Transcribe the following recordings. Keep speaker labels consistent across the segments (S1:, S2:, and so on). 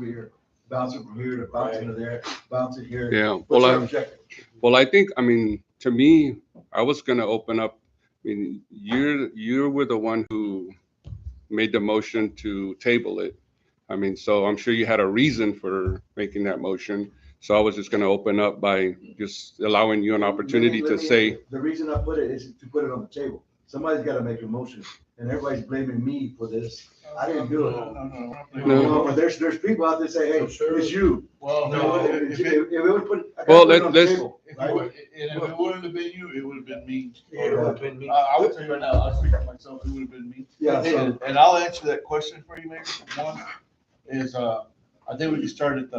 S1: over here, bouncing from here to bouncing to there, bouncing here.
S2: Yeah.
S1: What's our objective?
S2: Well, I think, I mean, to me, I was gonna open up. I mean, you were the one who made the motion to table it. I mean, so I'm sure you had a reason for making that motion. So I was just gonna open up by just allowing you an opportunity to say.
S1: The reason I put it is to put it on the table. Somebody's gotta make a motion, and everybody's blaming me for this. I didn't do it.
S2: No.
S1: But there's people out there say, hey, it's you.
S3: Well,
S1: No, if it would put, I
S2: Well,
S1: gotta put it on the
S2: let's-
S1: table, right?
S3: if it wouldn't have been you, it would have been me.
S1: Yeah, it would've
S3: been me. I would tell you right now, I'll speak for myself, it would have been me.
S1: Yeah, so,
S3: And I'll answer that question for you, Mayor. One is, I think we can start at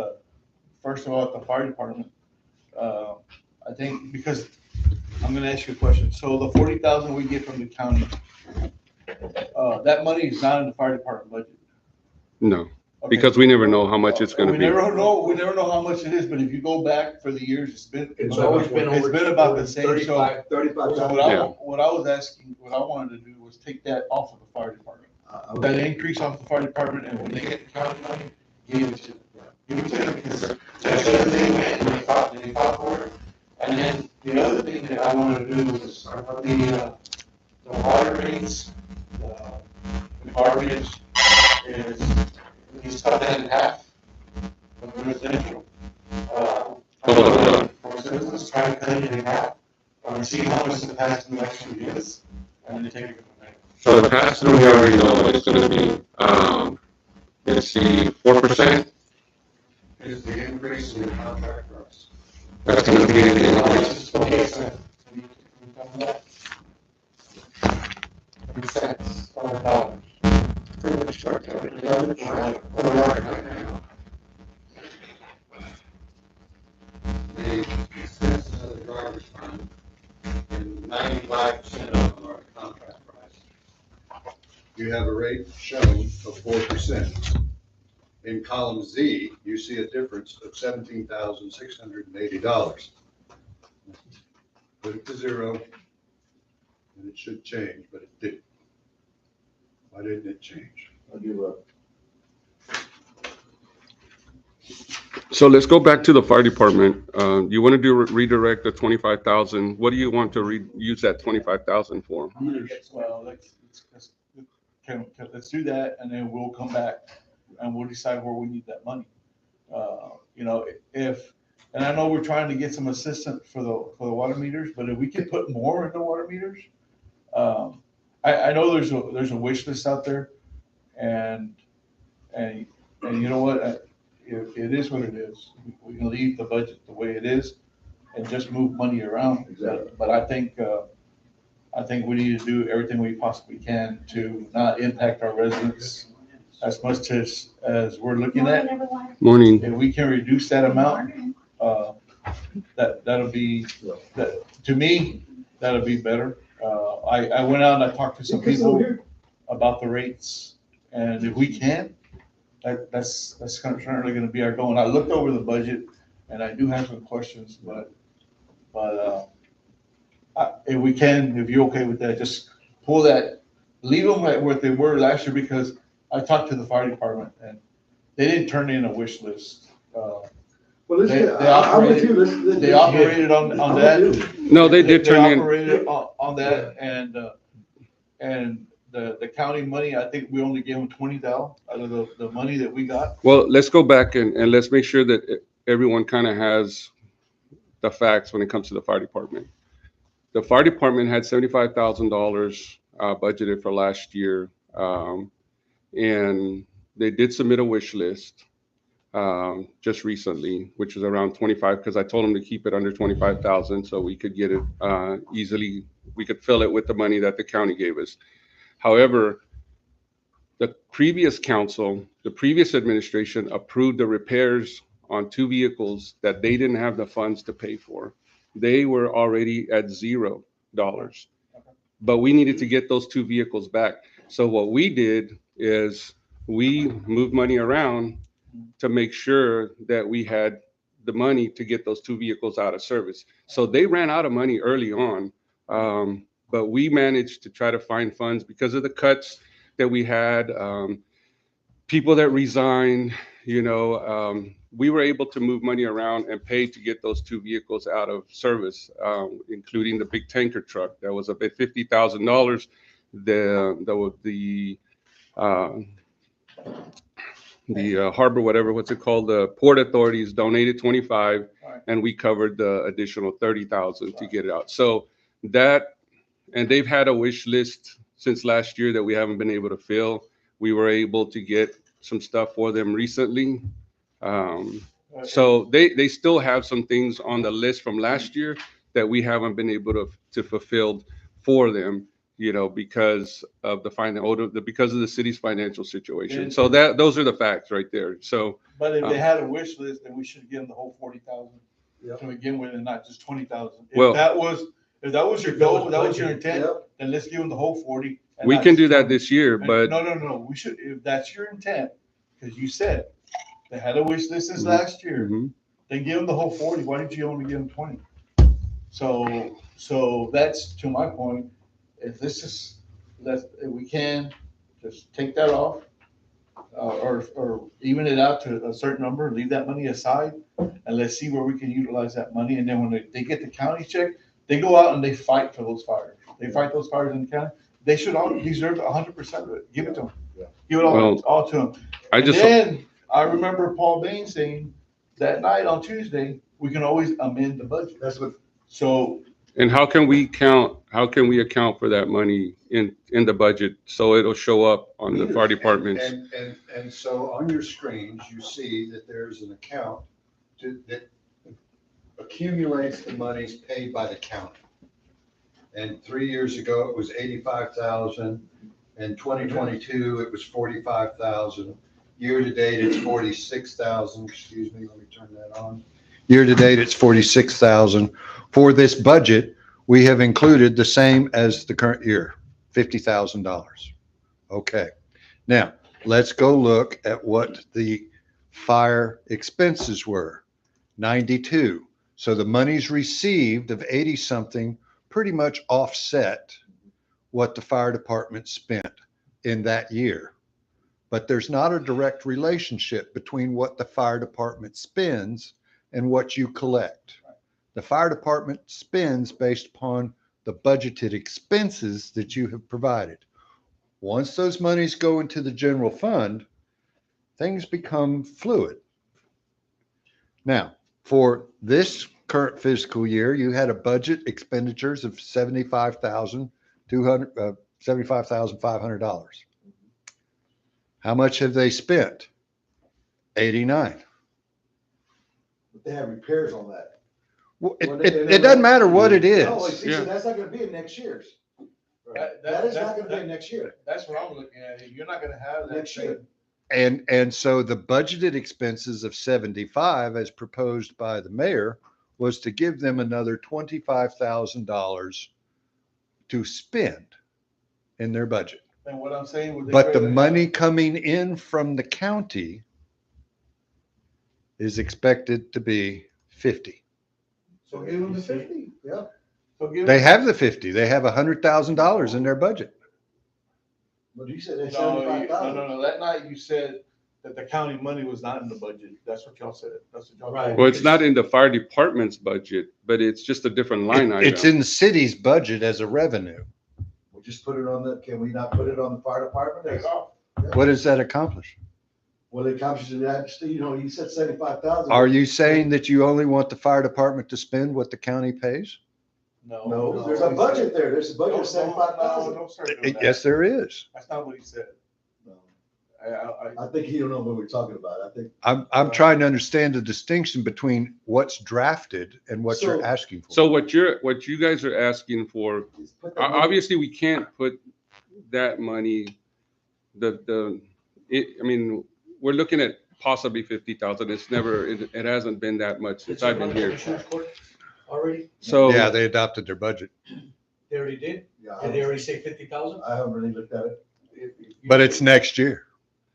S3: first of all, at the fire department. I think, because, I'm gonna ask you a question. So the 40,000 we get from the county, that money is not in the fire department budget.
S2: No,
S3: Okay.
S2: because we never know how much it's gonna
S3: We
S2: be.
S3: never know how much it is, but if you go back for the years,
S4: It's always been
S3: it's
S4: over.
S3: been about the same. So
S1: 35
S3: So
S1: times.
S3: what I was asking, what I wanted to do was take that off of the fire department. That increase off the fire department, and when they get the county money, give it to them. Give it to them, because that's where they went, and they fought for it. And then the other thing that I wanted to do was, the water rates, the garbage, is, we cut that in half of the residential. For citizens, try to cut it in half, and see how much the past election is, and then take it from there.
S2: So the pass through, we already know it's gonna be, let's see, 4%.
S4: Is the increase in the contract price.
S2: That's gonna be the increase.
S4: Pretty much start to it. The expenses of the garbage fund, and 95% of them are the contract price. You have a rate shown of 4%. In column Z, you see a difference of $17,680. Put it to zero, and it should change, but it didn't. Why didn't it change?
S1: I'll give up.
S2: So let's go back to the fire department. You want to do redirect the 25,000. What do you want to use that 25,000 for?
S3: Well, let's do that, and then we'll come back and we'll decide where we need that money. And I know we're trying to get some assistance for the water meters, but if we can put more into water meters, I know there's a wish list out there, and you know what? It is what it is. We can leave the budget the way it is and just move money around.
S1: Exactly.
S3: But I think we need to do everything we possibly can to not impact our residents as much as we're looking at.
S2: Morning.
S3: If we can reduce that amount, that'll be, to me, that'll be better. I went out and I talked to some people about the rates, and if we can, that's certainly gonna be our goal. And I looked over the budget, and I do have some questions, but if we can, if you're okay with that, just pull that, leave them like where they were last year, because I talked to the fire department, and they didn't turn in a wish list.
S1: Well, let's
S3: They-
S1: get,
S3: they
S1: I'm with you,
S3: operated- They operated on that.
S2: No, they did turn
S3: They
S2: in.
S3: operated on that, and the county money, I think we only gave them 20,000 out of the money that we got.
S2: Well, let's go back and let's make sure that everyone kind of has the facts when it comes to the fire department. The fire department had $75,000 budgeted for last year, and they did submit a wish list just recently, which is around 25, because I told them to keep it under 25,000 so we could get it easily. We could fill it with the money that the county gave us. However, the previous council, the previous administration approved the repairs on 2 vehicles that they didn't have the funds to pay for. They were already at $0, but we needed to get those 2 vehicles back. So what we did is we moved money around to make sure that we had the money to get those 2 vehicles out of service. So they ran out of money early on, but we managed to try to find funds because of the cuts that we had, people that resigned, we were able to move money around and pay to get those two vehicles out of service, including the big tanker truck. That was about $50,000. Uh, the harbor, what's it called? The port authorities donated 25,
S3: Right.
S2: and we covered the additional 30,000 to get it out. So that, and they've had a wish list since last year that we haven't been able to fill. We were able to get some stuff for them recently. So they still have some things on the list from last year that we haven't been able to fulfill for them, because of because of the city's financial situation. So those are the facts right there. So,
S3: But if they had a wish list, then we should give them the whole 40,000
S1: Yep.
S3: to begin with, and not just 20,000.
S2: Well-
S3: If that was your goal, that was your intent,
S1: Yep.
S3: then let's give them the whole 40. and
S2: we
S3: not
S2: can
S3: just
S2: do that
S3: 20.
S2: this year, but
S3: No, we should, if that's your intent, because you said they had a wish list since
S2: Mhm.
S3: last year,
S2: Mhm.
S3: then give them the whole 40. Why didn't you only give them 20? So that's to my point. If if we can, just take that off, or even it out to a certain number, leave that money aside, and let's see where we can utilize that money. And then when they get the county check, they go out and they fight for those fires. They fight those fires in the county. They should all deserve 100% of it. Give it to them.
S1: Yeah.
S3: Give it all to them.
S2: I
S3: And
S2: just,
S3: then I remember Paul Bain saying that night on Tuesday, we can always amend the budget.
S1: That's what,
S3: So
S2: and how can we account for that money in the budget so it'll show up on the fire departments?
S4: And so on your screens, you see that there's an account that accumulates the monies paid by the county. And 3 years ago, it was 85,000. In 2022, it was 45,000. Year to date, it's 46,000. Excuse me, let me turn that on. Year to date, it's 46,000. For this budget, we have included the same as the current year, $50,000. Okay. Now, let's go look at what the fire expenses were. 92. So the monies received of 80 something pretty much offset what the fire department spent in that year. But there's not a direct relationship between what the fire department spends and what you collect. The fire department spends based upon the budgeted expenses that you have provided. Once those monies go into the general fund, things become fluid. Now, for this current fiscal year, you had a budget expenditures of $75,500. How much have they spent? 89.
S1: but they have repairs on that.
S4: Well, it doesn't matter what it is.
S1: No, he
S2: Yeah.
S1: said that's not gonna be in next year's.
S3: That-
S1: That is not
S3: that-
S1: gonna be in next year.
S3: that's what I'm looking at. You're not gonna have that.
S1: Next year.
S4: And so the budgeted expenses of 75 as proposed by the mayor was to give them another $25,000 to spend in their budget.
S3: And what I'm saying. would they
S4: But the
S3: rather-
S4: money coming in from the county is expected to be 50.
S1: So give them the 50, yeah.
S3: So give
S4: They
S3: them-
S4: have the 50. They have $100,000 in their budget.
S1: But you said it's
S3: No,
S1: 75,000.
S3: no. That night you said that the county money was not in the budget. That's what y'all said. That's what y'all.
S1: Right.
S2: Well, it's not in the fire department's budget, but it's just a different line item.
S4: It's in the city's budget as a revenue.
S1: We'll just put it on can we not put it on the fire department?
S3: Take it off.
S4: What does that accomplish?
S1: Well, it accomplishes that, you said 75,000.
S4: Are you saying that you only want the fire department to spend what the county pays?
S1: No, there's a budget there. There's a budget of 75,000.
S3: Don't start doing that.
S4: Yes, there is.
S3: That's not what he said.
S1: I think he don't know what we're talking about. I think.
S4: I'm trying to understand the distinction between what's drafted and what you're
S1: So-
S4: asking for.
S2: So what you guys are asking for,
S1: Put that money-
S2: obviously we can't put that money, we're looking at possibly 50,000. It hasn't been that much since I've been here.
S5: Already?
S2: So.
S4: Yeah, they adopted their budget,
S5: They already did?
S1: Yeah,
S5: Did they already say 50,000?
S1: I haven't really looked at it,
S4: but it's next year.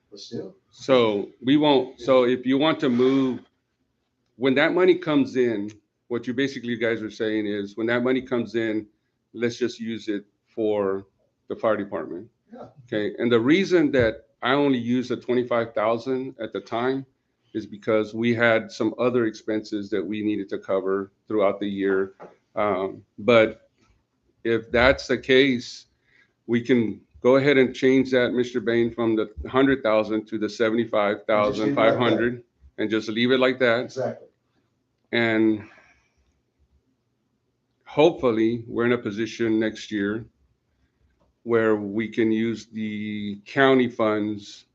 S1: but still.
S2: So we won't, so if you want to move, when that money comes in, what you basically guys are saying is when that money comes in, let's just use it for the fire department.
S1: Yeah.
S2: Okay, and the reason that I only used the 25,000 at the time is because we had some other expenses that we needed to cover throughout the year. But if that's the case, we can go ahead and change that, Mr. Bain, from the 100,000 to the 75,500 and just leave it like that.
S1: Exactly.
S2: And hopefully we're in a position next year where we can use the county funds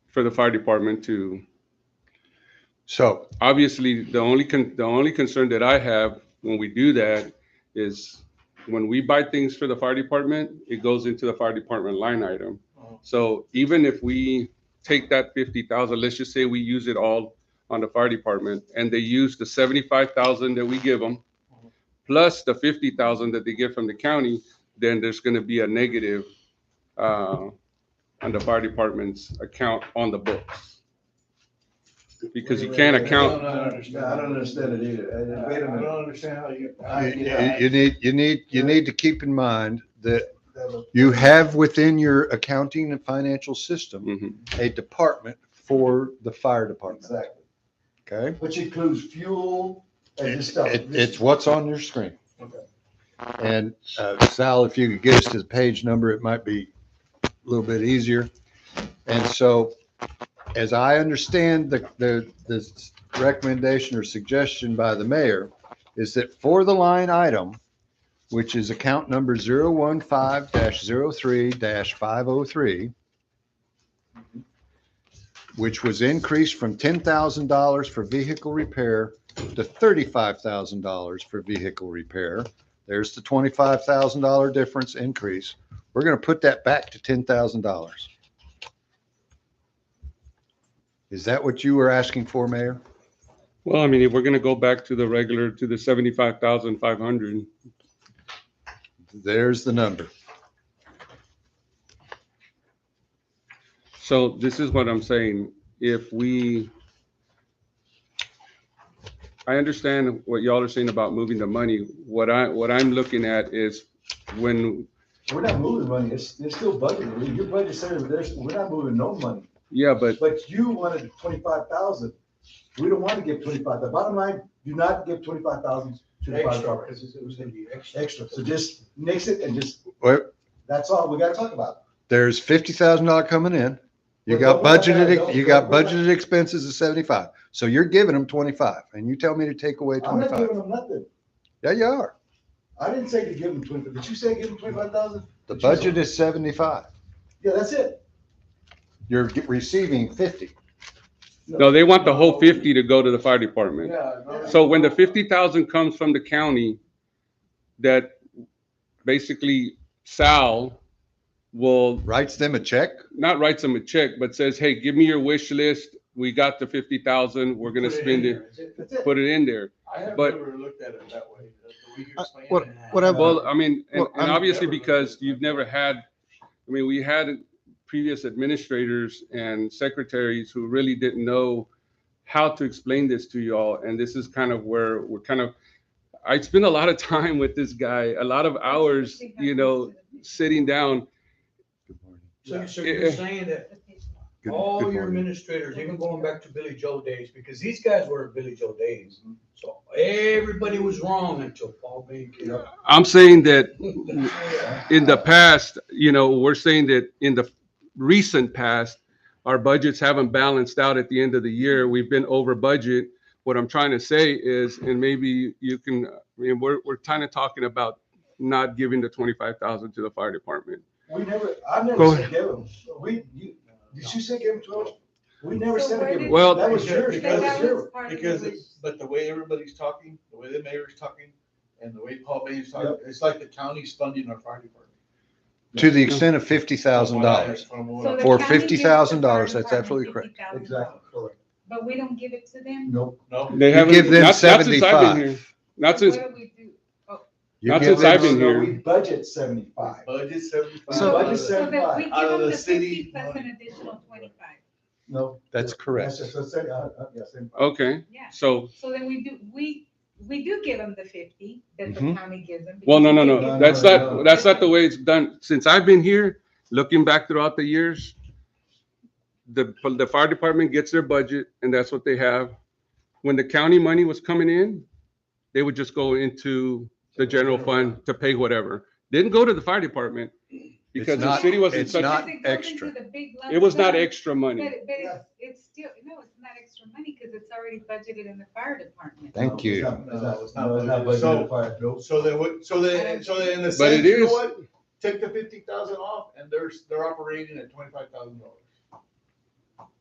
S2: for the fire department to,
S6: So,
S2: obviously, the only concern that I have when we do that is when we buy things for the fire department, it goes into the fire department line item. So even if we take that 50,000, let's just say we use it all on the fire department, and they use the 75,000 that we give them, plus the 50,000 that they get from the county, then there's going to be a negative on the fire department's account on the books. Because you can't account.
S1: I don't understand it either. Wait a
S3: I
S1: minute.
S3: don't understand how you.
S6: you need to keep in mind that you have within your accounting and financial system
S2: Mhm.
S6: a department for the fire department,
S1: Exactly.
S6: okay?
S1: Which includes fuel and this stuff.
S6: It's what's on your screen.
S1: Okay.
S6: And Sal, if you could get us to the page number, it might be a little bit easier. And so, as I understand the recommendation or suggestion by the mayor, is that for the line item, which is account number 015-03-503, which was increased from $10,000 for vehicle repair to $35,000 for vehicle repair. There's the $25,000 difference increase. We're going to put that back to $10,000. Is that what you were asking for, Mayor?
S2: Well, I mean, if we're going to go back to the regular, to the 75,500,
S6: There's the number.
S2: so this is what I'm saying. If I understand what y'all are saying about moving the money. What I'm looking at is when,
S1: We're not moving money. It's still budgeted. Your budget says we're not moving no money.
S2: yeah, but
S1: But you wanted 25,000. We don't want to give 25. The bottom line, do not give 25,000 to the fire
S5: Extra,
S1: department.
S5: because it was gonna be extra.
S1: Extra. So just nix it and just,
S6: Well,
S1: that's all we gotta talk about.
S6: there's $50,000 coming in. You
S1: Well,
S6: got
S1: don't- don't-
S6: budgeted expenses of 75. So you're giving them 25 and you tell me to take away
S1: I'm not
S6: 25.
S1: giving them nothing.
S6: Yeah, you are.
S1: I didn't say to give them 25. Did you say give them 25,000?
S6: The budget is 75.
S1: Yeah, that's it.
S6: You're receiving 50.
S2: no, they want the whole 50 to go to the fire department.
S3: Yeah.
S2: So when the 50,000 comes from the county, that basically Sal will
S6: Writes them a check.
S2: not writes them a check, but says, hey, give me your wish list. We got the 50,000. We're going to
S5: Put
S2: spend
S5: in
S2: it,
S5: there, is it?
S1: That's it.
S2: put it in there.
S3: I have
S2: But-
S3: never looked at it that way. The way you're explaining
S6: what-
S3: it.
S6: what I've-
S2: Well, I mean,
S6: Well,
S2: and
S6: I'm-
S2: obviously
S3: Never
S2: because
S3: looked at it
S2: you've
S3: that
S2: never
S3: way.
S2: had, I mean, we had previous administrators and secretaries who really didn't know how to explain this to y'all. And this is kind of where I spend a lot of time with this guy, a lot of hours, sitting down.
S5: So
S2: Yeah.
S5: you're saying that
S6: Good-
S5: all
S6: good
S5: your
S6: morning.
S5: administrators, even going back to Billy Joe days, because these guys were Billy Joe days. So everybody was wrong until Paul Bain came up.
S2: I'm saying that in the past, we're saying that in the recent past, our budgets haven't balanced out at the end of the year. We've been over budget. What I'm trying to say is, and maybe you can, I mean, we're kind of talking about not giving the 25,000 to the fire department.
S1: I never
S2: Go
S1: said give them. Did you say give them 12? We never
S7: So
S1: said
S7: where
S1: give them.
S7: did-
S2: Well-
S1: That was yours.
S3: Because-
S1: That was yours.
S3: But the way everybody's talking, the way the mayor's talking, and the way Paul Bain's talking, it's like the county's funding our fire department.
S6: To the extent of $50,000.
S3: From what
S7: So
S3: I-
S7: the
S6: For
S7: county gives the
S6: $50,000,
S7: fire
S6: that's absolutely
S7: department
S6: correct.
S7: $50,000,
S1: Exactly, correct.
S7: But we don't give it to them?
S1: Nope.
S3: No.
S2: They
S6: You
S2: haven't,
S6: give them
S2: not since I've been
S6: 75.
S2: here. Not
S7: So
S2: since,
S7: what do we do?
S6: You
S2: Not
S6: give
S2: since
S6: them-
S2: I've been
S1: No,
S2: here.
S1: We budget 75.
S3: Budget 75.
S6: So-
S1: Budget
S7: So that we
S1: 75.
S7: give
S3: Out of
S7: them
S3: the
S7: the
S3: city
S7: 50 plus an
S3: money.
S7: additional 25.
S1: No.
S6: That's correct.
S1: So say, yeah, 75.
S2: okay,
S7: Yeah.
S2: so,
S7: So then we do give them the 50 that the
S6: Mhm.
S7: county gives them.
S2: well, no,
S7: because
S2: no,
S7: we
S2: no,
S7: give
S2: that's
S7: them-
S2: not the way it's done. Since I've been here, looking back throughout the years, the fire department gets their budget and that's what they have. When the county money was coming in, they would just go into the general fund to pay whatever. Didn't go to the fire department because the
S6: not-
S2: city was in
S6: it's
S2: such,
S6: not
S7: Because it goes
S6: extra.
S7: into the big lump
S2: it was not
S7: sum.
S2: extra money.
S7: But it's still, no, it's not extra money because it's already budgeted in the fire department.
S6: Thank you.
S1: No, it's not,
S3: It's not
S1: no, it's not
S3: budgeted.
S1: budgeted fire, no.
S3: So they would, so they in the
S2: But
S3: sense,
S2: it
S3: you know
S2: is-
S3: what? Take the 50,000 off and they're operating at $25,000.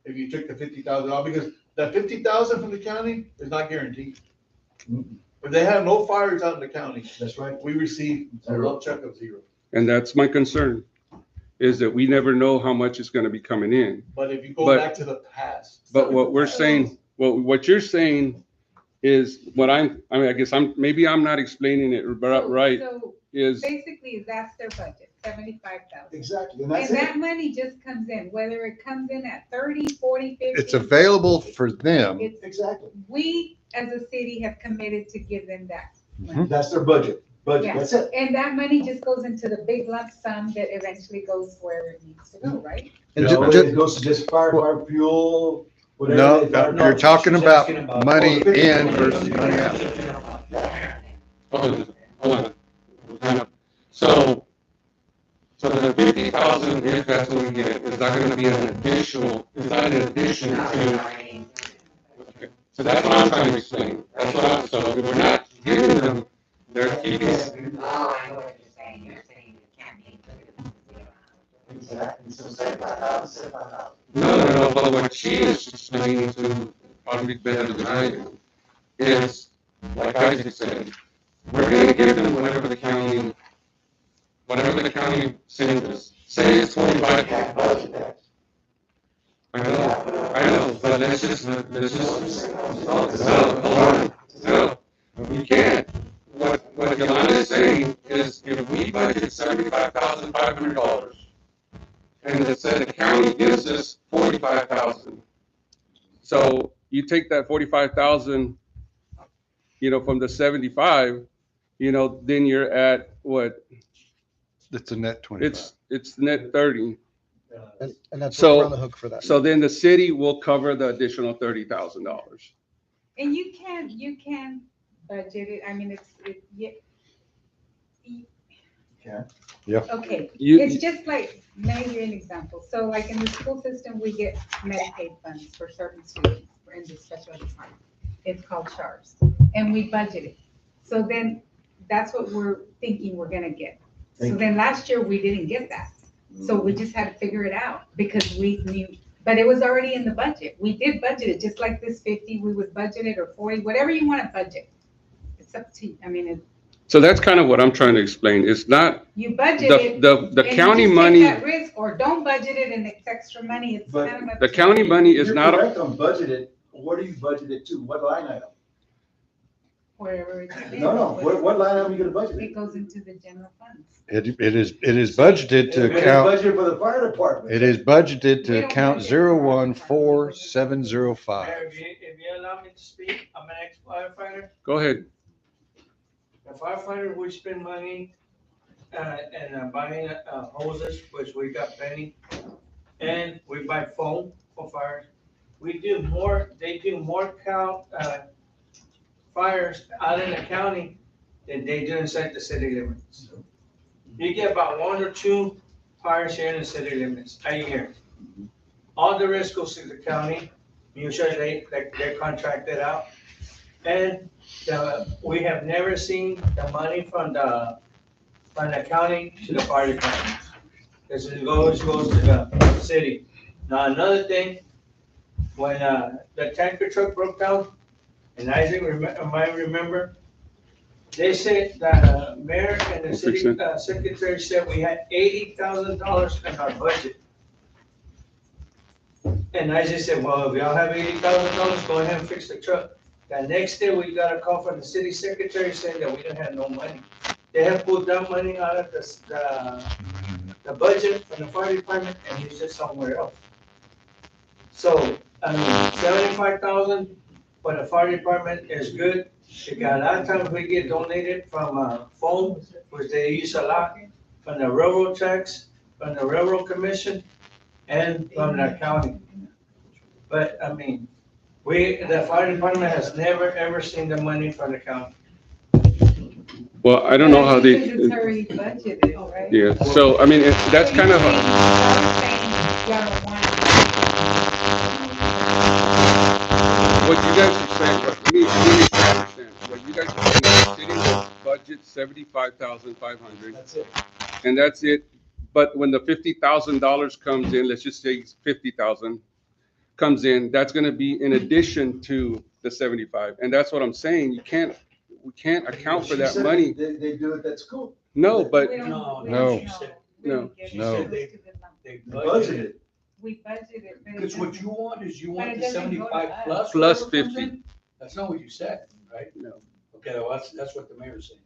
S3: If you took the 50,000 off, because that 50,000 from the county is not guaranteed. If they have no fires out in the county,
S1: That's right.
S3: we receive a lump check of zero.
S2: And that's my concern, is that we never know how much is gonna be coming in.
S3: But if you go
S2: But-
S3: back to the past.
S2: But what we're saying, what you're saying is what I mean, I guess maybe I'm not explaining it right,
S7: So
S2: is,
S7: basically, that's their budget, 75,000.
S1: Exactly, and
S7: And
S1: that's it.
S7: that money just comes in, whether it comes in at 30, 40, 50.
S6: It's available for them.
S7: It's,
S1: Exactly.
S7: we, as a city, have committed to give them that.
S1: That's their budget,
S7: Yeah.
S1: that's it.
S7: And that money just goes into the big lump sum that eventually goes where it needs to go, right?
S6: And
S1: No,
S6: ju-
S1: it goes to just fire fuel, whatever.
S6: No,
S1: they fire-
S6: no, you're talking
S5: she's
S6: about
S5: asking about-
S6: money
S1: Oh,
S6: in versus money out.
S2: hold on. So the 50,000, if that's what we get, is not gonna be an additional, is not an addition to. Okay. So that's what I'm trying to explain. That's what I'm, so if we're not giving them, they're keeping. No, but what she is explaining to, probably better than I am, is, like Isaac said, we're gonna give them whatever the county sends us. Say it's 25. I know, but let's just, no, we can't. What Yolanda is saying is if we budget $75,500 and it said the county gives us 45,000. So you take that 45,000, from the 75, then you're at what?
S6: It's a net 25.
S2: It's net 30.
S8: And that's
S2: So-
S8: what we're on the hook for that.
S2: So then the city will cover the additional $30,000.
S7: And you can budget it, I mean, yeah.
S1: Can.
S6: Yep.
S7: Okay,
S2: You-
S7: it's just like, maybe an example, so like in the school system, we get Medicaid funds for certain students in the special department. It's called CHARS, and we budget it. So then, that's what we're thinking we're gonna get. So
S1: Thank
S7: then last year, we didn't get that, so we just had to figure it out, because we knew, but it was already in the budget. We did budget it, just like this 50, we would budget it, or 40, whatever you wanna budget. It's up to you, I mean,
S2: So that's kind of what I'm trying to explain. It's not,
S7: you budget
S2: the,
S7: it.
S2: the, the
S7: and you
S2: county
S7: just take
S2: money,
S7: that risk, or don't budget it and it's extra money, it's
S1: But
S7: kind of up
S2: the
S7: to
S2: county
S7: you.
S2: money is
S1: You're
S2: not,
S1: correct on budgeted, what do you budget it to, what line item?
S7: Wherever it's been.
S1: No, what line item are you gonna budget
S7: It
S1: it?
S7: goes into the general funds.
S6: It is budgeted to
S1: It is
S6: account,
S1: budgeted for the fire department.
S6: it is budgeted
S7: We
S6: to
S7: don't
S6: account
S7: budget.
S6: 014705.
S5: Mayor, if you allow me to speak, I'm an ex-firefighter.
S2: go ahead.
S5: The firefighter, we spend money, and buying hoses, which we got plenty, and we buy foam for fires. They do more fires out in the county than they do inside the city limits. You get about 1 or 2 fires here in the city limits a year. All the rest goes to the county, usually they're contracted out. And we have never seen the money from the county to the fire department. Because it goes to the city. Now, another thing, when the tanker truck broke down, and Isaac might remember, they said that mayor and the
S2: We'll
S5: city
S2: fix it.
S5: secretary said we had $80,000 in our budget. And Isaac said, well, if y'all have $80,000, go ahead and fix the truck. The next day, we got a call from the city secretary saying that we didn't have no money. They have pulled that money out of the budget from the fire department and used it somewhere else. So, 75,000 for the fire department is good. Because a lot of times we get donated from foam, which they use a lot, from the railroad tracks, from the railroad commission and from the county. But, I mean, the fire department has never, ever seen the money from the county.
S2: Well, I don't know how they,
S7: Because it's already budgeted, right?
S2: yeah, so, I mean, that's kind of, what you guys are saying, let me understand. What you guys are saying is the city will budget 75,500,
S1: That's it.
S2: and that's it. But when the $50,000 comes in, let's just say 50,000 comes in, that's gonna be in addition to the 75. And that's what I'm saying, we can't account for
S1: She
S2: that
S1: said
S2: money.
S1: They do it, that's cool.
S2: No, but,
S6: No.
S2: No.
S5: They
S1: Budgeted.
S7: We budgeted. but it
S9: Because what
S7: doesn't-
S9: you want is you
S7: But
S9: want
S7: it
S9: the
S7: doesn't go to
S9: 75
S7: us.
S9: plus.
S2: Plus
S9: whatever comes
S2: 50.
S9: in. That's not what you said, right?
S2: No.
S9: Okay, well, that's what the mayor's saying.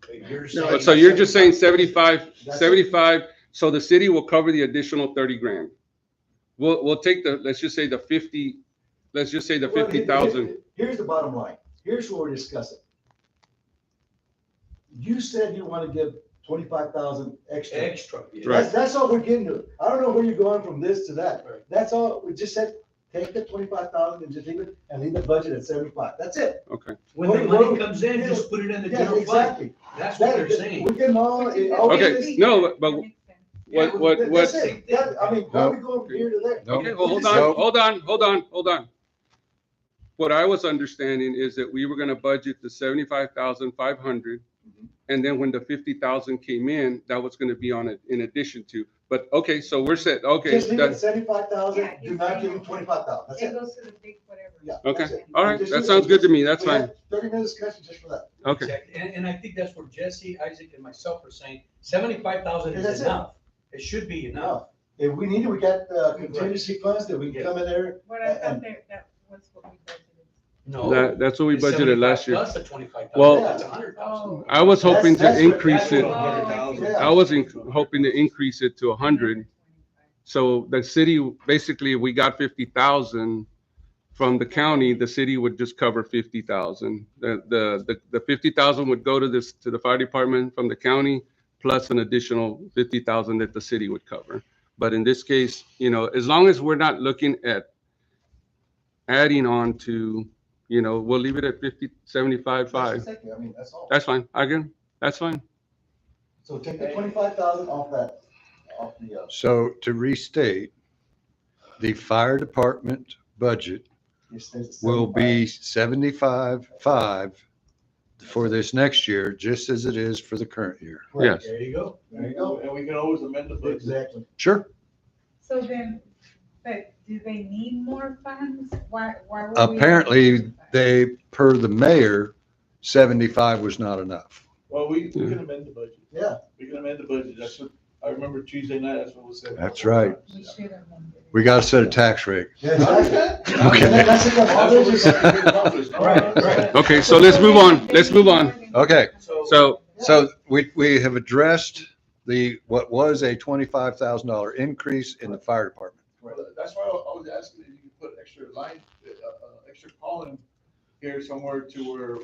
S9: Okay, you're
S2: But
S9: saying.
S2: so you're just saying 75,
S1: That's it.
S2: 75, so the city will cover the additional 30 grand. We'll take let's just say the 50, let's just say the
S1: Well,
S2: 50,000.
S1: Here's the bottom line. Here's what we're discussing. You said you want to give 25,000 extra.
S9: Extra. yeah.
S2: Right.
S1: That's all we're getting to. I don't know where you're going from this to that.
S9: Right.
S1: That's all. We just said, take the 25,000 and just leave it, and leave the budget at 75. That's it.
S2: Okay.
S9: When the money comes in, just put it in the
S1: Yeah,
S9: general fund.
S1: exactly.
S9: That's what they're saying.
S1: We can all.
S2: Okay, no, but what,
S1: That's it. I mean, why are we
S6: No.
S1: going from here to there?
S6: No.
S2: okay, well,
S6: No.
S2: hold on. What I was understanding is that we were gonna budget the 75,500, and then when the 50,000 came in, that was gonna be on it in addition to. But, okay, so we're set, okay,
S1: Just leave it at
S2: that's,
S1: 75,000.
S7: Yeah,
S1: Do not give him 25,000. That's
S7: It
S1: it.
S7: goes to the big whatever.
S1: Yeah.
S2: okay,
S1: that's it.
S2: all right,
S1: Just
S2: that
S1: leave it.
S2: sounds good to me, that's
S1: We had
S2: fine,
S1: 30-minute discussion just for that.
S2: okay.
S9: Exactly. And I think that's where Jesse, Isaac, and myself are saying 75,000
S1: That's
S9: is
S1: it.
S9: enough. It should be enough.
S1: No. If we need it, we got contingency funds that we can come in there.
S7: What I thought that was what we budgeted.
S9: No.
S2: That's what we
S9: it's
S2: budgeted
S9: 75
S2: last year.
S9: Plus the 25,000.
S2: Well-
S9: That's 100,000.
S2: I was hoping to
S1: That's what-
S2: increase
S1: that's
S2: it,
S1: what-
S7: Oh,
S2: I was hoping to increase it to 100. So the city, basically, we got 50,000 from the county, the city would just cover 50,000. The 50,000 would go to the fire department from the county, plus an additional 50,000 that the city would cover. But in this case, as long as we're not looking at adding on to, we'll leave it at 50, 75, 5.
S1: I mean, that's all.
S2: That's fine, again, that's fine.
S1: So take the 25,000 off the,
S6: So to restate, the fire department budget
S1: it stays at
S6: will
S1: 75.
S6: be 75.5 for this next year, just as it is for the current year.
S2: Yes.
S9: There you go.
S1: There you go.
S3: And we can always amend the budget.
S1: Exactly.
S6: Sure.
S7: So then, but do they need more funds? Why would we?
S6: Apparently, per the mayor, 75 was not enough.
S3: Well, we can amend the budget.
S1: Yeah.
S3: We can amend the budget. That's what, I remember Tuesday night, that's what was said.
S6: That's right.
S7: We should have.
S6: We got to set a tax rate.
S1: Yeah, exactly.
S6: Okay.
S1: That's it. All this is-
S3: Right.
S2: Okay, so let's move on,
S6: Okay,
S2: So,
S6: so we have addressed what was a $25,000 increase in the fire department.
S3: Well, that's why I was asking if you could put extra line, extra column here somewhere to where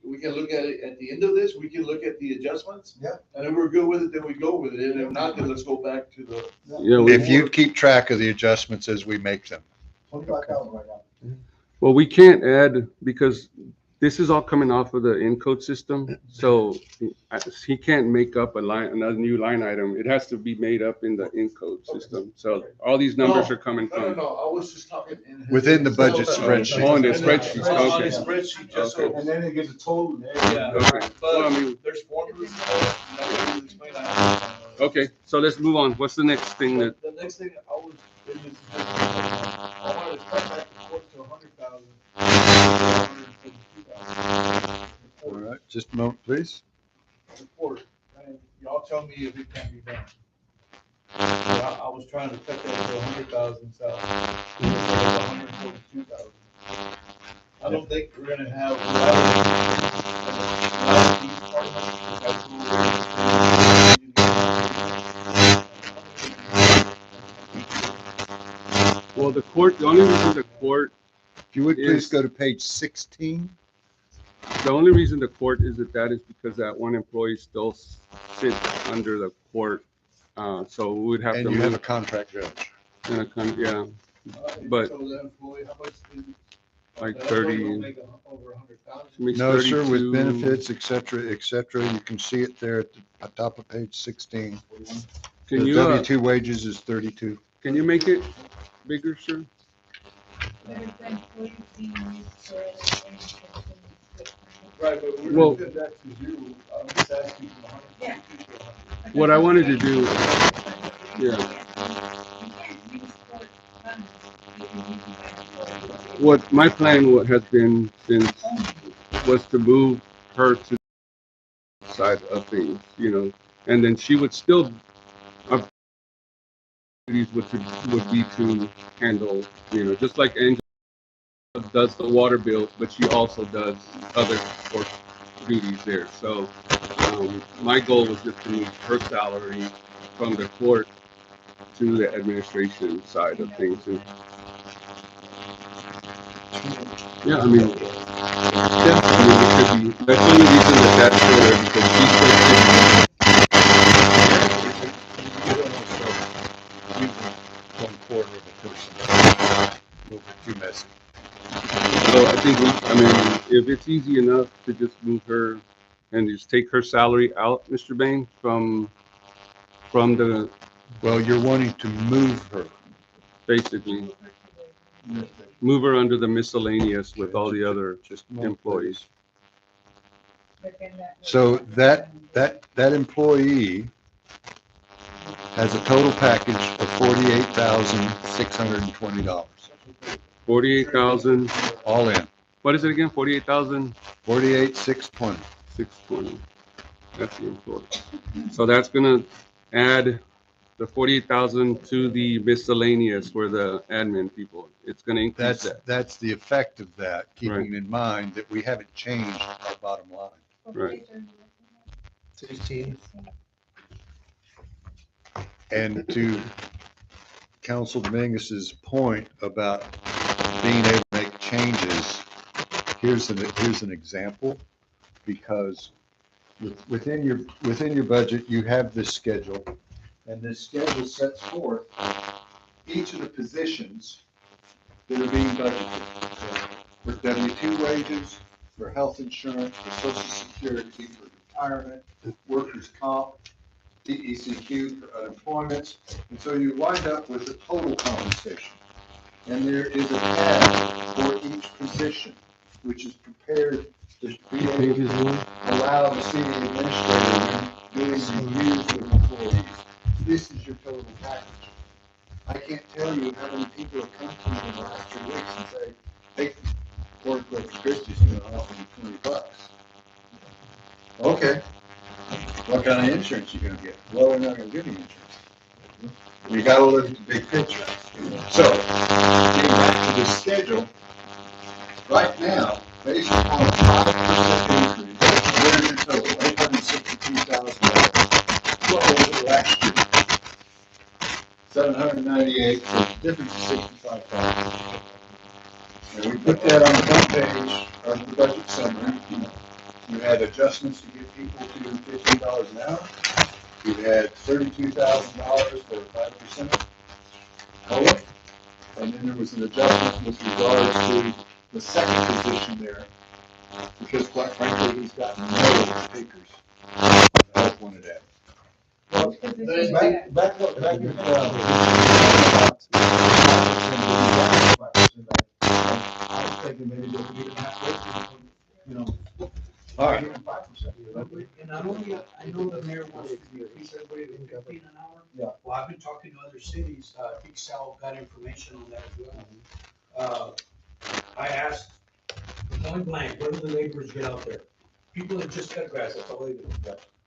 S3: we can look at it at the end of this, we can look at the adjustments.
S1: Yeah.
S3: And if we're good with it, then we go with it. And if not, then let's go back to the.
S6: If you keep track of the adjustments as we make them.
S1: 25,000 right now.
S2: well, we can't add, because this is all coming off of the encode system, so he can't make up another new line item. It has to be made up in the encode system. So all these numbers are coming
S3: No,
S2: from,
S3: I was just talking.
S6: Within the budget spreadsheet.
S2: Oh, in the spreadsheet,
S3: On the
S2: okay.
S3: spreadsheet, just so.
S1: And then it gives a total.
S3: Yeah.
S2: Okay. Well, I
S3: But
S2: mean,
S3: there's formulas. and I will explain that.
S2: okay, so let's move on. What's the next thing that,
S3: The next thing I was, I wanted to cut back the court to 100,000.
S6: All right, just a moment, please.
S3: Report, and y'all tell me if it can be done. I was trying to cut that to 100,000 south. 142,000. I don't think we're gonna have.
S2: well, the only reason the court
S6: If you would please
S2: Yes.
S6: go to page 16.
S2: The only reason the court is that is because that one employee still sits under the court So we would have
S6: And
S2: to
S6: you have a
S2: move,
S6: contract judge.
S2: yeah, But-
S3: So that employee, how much is it?
S2: like
S3: That employee
S2: 30.
S3: don't make over 100,000.
S2: makes
S6: No, sir, with
S2: 32.
S6: benefits, et cetera, you can see it there at the top of page 16.
S2: Can
S6: The
S2: you,
S6: W-2 wages is 32.
S2: can you make it bigger, sir?
S7: But if the employees being used for other things,
S3: Right, but we're
S2: Well-
S3: gonna put that to zero. I'm just asking from 100
S7: Yeah.
S3: to 100.
S2: What I wanted to do,
S7: You
S2: yeah.
S7: can't use sport funds if you're using that employee.
S2: What my plan has been since was to move her to the side of things, and then she would still, duties would be to handle, just like Angela does the water bills, but she also does other court duties there. So my goal was just to move her salary from the court to the administration side of things. And, yeah, I mean, it could be. That's the only reason that's there because she's
S6: Using 1/4 of a person. A little bit too messy.
S2: So I think if it's easy enough to just move her and just take her salary out, Mr. Bain, from the,
S6: Well, you're wanting to move her.
S2: basically, move her under the miscellaneous with all the other employees.
S7: But then that would-
S6: So that employee has a total package of $48,620,
S2: 48,000,
S6: all in,
S2: what is it again? 48,620.
S6: 48,620.
S2: That's the employee. So that's gonna add the 48,000 to the miscellaneous for the admin people. It's gonna increase that.
S6: That's the effect of that,
S2: Right.
S6: keeping in mind that we haven't changed our bottom line.
S7: What
S2: Right.
S7: page are you looking
S9: 16.
S7: at?
S6: And to Council Dominguez's point about being able to make changes, here's an example, because within your budget, you have this schedule, and this schedule sets forth each of the positions that are being budgeted. For W-2 wages, for health insurance, for social security, for retirement, workers' comp, DECQ for unemployment, and so you wind up with a total compensation. And there is a tab for each position, which is prepared to be able to allow the city administrator doing reviews of employees. This is your total package. I can't tell you how many people have come to me in the last 2 weeks and say, hey, Corporate Christie's gonna offer you $20. Okay. What kind of insurance you gonna get? Well, they're not gonna give you insurance. You gotta look at the big picture. So, getting back to the schedule, right now, based upon a 5% increase, what is your total? $862,000. What was it last year? 798, so the difference is 65,000. And we put that on the front page of the budget summary. You had adjustments to get people to $15 an hour. You had $32,000 for 5% COLA. And then there was an adjustment with regards to the second position there, because quite frankly, he's got no takers. That's one of that.
S7: What position is that?
S1: I was thinking maybe they could even have,
S6: All right.
S1: 5%.
S9: And not only, I know the mayor wants to increase everybody to 15 an hour.
S1: Yeah.
S9: Well, I've been talking to other cities, I think Sal got information on that as well. I asked, point blank, what do the laborers get out there? People that just cut grass, that's all they do.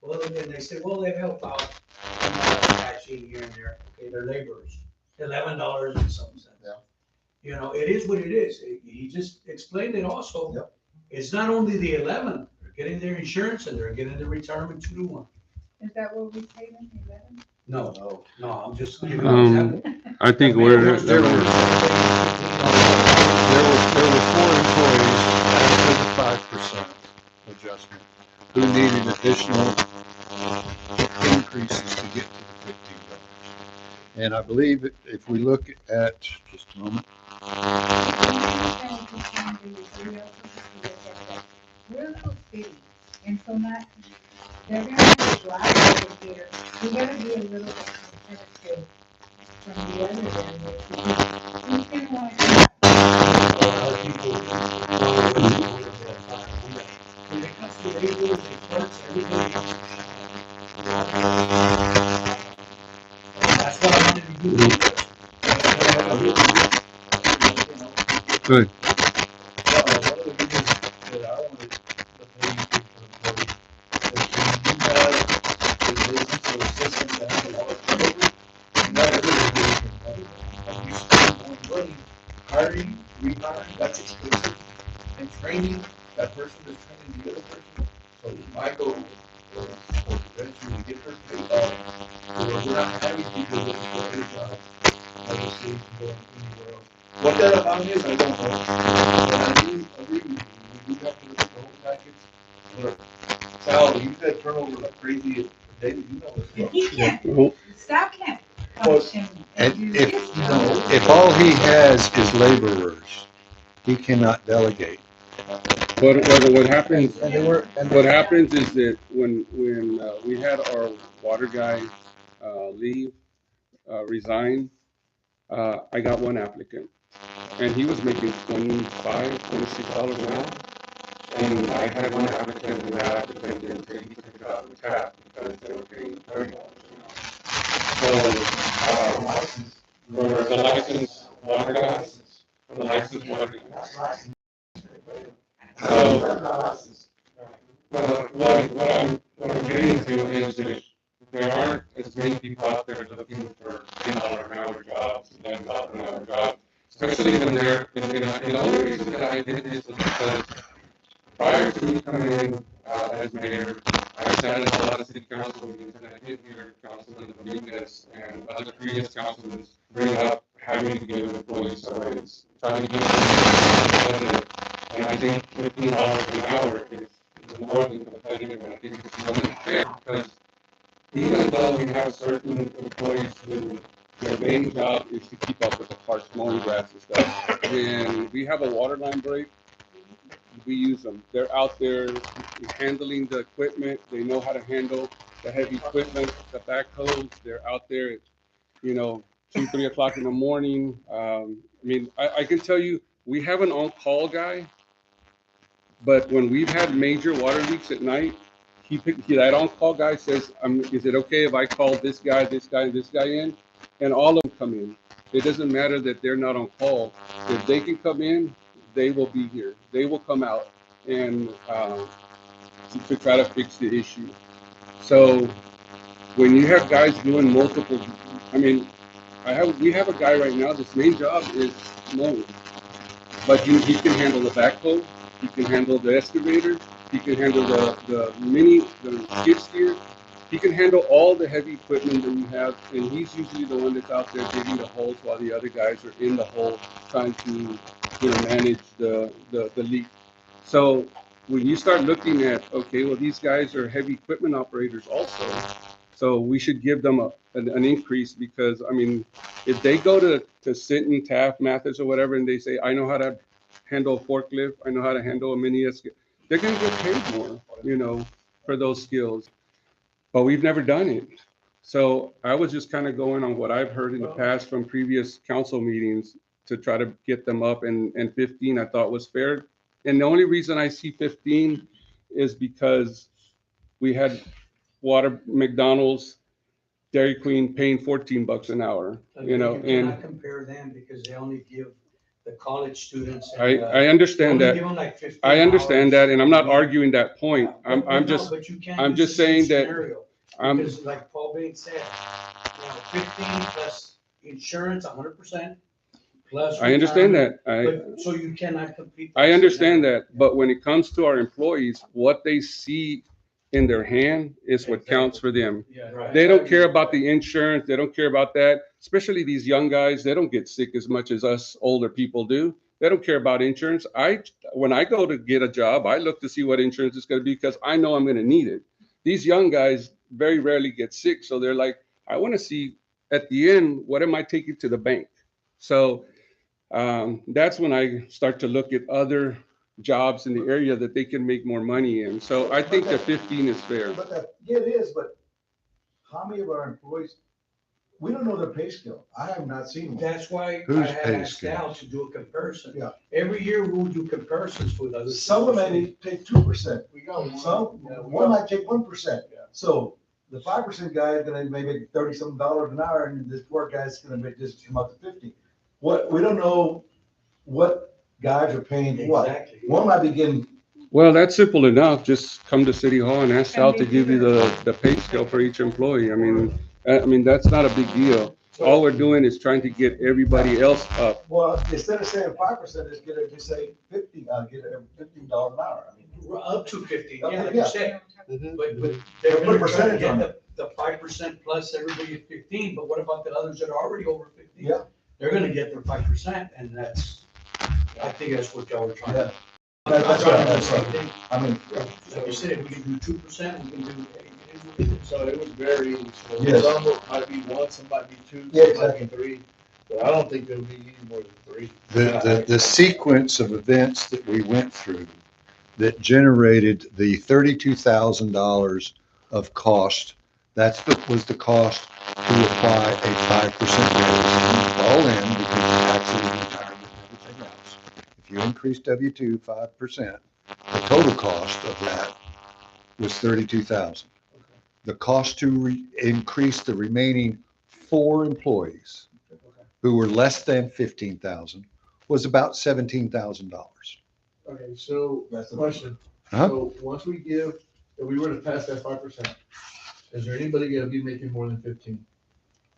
S9: Well, and then they say, well, they help out, patching here and there, okay, they're laborers, $11 and some cents.
S1: Yeah.
S9: You know, it is what it is, he just explained it also.
S1: Yep.
S9: It's not only the 11, they're getting their insurance and they're getting their retirement 2 to 1.
S7: Is that what we paid them, 11?
S9: No, no, I'm just giving you an example.
S2: I think we're,
S6: There were 4 employees after the 5% adjustment who needed additional increases to get to the 15. And I believe if we look at, just a moment,
S7: We're a little city, and so not, they're gonna have to drive over here. We gotta be a little bit competitive from the other areas, because who's gonna wanna drive?
S9: A lot of people, when it comes to labels and clerks, everybody else is That's what I wanted to do.
S6: good.
S3: One of the biggest that I wanted the pay increase for employees is when you have the business or system that has a lot of turnover, not everybody is competitive. And you spend more money hiring, rehiring, that's expensive. And training, that person is training the other person. So my goal was eventually to get her paid off, where we're not having people looking for other jobs, other cities, going anywhere else. What that amount is, I don't know. But I do agree with you, we do have to look at the whole package. Look, Sal, you've had turnover like crazy, David, you know this.
S7: If he can't,
S2: Well,
S7: staff can't
S3: Well,
S7: function
S6: And
S7: and do
S6: if,
S7: this.
S6: if all he has is laborers, he cannot delegate.
S2: what happens,
S8: And they were, and
S2: what happens is that when we had our water guy leave, resign, I got one applicant, and he was making $26 an hour. And I had one applicant, and that applicant didn't take, he took it out of the tap because they were paying $30 an hour. So, for the licensed water guys, the licensed water guys. So, what I'm getting to is that there aren't as many people out there looking for $10 an hour jobs, $11 an hour jobs, especially when they're, and the only reason that I did this was because prior to me coming in as mayor, I sat in a lot of city council meetings, and I did hear Councilman Dominguez and other previous councilmen bring up having to give employees a raise, trying to give them competitive. And I think $15 an hour is more than competitive, and I think it's more than fair, because even though we have certain employees who their main job is to keep up with the parks, mowing grass and stuff, when we have a water line break, we use them. They're out there handling the equipment. They know how to handle the heavy equipment, the backhoes. They're out there at, 2, 3 o'clock in the morning. I can tell you, we have an on-call guy, but when we've had major water leaks at night, that on-call guy says, is it okay if I call this guy, this guy, and this guy in? And all of them come in. It doesn't matter that they're not on call. If they can come in, they will be here. They will come out and to try to fix the issue. So when you have guys doing multiple, we have a guy right now, his main job is mowing, but he can handle the backhoe, he can handle the excavator, he can handle the skid steer, he can handle all the heavy equipment that you have, and he's usually the one that's out there digging the holes while the other guys are in the hole trying to manage the leak. So when you start looking at, okay, well, these guys are heavy equipment operators also, so we should give them an increase, because if they go to Sinton, Taft, Mathis, or whatever, and they say, I know how to handle a forklift, I know how to handle a mini excavator, they're going to get paid more, for those skills. But we've never done it. So I was just kind of going on what I've heard in the past from previous council meetings to try to get them up, and 15 I thought was fair. And the only reason I see 15 is because we had McDonald's, Dairy Queen paying $14 an hour,
S9: You
S2: and
S9: cannot compare them because they only give the college students.
S2: I understand that.
S9: Like
S2: I understand that, and I'm not arguing that point.
S9: Yeah,
S2: I'm just saying that
S9: because like Paul Bates said, 15 plus insurance, 100%. Plus.
S2: I understand that.
S9: So you cannot compete.
S2: I understand that, but when it comes to our employees, what they see in their hand is what counts for them.
S9: Yeah, right.
S2: They don't care about the insurance. They don't care about that. Especially these young guys, they don't get sick as much as us older people do. They don't care about insurance. When I go to get a job, I look to see what insurance is going to be, because I know I'm going to need it. These young guys very rarely get sick, so they're like, I want to see at the end, what am I taking to the bank? So that's when I start to look at other jobs in the area that they can make more money in. So I think the 15 is fair.
S1: But that, yeah, it is, but how many of our employees, we don't know their pay scale. I have not seen one.
S9: That's why I
S6: Who's
S9: had
S6: pay
S9: asked Al
S6: scales?
S9: to do a comparison.
S1: Yeah.
S9: Every year we'll do comparisons with others.
S1: Some of them may take 2%.
S3: We got one.
S1: Some,
S3: Yeah, we
S1: one
S3: got-
S1: might take 1%.
S3: Yeah.
S1: So the 5% guy is gonna maybe $30-something an hour, and this poor guy's gonna make just come up to 50. What, we don't know what guys are paying what.
S9: Exactly.
S1: One might be getting,
S2: Well, that's simple enough. Just come to City Hall and ask Sal to give you the pay scale for each employee. I mean, that's not a big deal. All we're doing is trying to get everybody else up.
S1: well, instead of saying 5%, just say 50, get a $15 an hour. I mean,
S9: We're up to 15,
S1: Up
S9: yeah,
S1: to-
S9: like
S1: yeah.
S9: you said.
S8: Mhm.
S9: But they're
S1: Put a
S9: gonna try to
S1: percentage on
S9: get the 5% plus everybody at 15, but what about the others that are already over 15?
S1: Yeah.
S9: They're gonna get their 5%, and that's, I think that's what y'all were trying
S1: Yeah.
S9: to.
S1: That's
S9: I'm trying to do the
S1: right.
S9: same thing.
S1: I mean,
S9: Like you said, if we can do 2%, we can do anything.
S3: So it was very, so
S1: Yes.
S3: some might be one, some might be two,
S1: Yeah,
S3: some might be three. But I don't think there'll be any more than three.
S6: The sequence of events that we went through that generated the $32,000 of cost, was the cost to apply a 5% raise all in because taxes and retirement and everything else. If you increase W-2 5%, the total cost of that was 32,000. The cost to increase the remaining 4 employees who were less than 15,000 was about $17,000.
S3: Okay, so,
S1: That's the-
S3: question.
S6: Huh?
S3: So once we give, if we were to pass that 5%, is there anybody gonna be making more than 15?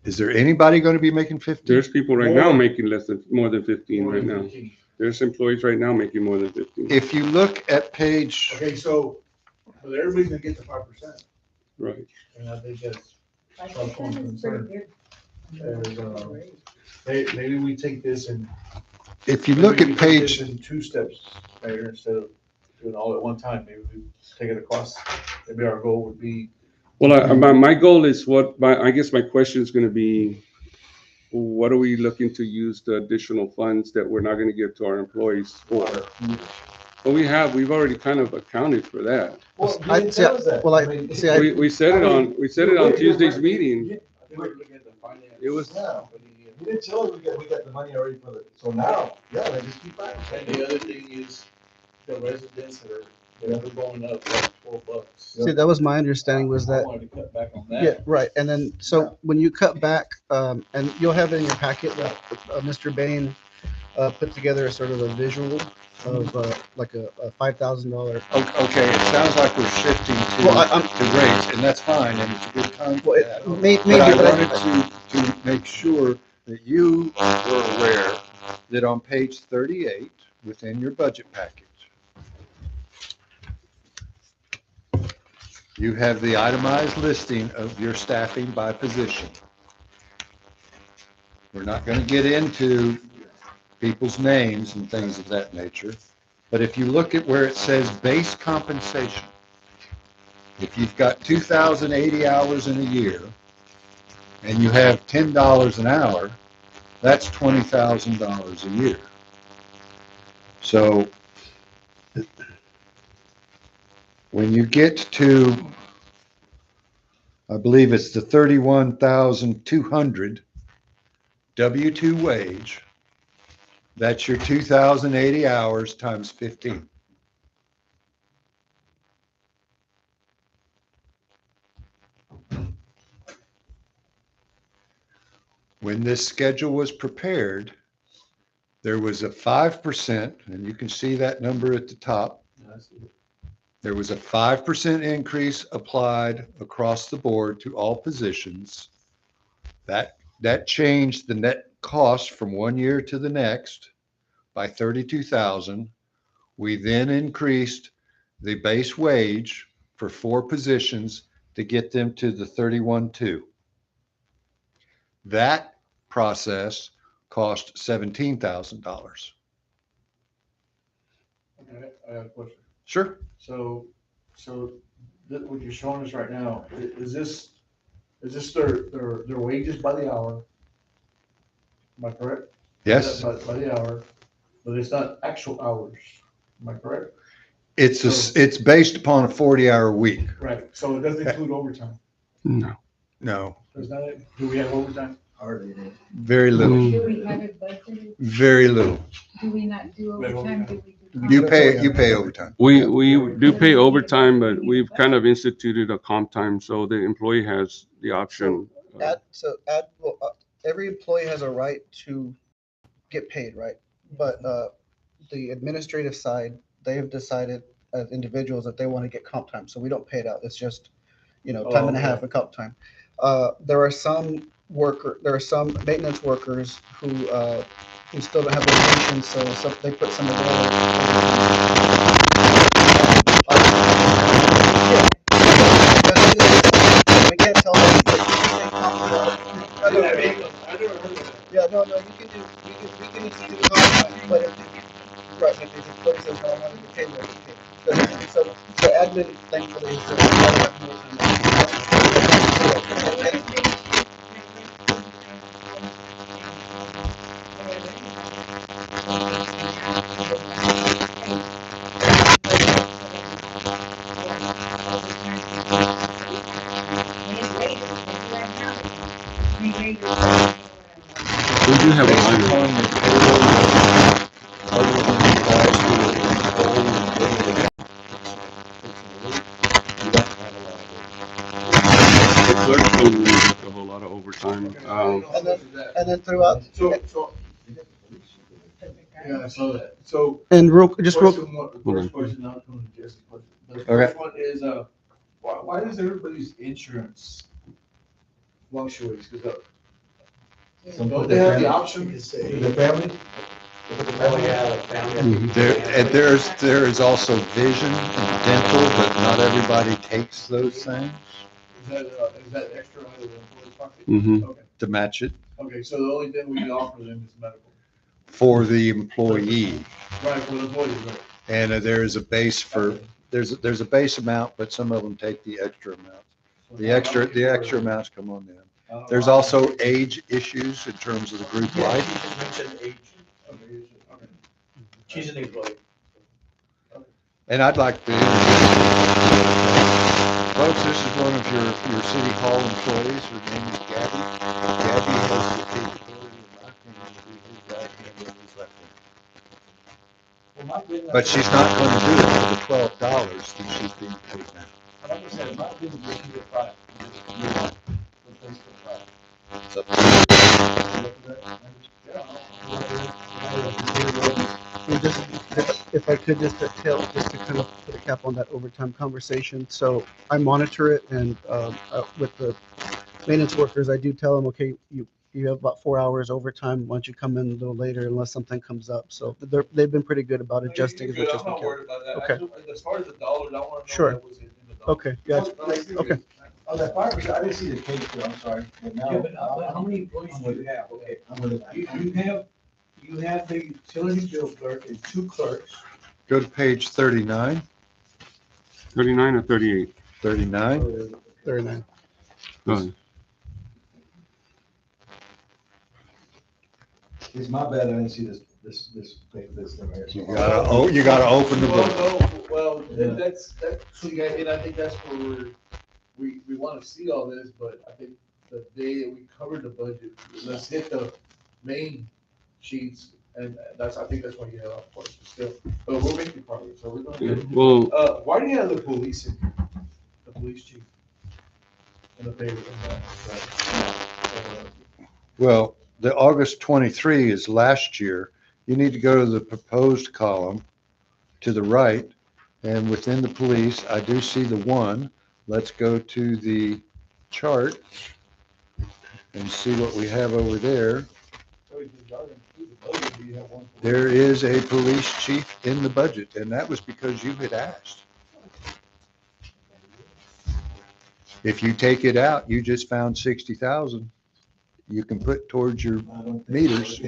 S6: Is there anybody going to be making 15?
S2: There's people right now
S3: More.
S2: making more than 15
S3: More
S2: right
S3: than
S2: now.
S3: 15.
S2: There's employees right now making more than 15.
S6: If you look at page,
S3: Okay, so, but everybody's gonna get the 5%,
S2: Right.
S3: and I think that's,
S7: 5% is pretty good.
S3: is, maybe we take this and.
S6: if you look
S3: maybe
S6: at
S3: we take this
S6: page,
S3: in 2 steps, Mayor, instead of doing all at one time, maybe we take it across, maybe our goal would be.
S2: Well, my goal is I guess my question is going to be, what are we looking to use the additional funds that we're not going to give to our employees for? Well, we've already kind of accounted for that.
S1: well, you
S8: I-
S1: didn't
S8: see,
S1: tell us that.
S8: well, I-
S1: mean,
S8: see, I-
S2: We said it on Tuesday's meeting.
S3: I think we're looking at the finance.
S2: It was-
S1: Yeah.
S3: company,
S1: You didn't tell us we got the money already for it. So now, yeah, let's just keep back.
S3: and the other thing is the residents that are going up like $12.
S8: See, that was my understanding was
S3: I
S8: that,
S3: wanted to cut back on
S8: yeah,
S3: that.
S8: right. And then, so when you cut back, and you'll have it in your packet, Mr. Bain put together a sort of a visual of like a $5,000.
S6: okay, it sounds like we're shifting to
S8: Well, I'm-
S6: rates, and that's fine, and it's a good time for
S8: Well,
S6: that.
S8: maybe,
S6: But I
S8: but
S6: wanted to make sure that you were aware that on page 38, within your budget package, you have the itemized listing of your staffing by position. We're not going to get into people's names and things of that nature, but if you look at where it says base compensation, if you've got 2,080 hours in a year and you have $10 an hour, that's $20,000 a year. So when you get to, I believe it's the 31,200 W-2 wage, that's your 2,080 hours times 15. When this schedule was prepared, there was a 5%, and you can see that number at the top. There was a 5% increase applied across the board to all positions. That changed the net cost from one year to the next by 32,000. We then increased the base wage for 4 positions to get them to the 31.2. That process cost $17,000.
S3: Okay, I have a question.
S6: Sure.
S3: So what you're showing us right now, is this Is this their wages by the hour? Am I correct?
S6: Yes,
S3: By the hour, but it's not actual hours. Am I correct?
S6: it's based upon a 40-hour week.
S3: Right, so it doesn't include overtime.
S2: No.
S6: No,
S3: Does that, do we have overtime?
S1: Hardly any.
S6: very little,
S7: Do we have it budgeted?
S6: very little.
S7: Do we not do
S3: We have
S7: overtime?
S3: overtime.
S7: Do we do?
S6: You pay overtime.
S2: We do pay overtime, but we've kind of instituted a comp time, so the employee has the option.
S8: Every employee has a right to get paid, right? But the administrative side, they have decided as individuals that they want to get comp time, so we don't pay it out. It's just, time and a half of comp time. There are some maintenance workers who still don't have their pension, so they put some of their. We can't tell them. Yeah, no, you can do, we can institute comp time, but right, but these employees are not having to pay their pay. So admin, thankfully, is.
S2: We do have a
S6: Based
S2: line.
S6: upon the payroll, other than the guys who are employed and daily, you don't have a lot of
S2: The clerks don't really work a whole lot of overtime.
S8: And then throughout.
S3: So, yeah, so.
S8: And
S3: Question one, the first question, now comes to Jesse's question. The
S6: Okay.
S3: first one is, why does everybody's insurance fluctuate? Don't they have the option?
S1: The family?
S9: Oh, yeah, like family.
S6: There is also vision and dental, but not everybody takes those things
S3: Is that extra out of the employee's pocket?
S2: Mhm.
S3: Okay,
S6: to match it
S3: okay, so the only thing we offer them is medical.
S6: for the employee.
S3: Right, for the employees, right?
S6: And there's a base there's a base amount, but some of them take the extra amount. The extra amounts come on them. There's also age issues in terms of the group
S9: Yeah,
S6: life.
S9: you just mentioned age.
S3: Okay.
S9: She's an employee.
S6: And I'd like to, folks, this is one of your city hall employees. Her name is Gabby. Gabby has the capability, in my opinion, to be his right hand and his left hand. But she's not going to do it for the $12 that she's being paid now.
S1: Like I said, my business is to get five.
S6: It's up to you.
S8: And just, if I could just just to kind of put a cap on that overtime conversation. So I monitor it, and with the maintenance workers, I do tell them, okay, you have about 4 hours overtime. Why don't you come in a little later unless something comes up? So they've been pretty good about adjusting as much as
S3: I'm
S8: we
S3: not
S8: can.
S3: worried about that.
S8: Okay.
S3: As far as the dollars, I want to know
S8: Sure.
S3: what was in the dollars.
S8: Okay, gotcha. Okay.
S1: Oh, that 5%, I didn't see the case, I'm sorry. But now-
S9: Yeah, but how many employees do you have? Okay.
S1: I'm with it.
S9: You have the utility bill clerk and two clerks.
S6: Go to page 39,
S2: 39 or 38?
S6: 39.
S8: 39.
S2: Go ahead.
S1: It's my bad, I didn't see this thing here.
S6: You gotta open the book.
S3: Well,
S1: Yeah.
S3: that's, so you guys, and I think that's where we want to see all this, but I think the day that we cover the budget, let's hit the main sheets, and I think that's why you have off course still, but we're making progress, so we're
S2: Yeah,
S3: going to.
S2: well,
S3: Why do you have the police in here? The police chief? In the paper.
S6: Well, the August 23 is last year. You need to go to the proposed column to the right, and within the police, I do see the one. Let's go to the chart and see what we have over there. There is a police chief in the budget, and that was because you had asked. If you take it out, you just found 60,000. You can put towards your meters.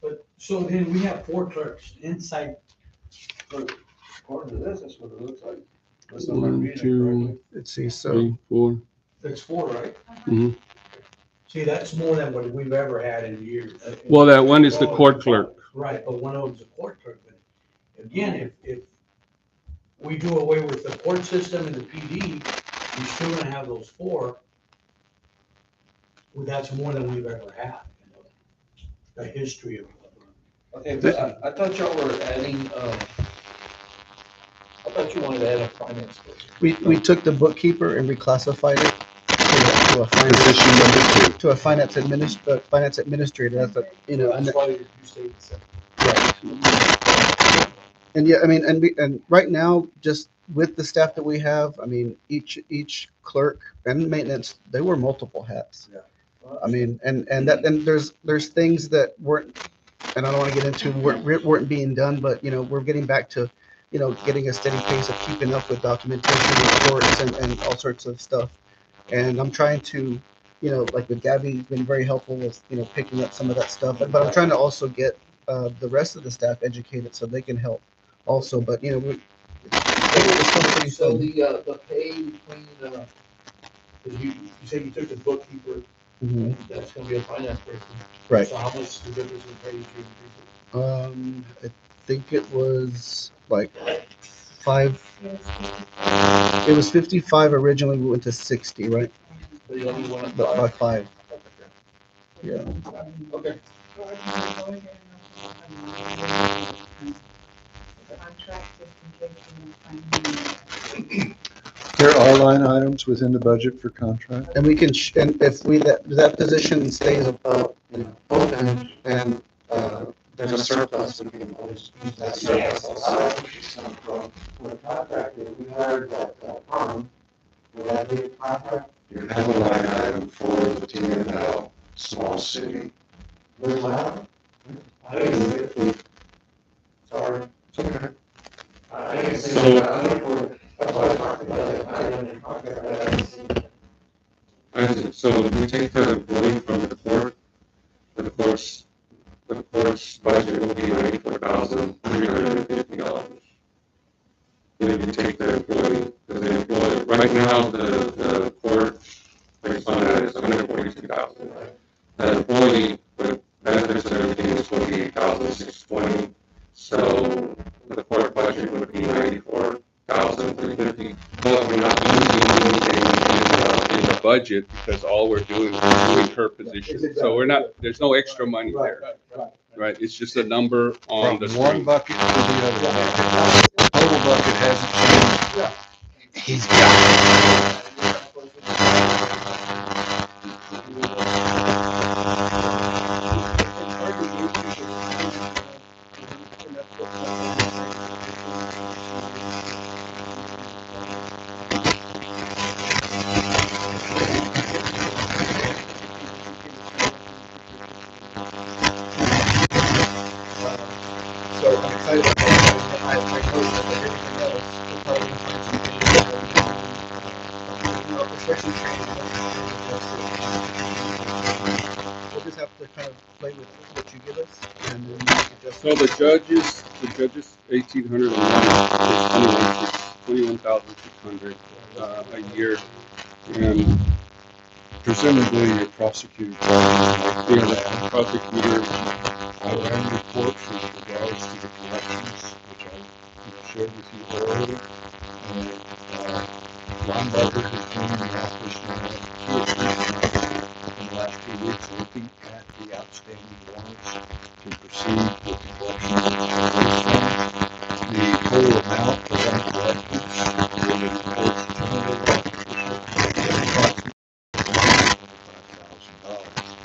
S9: But, so then we have four clerks inside.
S3: According to this, that's what it looks like.
S9: That's not what I'm
S2: 1,
S9: reading
S2: 2,
S9: correctly.
S8: Let's see, so,
S2: 3, 4.
S9: That's 4, right?
S2: Mhm.
S9: See, that's more than what we've ever had in years.
S2: Well, that one is the court clerk.
S9: Right, but one of them's a court clerk. But again, if we do away with the court system and the PD, we're still gonna have those 4. Well, that's more than we've ever had, you know, the history of.
S3: Okay, but I thought y'all were adding, I thought you wanted to add a finance person.
S8: we took the bookkeeper and reclassified it to a
S6: Position number
S8: finance finance administrator, that's a, you know, and
S9: That's why you stayed the same.
S8: And yeah, I mean, and right now, just with the staff that we have, I mean, each clerk and maintenance, they wear multiple hats.
S1: Yeah.
S8: I mean, and there's things that weren't, and I don't want to get into, weren't being done, but, you know, we're getting back to, you know, getting a steady pace of keeping up with documentation, reports, and all sorts of stuff. And I'm trying to, you know, like with Gabby's been very helpful with, you know, picking up some of that stuff, but I'm trying to also get the rest of the staff educated so they can help also, but, you know, it's still pretty
S3: So
S8: fun.
S3: the pay between, 'cause you said you took the bookkeeper,
S8: Mhm.
S3: that's gonna be a finance person.
S8: Right.
S3: So how much is the difference in pay if you increase it?
S8: I think it was like 5, it was 55 originally, we went to 60, right?
S3: So you only went up
S8: But by
S3: 5?
S8: 5, yeah.
S3: Okay.
S6: There are line items within the budget for contract.
S8: And we can, and if that position stays about, you know, open and, there's a surplus, we can always use that surplus.
S4: You have a line item for the TNL, small city.
S3: Sorry.
S2: So we take the employee from the court's budget will be $94,350. And if you take the employee, right now, the court, based on that, is $142,000. The employee, with benefits and everything, is $48,620. So the court budget would be $94,350. But we're not using anything in the budget because all we're doing is doing her position. So we're not, there's no extra money there, right? It's just a number on the
S6: From one
S2: screen.
S6: bucket to the other. Total bucket hasn't changed. He's got
S8: So I'm excited about that. I know that everything else, we're probably gonna find some things, you know, especially training. We'll just have to kind of play with what you give us and then make adjustments.
S2: So the judges 1,800 is 21,600 a year. And
S6: presumably your prosecutor.
S2: the prosecutor,
S6: I ran reports with regards to the collections, which I shared with you earlier. And Ron Barber has been in the office now 2 or 3 times in the last 2 weeks looking at the outstanding warrants to proceed with the collection of those funds. The total amount of uncollected in the reports generated is approximately $25,000.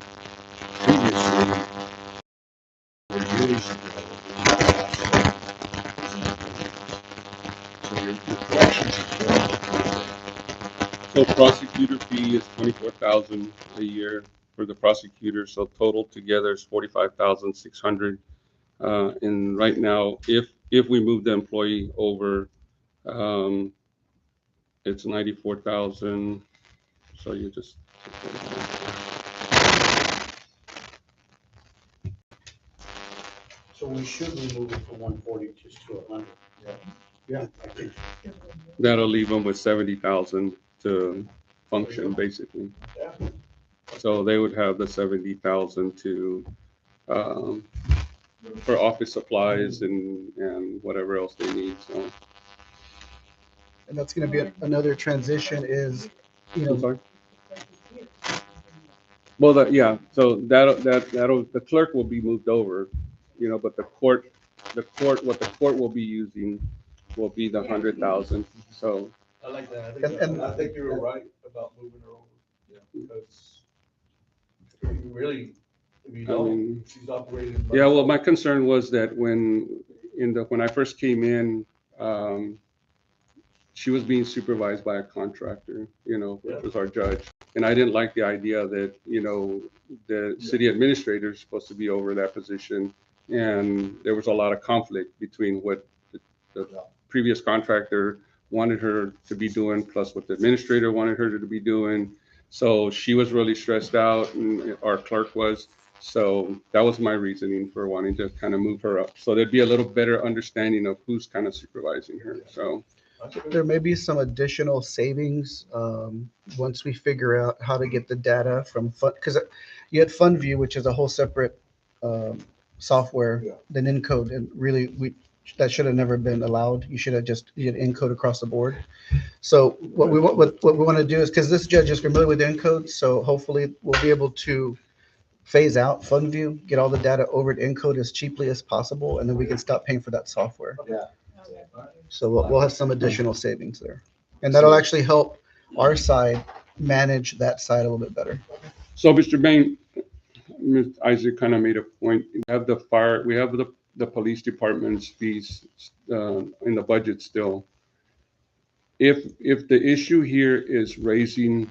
S6: Previously, for years ago, so your collections are growing.
S2: so prosecutor fee is 24,000 a year for the prosecutor. So total together is 45,600. And right now, if we move the employee over, it's 94,000. So you just.
S9: So we should remove it from 140 just to 100.
S2: That'll leave them with 70,000 to function, basically. So they would have the 70,000 to, um, for office supplies and whatever else they need, so.
S8: And that's gonna be another transition is, you
S2: I'm
S8: know,
S2: sorry? Well, yeah, so that'll, the clerk will be moved over, but what the court will be using will be the 100,000, so.
S3: I like that.
S8: And-
S3: I think you were right about moving her over, because you really, if you
S2: I
S3: don't,
S2: mean,
S3: she's operating.
S2: Yeah, well, my concern was that when I first came in, she was being supervised by a contractor, which was our judge. And I didn't like the idea that, the city administrator is supposed to be over that position. And there was a lot of conflict between what the previous contractor wanted her to be doing, plus what the administrator wanted her to be doing. So she was really stressed out, and our clerk was. So that was my reasoning for wanting to kind of move her up. So there'd be a little better understanding of who's kind of supervising her. So.
S8: there may be some additional savings once we figure out how to get the data from Fund, because you had FundView, which is a whole separate software than Encode, and really that should have never been allowed. You should have just did Encode across the board. So what we want to do is, because this judge is familiar with Encode, so hopefully we'll be able to phase out FundView, get all the data over to Encode as cheaply as possible, and then we can stop paying for that software.
S1: Yeah.
S8: So we'll have some additional savings there. And that'll actually help our side manage that side a little bit better.
S2: So, Mr. Bain, Ms. Isaac kind of made a point. We have the police department's fees in the budget still. If the issue here is raising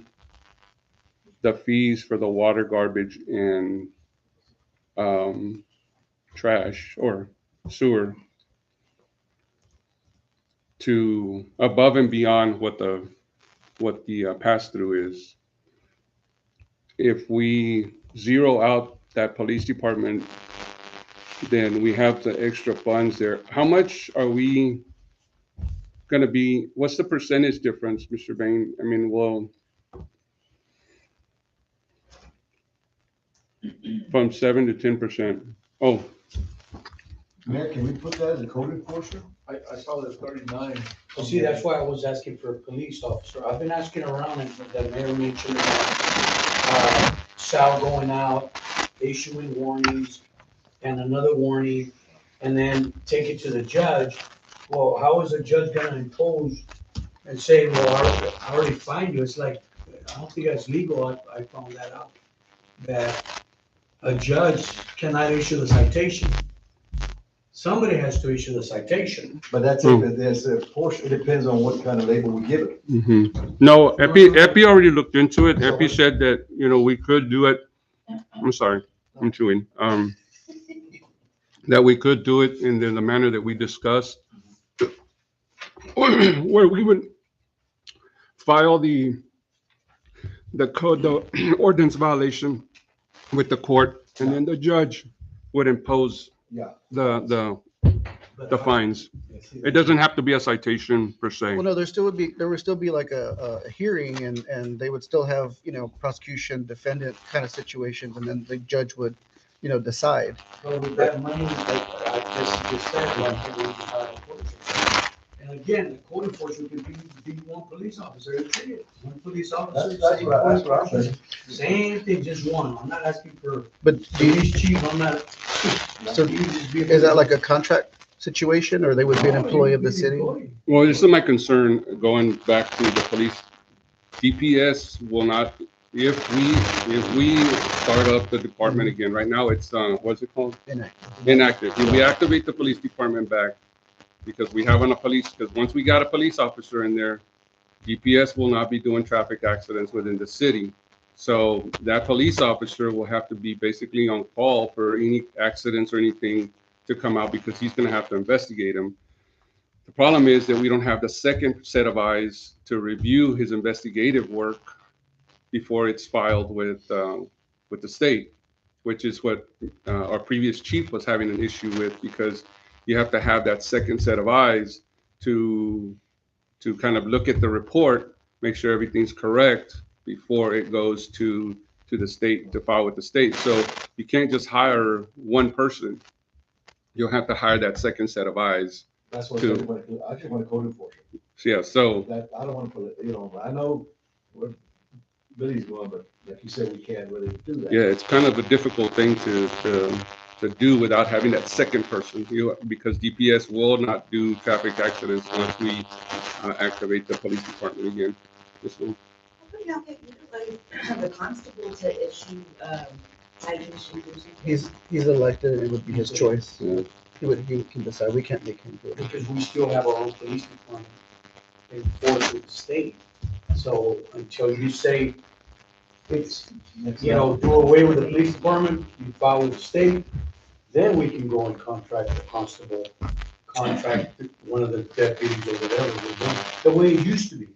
S2: the fees for the water, garbage, and trash or sewer to above and beyond what the pass-through is, if we zero out that police department, then we have the extra funds there. How much are we going to be? What's the percentage difference, Mr. Bain? I mean, well, from 7 to 10%. Oh,
S1: Mayor, can we put that as a code enforcer?
S3: I saw that 39.
S9: Well, see, that's why I was asking for a police officer. I've been asking around, and the mayor mentioned Sal going out, issuing warnings, and another warning, and then take it to the judge. Well, how is the judge gonna impose and say, well, I already fined you? It's like, I don't think that's legal. I found that out. That a judge cannot issue the citation. Somebody has to issue the citation.
S1: But that's it, there's a portion, it depends on what kind of label we give it.
S2: no, Epi already looked into it. Epi said that, we could do it. I'm sorry, I'm chewing. That we could do it in the manner that we discussed, where we would file the code, the ordinance violation with the court, and then the judge would impose the fines. It doesn't have to be a citation per se.
S8: Well, no, there would still be like a hearing, and they would still have, prosecution, defendant kind of situations, and then the judge would, decide.
S9: But with that money, like I just said, like, we hire a court enforcer. And again, the code enforcement could be one police officer. It's it. One police officer.
S1: That's what I'm saying.
S9: Same thing, just one. I'm not asking for
S8: But do you,
S9: police chief. I'm not.
S8: so is that like a contract situation, or they would be an employee of the city?
S2: Well, this is my concern, going back to the police. DPS will not, if we start up the department again, right now it's, what's it called? Inactive. If we activate the police department back, because we have because once we got a police officer in there, DPS will not be doing traffic accidents within the city. So that police officer will have to be basically on call for any accidents or anything to come out, because he's going to have to investigate them. The problem is that we don't have the second set of eyes to review his investigative work before it's filed with the state, which is what our previous chief was having an issue with, because you have to have that second set of eyes to kind of look at the report, make sure everything's correct before it goes to the state to file with the state. So you can't just hire one person. You'll have to hire that second set of eyes.
S1: That's what I
S2: to-
S1: just want to, I just want to code enforcement.
S2: Yeah, so
S1: That, I don't want to put it, I know where Billy's going, but like you said, we can't really do that.
S2: yeah, it's kind of a difficult thing to do without having that second person, because DPS will not do traffic accidents once we activate the police department again. This one.
S10: How come y'all can't utilize the constable to issue, citations or something?
S8: He's elected, it would be his choice.
S2: Yeah.
S8: He can decide, we can't make him do it.
S9: Because we still have our own police department enforced with the state. So until you say it's, do away with the police department, you file with the state, then we can go and contract the constable, contract one of the deputies or whatever we're doing, the way it used to be.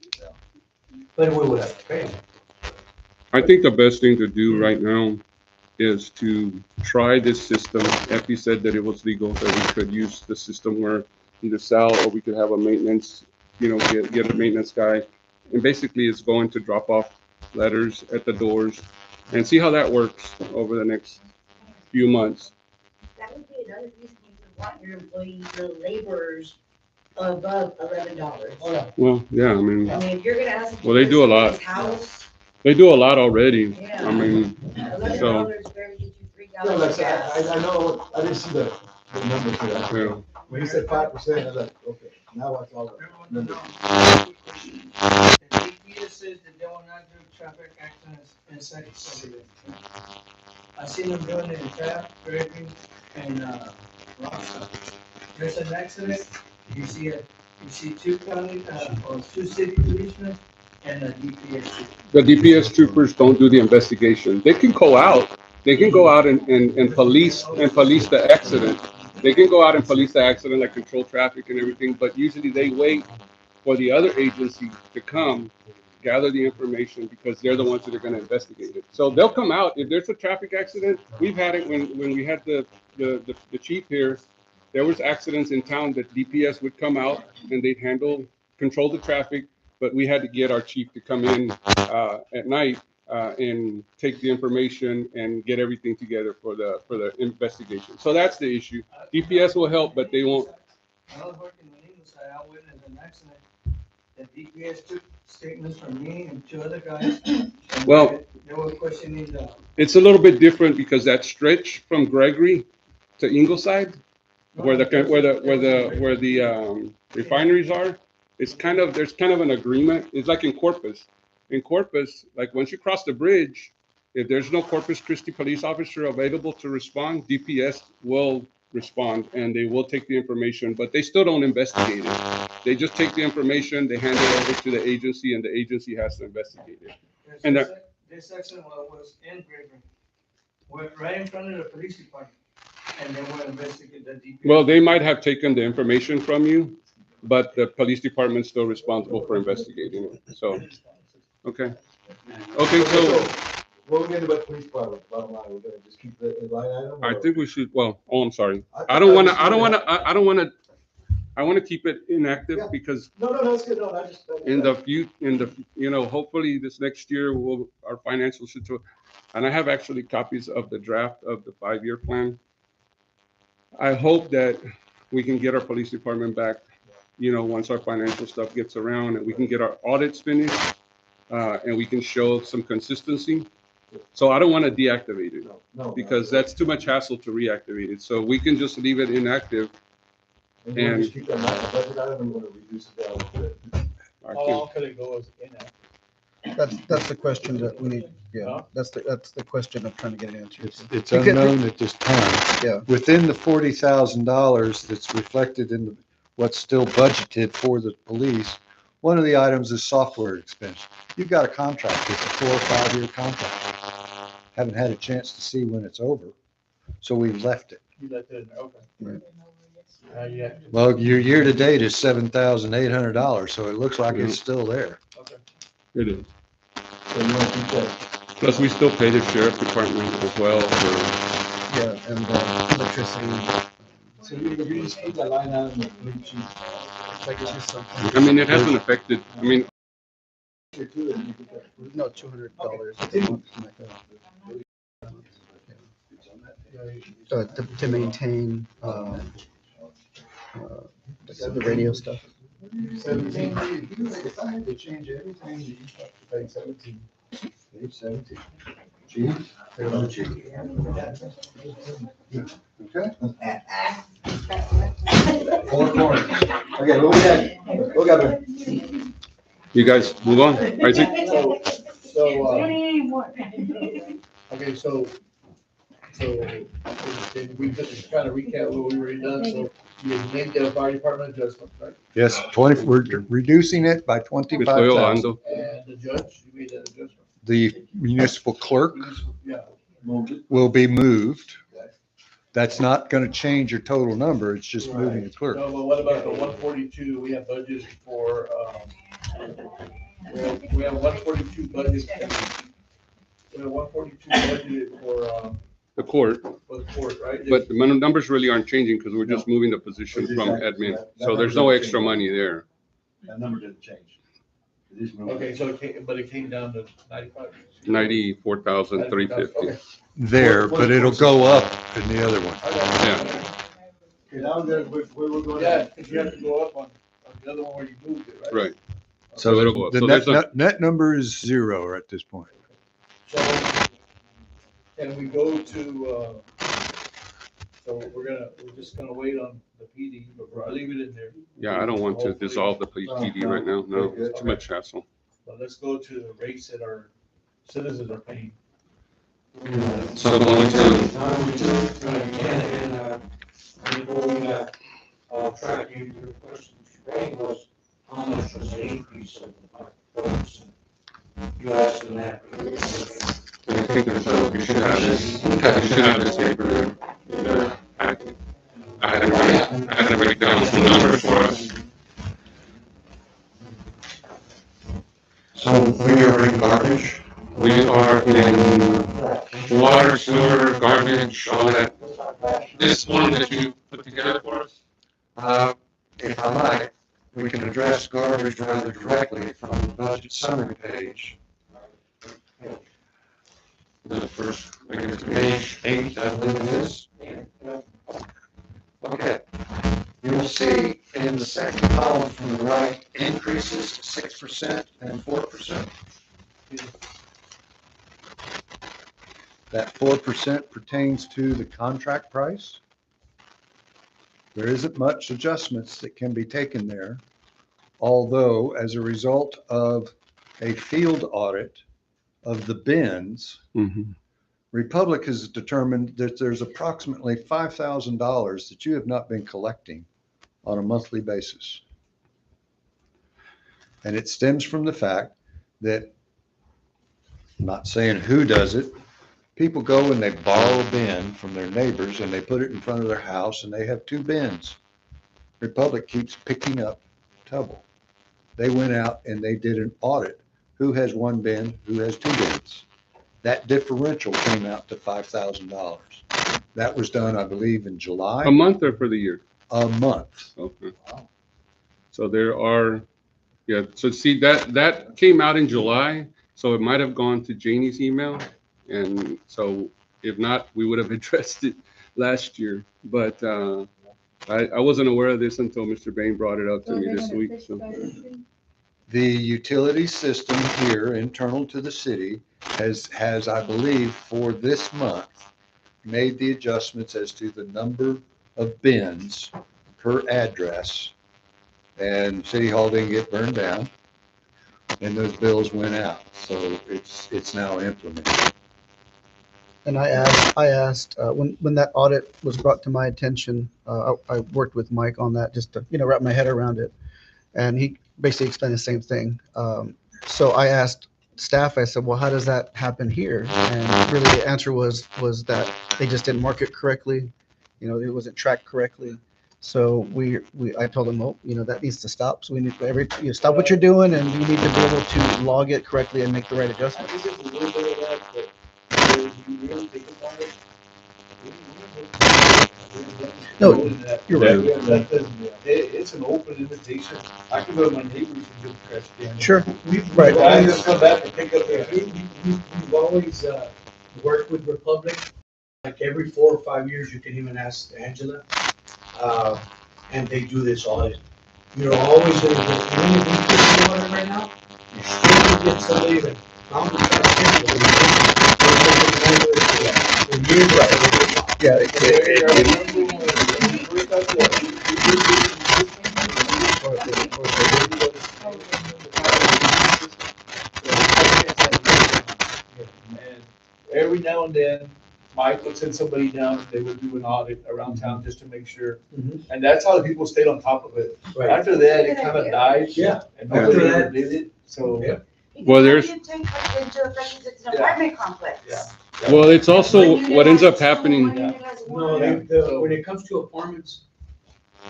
S9: But we would have to pay them.
S2: I think the best thing to do right now is to try this system. Effie said that it was legal, that we could use the system where either Sal or we could have a maintenance, get a maintenance guy. And basically it's going to drop off letters at the doors and see how that works over the next few months.
S10: That would be another reason you would want your employees, your laborers above $11.
S2: Well, yeah, I mean,
S10: I mean, if you're gonna ask. them to
S2: Well, they do a lot.
S10: his House,
S2: they do a lot already.
S10: yeah.
S2: I mean,
S10: $11 barely get you $3
S1: Yeah, like I
S10: of
S1: said,
S10: gas.
S1: I know, I didn't see the numbers for that.
S2: yeah.
S1: When he said 5%, I was like, okay, now what's all the numbers?
S5: The DPS says that they will not do traffic accidents inside the subdivision. I seen them doing it in Taft, Griffin, and, Roxton. There's an accident, you see two county, or two city policemen and a DPS chief.
S2: The DPS troopers don't do the investigation. They can go out. They can go out and police the accident. They can go out and police the accident, like control traffic and everything, but usually they wait for the other agency to come, gather the information, because they're the ones that are going to investigate it. So they'll come out. If there's a traffic accident, we've had it when we had the chief here. There was accidents in town that DPS would come out and they'd control the traffic, but we had to get our chief to come in at night and take the information and get everything together for the investigation. So that's the issue. DPS will help, but they won't.
S5: I was working on Ingleside, I witnessed an accident. The DPS took statements from me and two other guys. And
S2: Well-
S5: they were questioning the.
S2: It's a little bit different because that stretch from Gregory to Ingleside, where the refineries are, there's kind of an agreement. It's like in Corpus. In Corpus, like once you cross the bridge, if there's no Corpus Christi police officer available to respond, DPS will respond and they will take the information, but they still don't investigate it. They just take the information, they hand it over to the agency, and the agency has to investigate it. And
S5: This accident was in Griffin, right in front of the police department, and they were investigating the DPS.
S2: Well, they might have taken the information from you, but the police department's still responsible for investigating it. So, okay. Okay, so
S1: What we're gonna do about police department, bottom line, we're gonna just keep the line item?
S2: I
S1: or-
S2: think we should, I'm sorry.
S1: I
S2: I want to keep it
S1: Yeah.
S2: inactive because
S1: No, it's good, no, I just.
S2: hopefully this next year our financial situation, and I have actually copies of the draft of the 5-year plan. I hope that we can get our police department back, once our financial stuff gets around and we can get our audits finished, and we can show some consistency. So I don't want to deactivate it
S1: No.
S2: because that's too much hassle to reactivate it. So we can just leave it inactive.
S1: And you wanna just keep that line, budget item, and you wanna reduce it down a bit.
S2: I
S3: How
S2: can-
S3: long can it go as inactive?
S8: That's the question that we need, yeah, that's the question I'm trying to get an answer to.
S6: It's
S8: You can-
S6: unknown at this time.
S8: Yeah.
S6: Within the $40,000 that's reflected in what's still budgeted for the police, one of the items is software expense. You've got a contract, it's a 4 or 5 year contract. Haven't had a chance to see when it's over, so we've left it.
S3: You let that in there, okay.
S6: Right.
S3: Yeah,
S6: Well, your year to date is $7,800, so it looks like it's still there.
S3: okay.
S2: It is.
S1: So you wanna keep that,
S2: Plus, we still pay the sheriff department as well for,
S8: Yeah, and electricity.
S1: so you just keep that line item, and police chief,
S8: like it's just something.
S2: I mean, it hasn't affected, I mean,
S8: No, $200. To maintain, the radio stuff.
S1: 17, they change everything, you have to pay 17. Page 17. G? Okay. Four corners. Okay, what we got there?
S2: you guys move on. Isaac?
S3: Okay, so we just kind of recap what we already done, so you made the fire department adjustment, right?
S6: Yes, 20, we're reducing it by
S2: Mr.
S6: 25,000.
S2: Yolando.
S3: And the judge, you made that adjustment?
S6: The municipal clerk
S3: Yeah.
S6: will be moved. That's not going to change your total number. It's just moving the clerk.
S3: No, but what about the 142? We have budgeted for, we have 142 budget. We have 142 budgeted for
S2: The court,
S3: the court, right?
S2: but the numbers really aren't changing because we're just moving the position from admin. So there's no extra money there.
S1: That number didn't change. It is moving.
S3: Okay, so it came down to 95.
S2: 94,350.
S3: Okay.
S6: There, but it'll go up in the other one.
S2: Yeah.
S1: Okay, now where we're going.
S3: Yeah, because you have to go up on the other one where you moved it, right?
S2: Right.
S6: So
S2: it'll go up.
S6: the
S2: So
S6: net,
S2: there's
S6: net number is 0 at this point.
S3: So can we go to, so we're just gonna wait on the PD, but I'll leave it in there.
S2: Yeah, I don't want to dissolve the PD right now. No, it's too much hassle.
S3: But let's go to the rates that our citizens are paying.
S2: So going to,
S9: Before we got, tracking your question, Ray, was how much was the increase of the 4%? You asked him that.
S2: I think we should have this, we should have this paper. I had to break down some numbers for us.
S4: So we are in garbage.
S2: We are in water, sewer, garbage, all that. This one that you put together for us?
S4: If I might, we can address garbage rather directly from the budget summary page.
S2: The first, I guess,
S4: Page 8, I believe it is. Okay. You'll see in the second column from the right, increases 6% and 4%.
S6: That 4% pertains to the contract price. There isn't much adjustments that can be taken there. Although, as a result of a field audit of the bins, Republic has determined that there's approximately $5,000 that you have not been collecting on a monthly basis. And it stems from the fact that, I'm not saying who does it, people go and they borrow a bin from their neighbors and they put it in front of their house and they have 2 bins. Republic keeps picking up trouble. They went out and they did an audit. Who has 1 bin? Who has 2 bins? That differential came out to $5,000. That was done, I believe, in July.
S2: a month or for the year?
S6: A month.
S2: Okay. So there are, yeah, so see, that came out in July, so it might have gone to Janie's email. And so if not, we would have addressed it last year. But I wasn't aware of this until Mr. Bain brought it up to me this week. So.
S6: The utility system here, internal to the city, has, I believe, for this month, made the adjustments as to the number of bins per address. And City Hall didn't get burned down, and those bills went out. So it's now implemented.
S8: And I asked, when that audit was brought to my attention, I worked with Mike on that just to, wrap my head around it. And he basically explained the same thing. So I asked staff, I said, well, how does that happen here? And really the answer was that they just didn't mark it correctly. It wasn't tracked correctly. So I told them, well, that needs to stop. So we need stop what you're doing, and you need to be able to log it correctly and make the right adjustments.
S9: I think there's a little bit of that, but you really think about it.
S8: No,
S3: You're
S8: right.
S3: Yeah, that doesn't, it's an open invitation. I can go to my neighbors and give them trash can.
S8: Sure.
S9: We've
S8: Right.
S3: Guys just come back and pick up
S9: Yeah,
S3: their.
S9: we've always, worked with Republic, like every 4 or 5 years, you can even ask Angela. And they do this audit. You're always gonna get, even if we put you on it right now, you're still gonna get somebody that found the trash can. For years, right?
S8: Yeah.
S3: And every now and then, Mike would send somebody down, they would do an audit around town just to make sure.
S9: Mhm.
S3: And that's how the people stayed on top of it.
S9: Right.
S3: After that, it kind of died.
S9: Yeah.
S3: And nobody
S9: After
S3: ever
S9: that-
S3: did it, so.
S9: Yeah.
S2: Well, there's-
S11: Because how do you take into effect, it's an
S3: Yeah.
S11: apartment complex.
S3: Yeah.
S2: Well, it's also,
S11: One unit
S2: what ends
S11: has
S2: up
S11: two,
S2: happening,
S11: one unit has
S9: No,
S11: one.
S9: when it comes to apartments,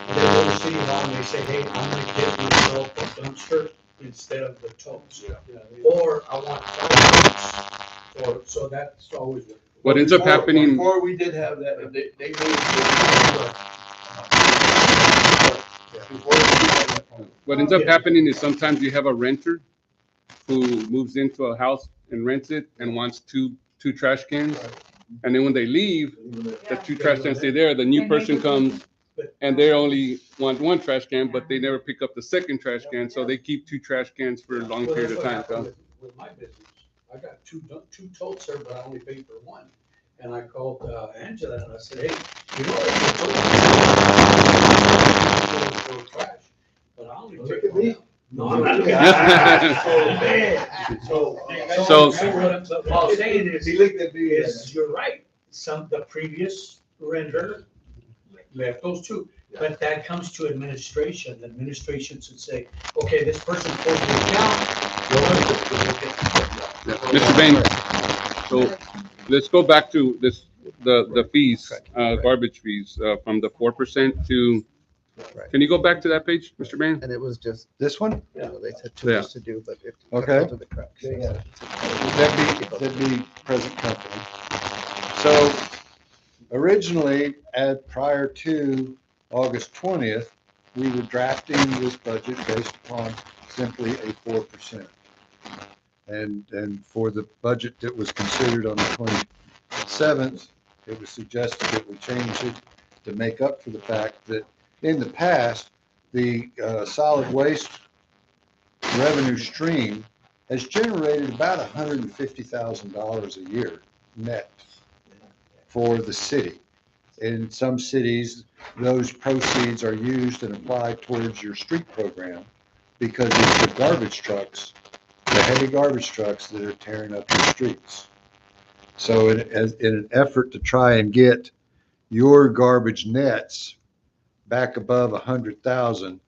S9: they go to City Hall and they say, hey, I'm gonna get myself a dumpster instead of the totes. Or I want totes. Or, so that's always.
S2: what ends up happening,
S3: Before we did have that, they made it. Before we did have that.
S2: what ends up happening is sometimes you have a renter who moves into a house and rents it and wants two trash cans. And then when they leave, the two trash cans stay there, the new person comes and they only want one trash can, but they never pick up the second trash can, so they keep two trash cans for a long
S9: Well,
S2: period
S9: that's
S2: of
S9: what
S2: time.
S9: happened
S2: So
S9: with my business. I got two totes there, but I only paid for one. And I called Angela and I said, hey, you know, it's trash, but I only
S1: Look
S9: take
S1: at
S9: one
S1: me.
S9: out. No, I'm not.
S2: So-
S9: What I'm saying is,
S1: He looked at me and
S9: is you're right. The previous renter left those two. But that comes to administration. Administration should say, okay, this person closed the account. You're gonna
S2: yeah. Mr. Bain, so let's go back to this, the fees, garbage fees, from the 4% to,
S8: Right.
S2: can you go back to that page, Mr. Bain?
S8: And it was just this one?
S3: Yeah.
S8: They said two
S2: Yeah.
S8: weeks to do, but it
S6: Okay.
S8: fell through the cracks.
S6: That'd be present company. So originally, prior to August 20th, we were drafting this budget based upon simply a 4%. And for the budget that was considered on the 27th, it was suggested that we change it to make up for the fact that in the past, the solid waste revenue stream has generated about $150,000 a year net for the city. In some cities, those proceeds are used and applied towards your street program because it's the garbage trucks, the heavy garbage trucks that are tearing up your streets. So in an effort to try and get your garbage nets back above 100,000,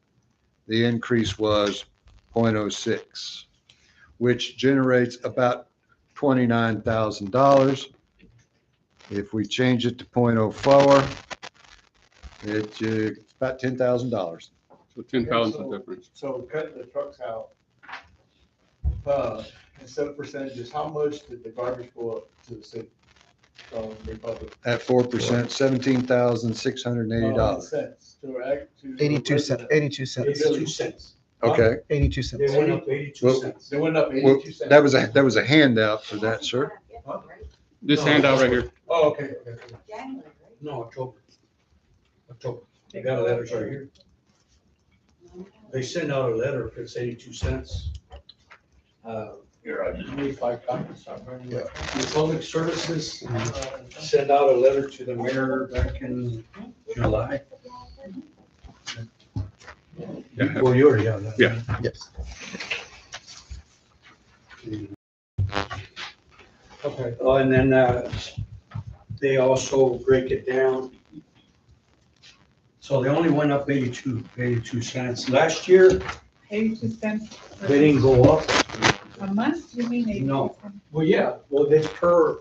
S6: the increase was 0.06, which generates about $29,000. If we change it to 0.04, it's about $10,000.
S2: So 10,000 difference.
S3: So cutting the trucks out, instead of percentages, how much did the garbage go up to the city from Republic?
S6: At 4%, $17,680.
S3: Cents. To
S8: 82 cents, 82 cents,
S9: 82 cents.
S6: Okay.
S8: 82
S9: They
S8: cents.
S9: went up 82
S6: Well,
S9: cents.
S3: They went up
S6: Well,
S3: 82 cents.
S6: that was a handout for that, sir.
S2: This
S9: No,
S2: handout right here.
S3: Oh, okay, okay.
S11: January, right?
S9: No, October. October. They got a letter right here. They send out a letter if it's 82 cents.
S3: You're right. You need 5 copies.
S8: Yeah.
S9: The Public Services sent out a letter to the mayor back in July.
S2: Yeah.
S9: Well, you already have that.
S2: Yeah.
S8: Yes.
S9: Okay, oh, and then, they also break it down. So they only went up 82 cents. Last year,
S7: 82 cents.
S9: they didn't go up.
S7: A month, you mean 82
S9: No.
S7: cents?
S9: Well, yeah, well, it's per,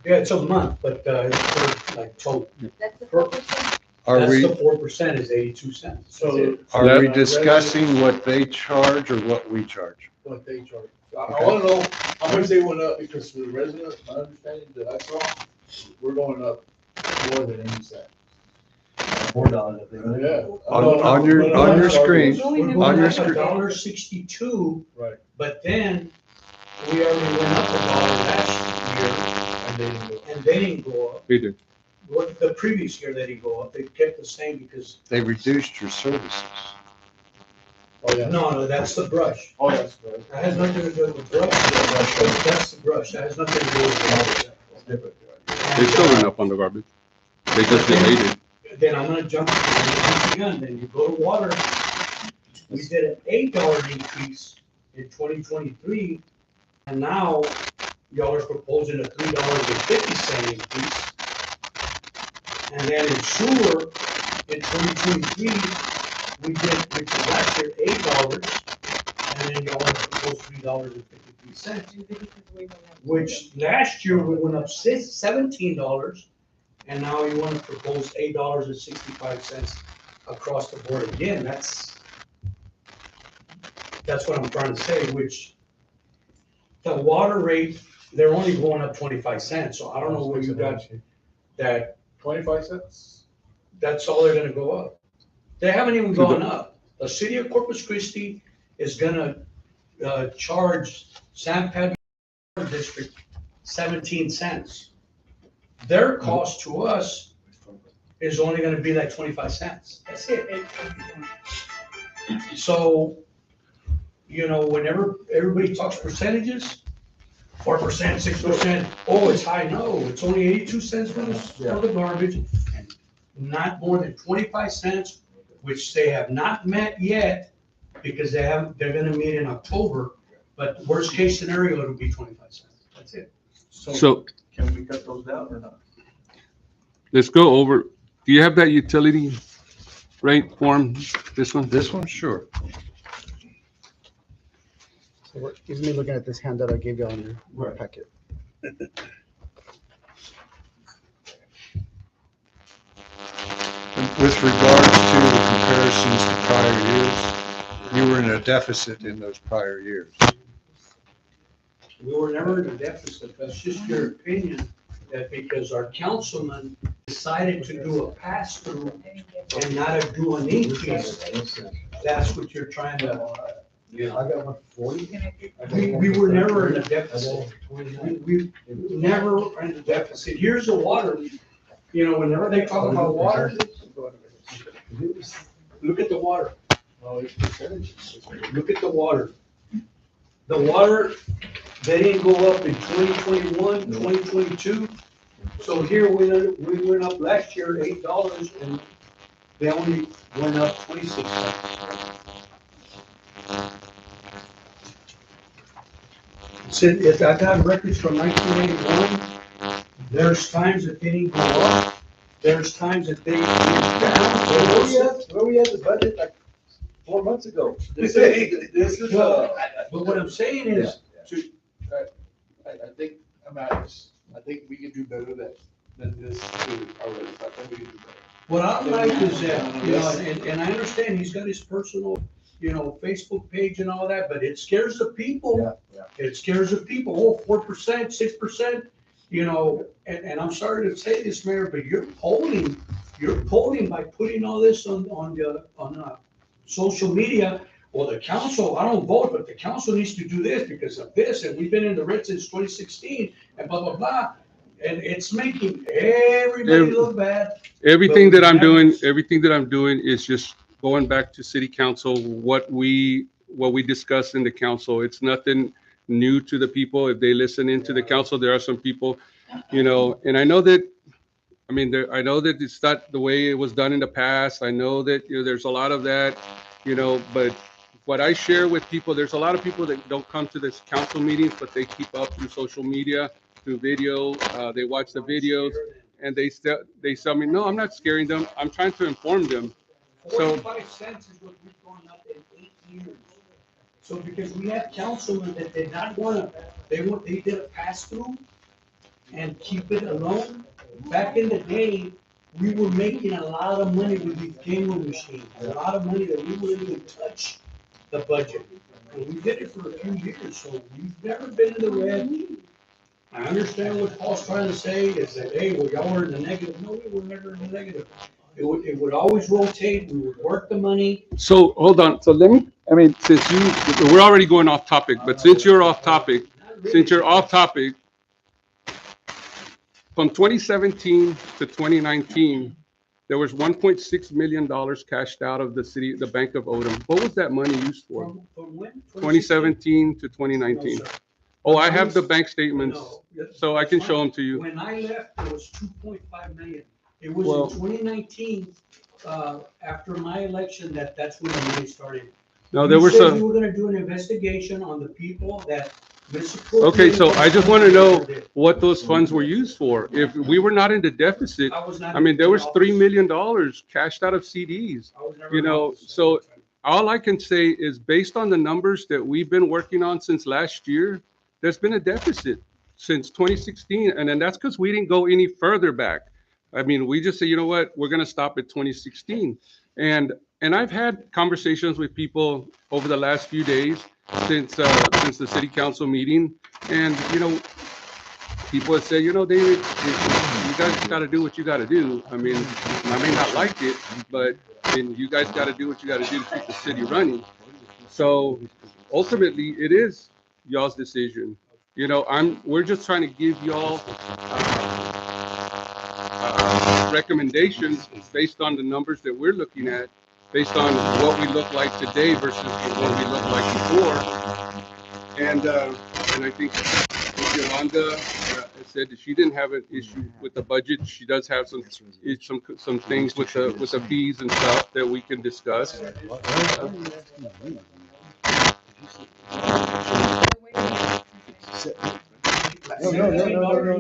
S9: yeah, it's a month, but, it's per, like, total.
S10: That's the
S9: Per-
S10: 4%.
S6: Are
S9: That's
S6: we,
S9: the 4% is 82 cents.
S3: So
S6: are we discussing what they charge or what we charge?
S3: what they charge. I want to know how much they went up because for the residents, my understanding that I saw, we're going up more than 80 cents.
S1: $4, I think.
S3: Yeah.
S6: On your screen,
S9: We're
S6: on
S9: going
S6: your
S9: up
S6: screen.
S9: $1.62.
S3: Right.
S9: But then, we already went up $1 last
S3: And they didn't go.
S9: year, and they didn't go up.
S2: They did.
S9: What, the previous year they didn't go up, they kept the same because,
S6: They reduced your services.
S3: Oh, yeah.
S9: no, that's the brush.
S3: Oh, that's right.
S9: That has nothing to do with brush. That's the brush, that has nothing to do with the garbage.
S2: They still went up on the garbage. They just delayed it.
S9: Then I'm gonna jump again, then you go to water. We did an $8 increase in 2023, and now y'all are proposing a $3.50 increase. And then in sewer, in 2023, we did, which was last year, $8, and then y'all are proposed $3.53. Which last year we went up $17, and now you want to propose $8.65 across the board again. That's what I'm trying to say, which the water rate, they're only going up 25 cents, so I don't know where you got that.
S3: 25 cents?
S9: That's all they're gonna go up. They haven't even gone up. The city of Corpus Christi is gonna, charge San Pedro District 17 cents. Their cost to us is only gonna be like 25 cents. That's it. So, whenever everybody talks percentages, 4%, 6%, oh, it's high, no, it's only 82 cents for the garbage, and not more than 25 cents, which they have not met yet, because they're gonna meet in October, but worst case scenario, it'll be 25 cents. That's it.
S2: So
S1: Can we cut those down or not?
S2: let's go over. Do you have that utility rate form? This one?
S6: This one, sure.
S8: So here's me looking at this hand that I gave you on your
S1: Right.
S8: packet.
S6: With regards to the comparisons to prior years, you were in a deficit in those prior years.
S9: We were never in a deficit, that's just your opinion, that because our councilman decided to do a pass-through and not do an increase, that's what you're trying to,
S1: I got one for 40.
S9: we were never in a deficit. We never were in a deficit. Here's the water, whenever they talk about water, look at the water. Look at the water. The water, they didn't go up in 2021, 2022. So here we went up last year $8 and they only went up 26 cents. If I got records from 1981, there's times that they didn't go up, there's times that they went down.
S1: Where we had the budget like 4 months ago. This is,
S9: But what I'm saying is,
S3: I think, I think we can do better than this too, already. I think we can do better.
S9: what I like is that, and I understand he's got his personal, Facebook page and all that, but it scares the people. It scares the people, 4%, 6%, and I'm sorry to say this, Mayor, but you're polling by putting all this on social media. Well, the council, I don't vote, but the council needs to do this because of this, and we've been in the red since 2016, and blah, blah, blah. And it's making everybody look bad.
S2: Everything that I'm doing is just going back to city council, what we discussed in the council. It's nothing new to the people. If they listen into the council, there are some people, and I know that, I know that it's not the way it was done in the past. I know that, there's a lot of that, but what I share with people, there's a lot of people that don't come to this council meetings, but they keep up through social media, through video. They watch the videos and they tell me, no, I'm not scaring them. I'm trying to inform them. So
S9: 45 cents is what we've gone up in 8 years. So because we have councilmen that did not want to, they did a pass-through and keep it alone. Back in the day, we were making a lot of money with these gamble machines, a lot of money that we wouldn't even touch the budget. And we did it for a few years, so we've never been in the red. I understand what Paul's trying to say, is that, hey, well, y'all were in the negative. No, we were never in the negative. it would always rotate, we would work the money.
S2: So hold on. So let me, I mean, we're already going off topic, but since you're off topic, from 2017 to 2019, there was $1.6 million cashed out of the Bank of Odom. What was that money used for?
S9: From when?
S2: 2017 to
S9: No,
S2: 2019.
S9: sir.
S2: Oh, I have the bank statements,
S9: No, that's-
S2: so I
S9: that's
S2: can
S9: fine.
S2: show them to you.
S9: When I left, it was 2.5 million. It was
S2: Well-
S9: in 2019, after my election, that's when the money started.
S2: No, there
S9: You
S2: were
S9: said
S2: some.
S9: you were gonna do an investigation on the people that misappropriated.
S2: Okay, so I just want to know
S9: the funds.
S2: what those funds were used for. If we were not in the deficit,
S9: I was not
S2: I mean, there
S9: in
S2: was $3
S9: office.
S2: million cashed out of CDs.
S9: I was never
S2: You
S9: in
S2: know,
S9: office.
S2: so all I can say is based on the numbers that we've been working on since last year, there's been a deficit since 2016. And then that's because we didn't go any further back. I mean, we just say, you know what, we're going to stop at 2016. And I've had conversations with people over the last few days since the city council meeting. And, you know, people have said, you know, David, you guys got to do what you got to do. I mean, I may not like it, but then you guys got to do what you got to do to keep the city running. So ultimately, it is y'all's decision. You know, we're just trying to give y'all recommendations based on the numbers that we're looking at, based on what we look like today versus what we looked like before. And I think Yolanda said that she didn't have an issue with the budget. She does have some things with the fees and stuff that we can discuss.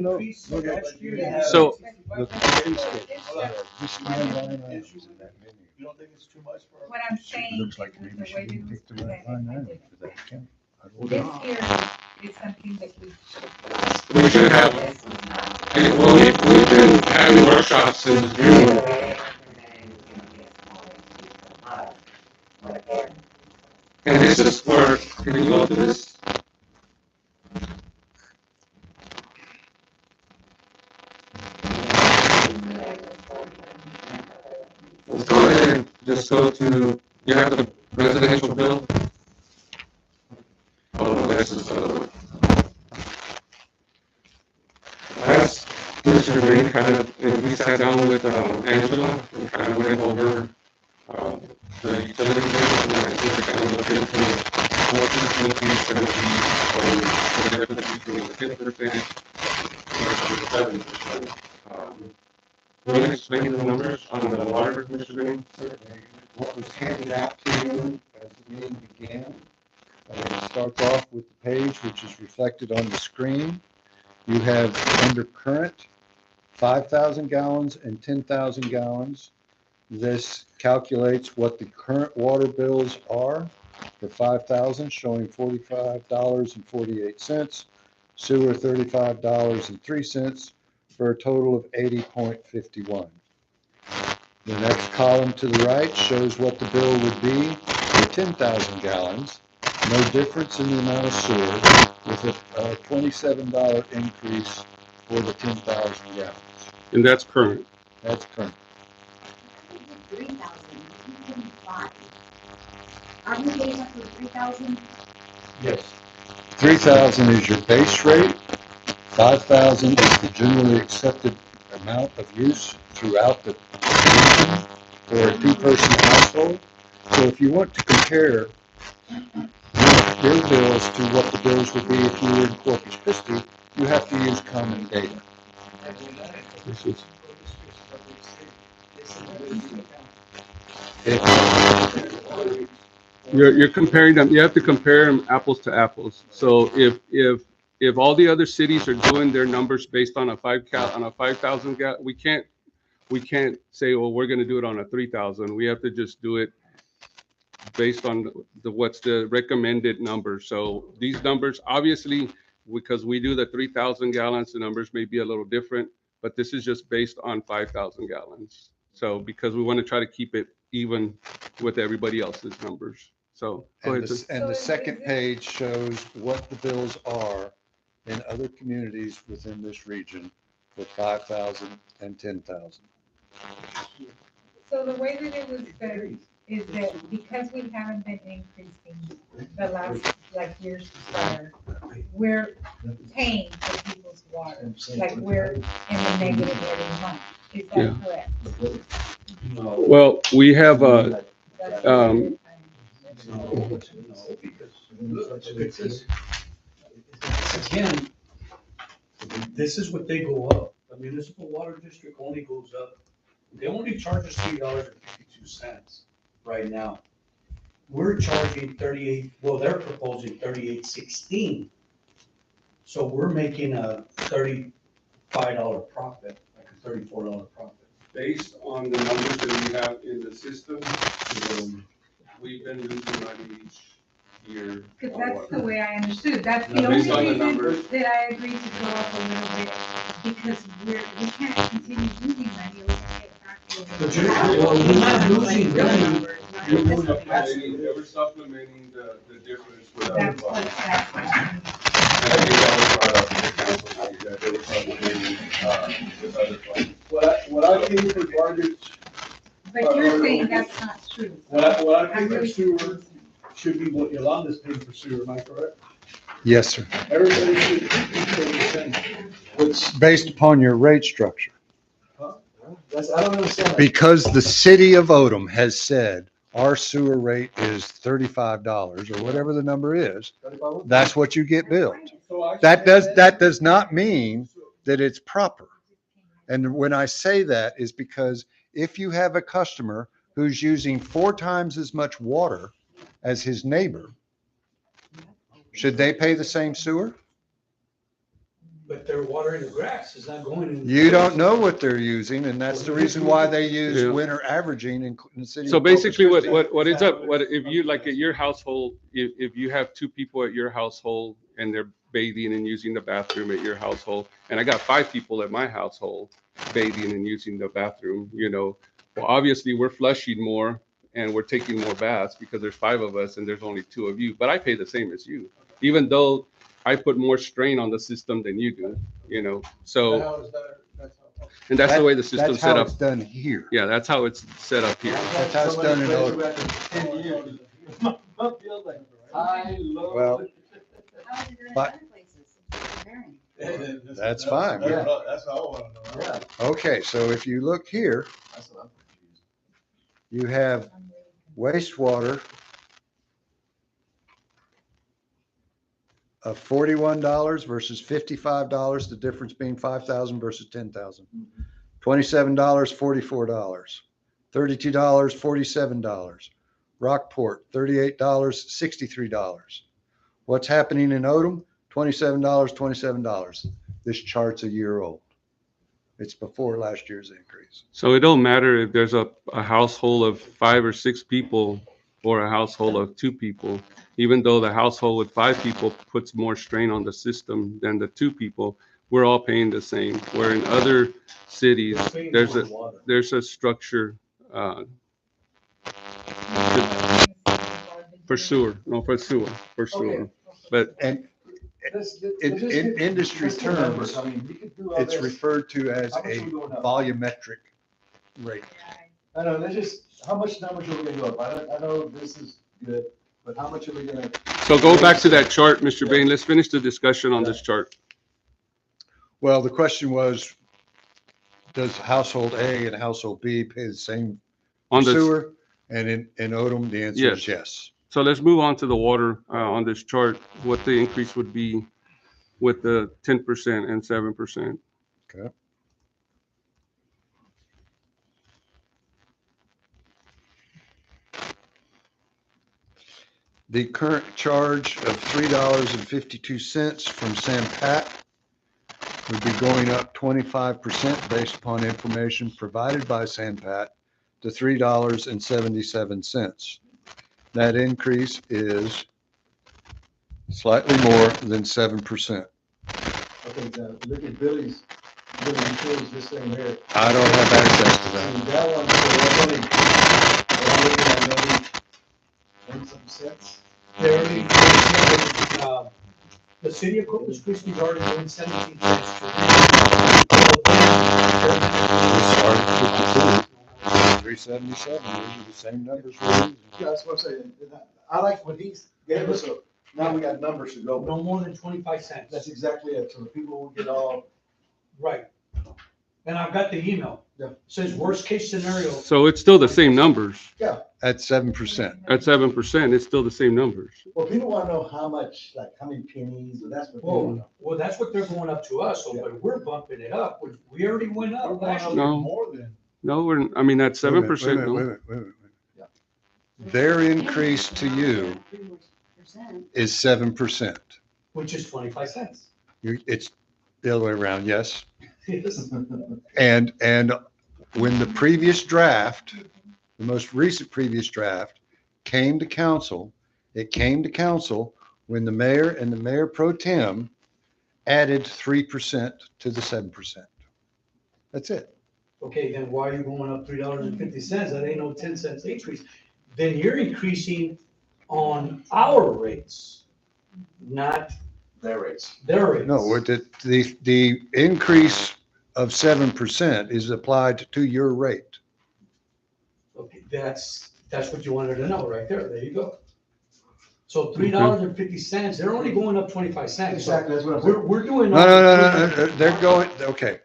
S6: No.
S2: So
S6: Look, just find line items in that menu.
S3: You don't think it's too much for?
S7: What I'm saying
S6: Looks
S7: is
S6: like
S7: the
S6: maybe she
S7: way
S6: didn't
S7: it was
S6: pick the right
S7: presented,
S6: line
S7: I
S6: item
S7: didn't.
S6: for that account. I don't
S7: This
S6: know.
S7: here is something that we.
S2: we should have.
S7: This was not.
S2: Well, we've been having workshops since June. And this is for, can you go to this? Let's go ahead and just go to, you have the residential bill? Oh, this is, last Mr. Green kind of, we sat down with Angela, we kind of went over the utility bill, and I think we kind of looked into what the increase going to be, or the difference between the 10% versus the 7%. You want to explain the numbers on the water, Mr. Green?
S6: What was handed out to you as the meeting began. It starts off with the page which is reflected on the screen. You have under current 5,000 gallons and 10,000 gallons. This calculates what the current water bills are for 5,000, showing $45.48, sewer $35.03, for a total of 80.51. The next column to the right shows what the bill would be for 10,000 gallons. No difference in the amount of sewer, with a $27 increase for the 10,000 gallons.
S2: And that's current.
S6: That's current.
S10: 3,000, 5. Are we getting up to 3,000?
S3: Yes.
S6: 3,000 is your base rate. 5,000 is the generally accepted amount of use throughout the region for a two-person household. So if you want to compare your bills to what the bills would be if you were in Corpus Christi, you have to use common data.
S2: You're comparing them, you have to compare them apples to apples. So if all the other cities are doing their numbers based on a 5,000 gallon, we can't say, well, we're going to do it on a 3,000. We have to just do it based on what's the recommended number. So these numbers, obviously, because we do the 3,000 gallons, the numbers may be a little different, but this is just based on 5,000 gallons. So because we want to try to keep it even with everybody else's numbers. So go ahead.
S6: And the second page shows what the bills are in other communities within this region for 5,000 and 10,000.
S7: So the way that it was said is that because we haven't been increasing the last, like, years prior, we're paying for people's water, like, we're in the negative every month. Is
S2: Yeah.
S7: that correct?
S2: Well, we have
S7: That's
S2: Um,
S9: No, because, look, again, this is what they go up. The municipal water district only goes up. They only charge us $3.52 right now. We're charging 38, well, they're proposing 38.16. So we're making a $35 profit, like a $34 profit.
S2: based on the numbers that we have in the system, we've been losing money each year.
S7: Because
S2: on
S7: that's
S2: water.
S7: the way I understood. That's the
S2: Now,
S7: only
S2: based on the
S7: reason
S2: numbers-
S7: that I agreed to go up a little bit, because we can't continue losing money or we can get back to.
S9: But you're not losing money. You're
S2: We're
S9: losing
S2: supplementing, they were supplementing the difference with other
S7: That's
S2: funds.
S7: what's that.
S2: And I think that was brought up in the council meeting, that they were supplementing, with other funds.
S3: What I think for garbage,
S7: But you're saying that's not true.
S3: what I
S7: I'm
S3: think for
S7: really
S3: sewer
S7: confused.
S3: should be what Yolanda's paying for sewer, am I correct?
S6: Yes, sir.
S3: Everybody should be paying the same.
S6: It's based upon your rate structure.
S1: That's, I don't understand that.
S6: Because the city of Odom has said our sewer rate is $35 or whatever the number is, that's what you get billed. That does not mean that it's proper. And when I say that is because if you have a customer who's using 4 times as much water as his neighbor, should they pay the same sewer?
S9: But they're watering the grass, it's not going in.
S6: You don't know what they're using, and that's the reason why they use
S2: Yeah.
S6: winter averaging in the city.
S2: So
S6: of Corpus
S2: basically, what
S6: Christi.
S2: ends up, if you, like, at your household, if you have 2 people at your household and they're bathing and using the bathroom at your household, and I got 5 people at my household bathing and using the bathroom, well, obviously we're flushing more and we're taking more baths because there's 5 of us and there's only 2 of you, but I pay the same as you, even though I put more strain on the system than you do, so, and that's the way the system's
S6: That's how
S2: set up.
S6: it's done here.
S2: Yeah, that's how it's set up here.
S6: That's how it's done in Odom. Well, but- That's fine.
S1: Yeah.
S3: That's all I wanna know.
S1: Yeah,
S6: Okay, so if you look here,
S1: that's what I'm confused.
S6: you have wastewater of $41 versus $55, the difference being 5,000 versus 10,000. $27, $44. $32, $47. Rockport, $38, $63. What's happening in Odom? $27, $27. This chart's a year old. It's before last year's increase.
S2: So it don't matter if there's a household of 5 or 6 people or a household of 2 people, even though the household with 5 people puts more strain on the system than the 2 people, we're all paying the same. Where in other cities, there's a structure, for sewer. But
S6: And
S1: This-
S6: in industry
S1: just the numbers.
S6: terms,
S1: I mean, you could do all
S6: it's
S1: this.
S6: referred to as
S1: How much
S6: a
S1: are we going up?
S6: volumetric rate.
S1: I know, there's just, how much numbers are we gonna go up? I know this is good, but how much are we gonna?
S2: so go back to that chart, Mr. Bain. Let's finish the discussion on this chart.
S6: Well, the question was, does household A and household B pay the same
S2: On this,
S6: sewer? And in Odom, the answer is yes.
S2: so let's move on to the water on this chart, what the increase would be with the 10% and 7%.
S6: Okay. The current charge of $3.52 from Sam Pat would be going up 25% based upon information provided by Sam Pat to $3.77. That increase is slightly more than 7%.
S1: Okay, now, look at Billy's utilities, this thing here.
S6: I don't have access to
S1: I
S6: that.
S1: mean, that one, so that's only, I'm looking at only 20-something cents.
S9: The city of Corpus Christi is already doing 17 cents to.
S6: This started 52, 377, those are the same numbers we're using.
S1: Yeah, that's what I'm saying. I like what he's gave us, so now we got numbers to go with.
S9: No more than 25 cents.
S1: That's exactly it, so the people will get all,
S9: Right. And I've got the email.
S1: Yeah.
S9: Says worst case scenario.
S2: So it's still the same numbers.
S6: At 7%.
S2: At 7%, it's still the same numbers.
S1: well, people wanna know how much, like, how many pennies, and that's what they wanna know.
S9: Well, that's what they're going up to us, so, but we're bumping it up. We already went up last year.
S2: No.
S3: More than.
S2: No, we're, I mean, at 7%.
S6: Wait a minute,
S2: no.
S6: wait a minute. Their increase to you is 7%.
S9: Which is 25 cents.
S6: It's the other way around, yes.
S9: Yes.
S6: And when the previous draft, the most recent previous draft came to council, it came to council when the mayor and the mayor pro tem added 3% to the 7%. That's it.
S9: Okay, then why are you going up $3.50? That ain't no 10 cents increase. Then you're increasing on our rates, not
S1: Their rates.
S9: their rates.
S6: No, what the increase of 7% is applied to your rate.
S9: Okay, that's what you wanted to know right there. There you go. So $3.50, they're only going up 25 cents. So
S1: Exactly, that's what I'm saying.
S9: we're doing.
S6: No, they're going, okay.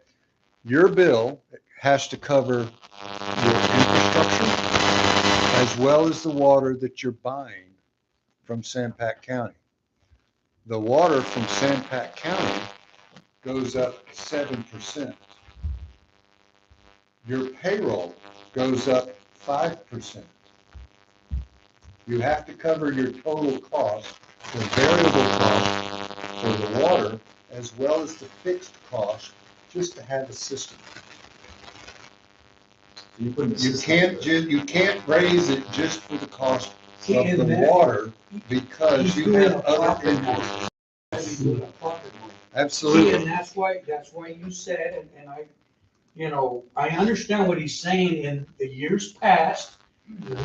S6: Your bill has to cover your infrastructure as well as the water that you're buying from Sampat County. The water from Sampat County goes up 7%. Your payroll goes up 5%. You have to cover your total cost, the variable cost for the water, as well as the fixed cost, just to have a system.
S1: You put in the
S6: You
S1: system.
S6: you can't raise it just for the cost
S9: See,
S6: of the
S9: and that-
S6: water because
S9: he's
S6: you
S9: doing
S6: have
S9: a
S6: other
S9: profit
S6: inputs.
S9: He's doing a profit margin. See,
S6: Absolutely.
S9: and that's why you said, and I, I understand what he's saying. In the years past,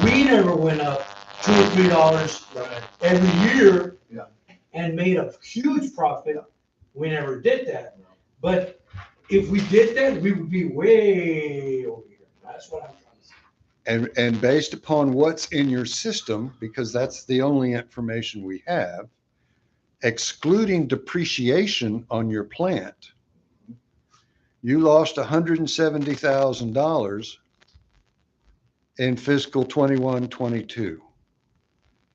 S9: we never went up $2 or $3 every year.
S1: Yeah.
S9: And made a huge profit. We never did that. But if we did that, we would be way over here. That's what I'm trying to say.
S6: And based upon what's in your system, because that's the only information we have, excluding depreciation on your plant, you lost $170,000 in fiscal 21-22.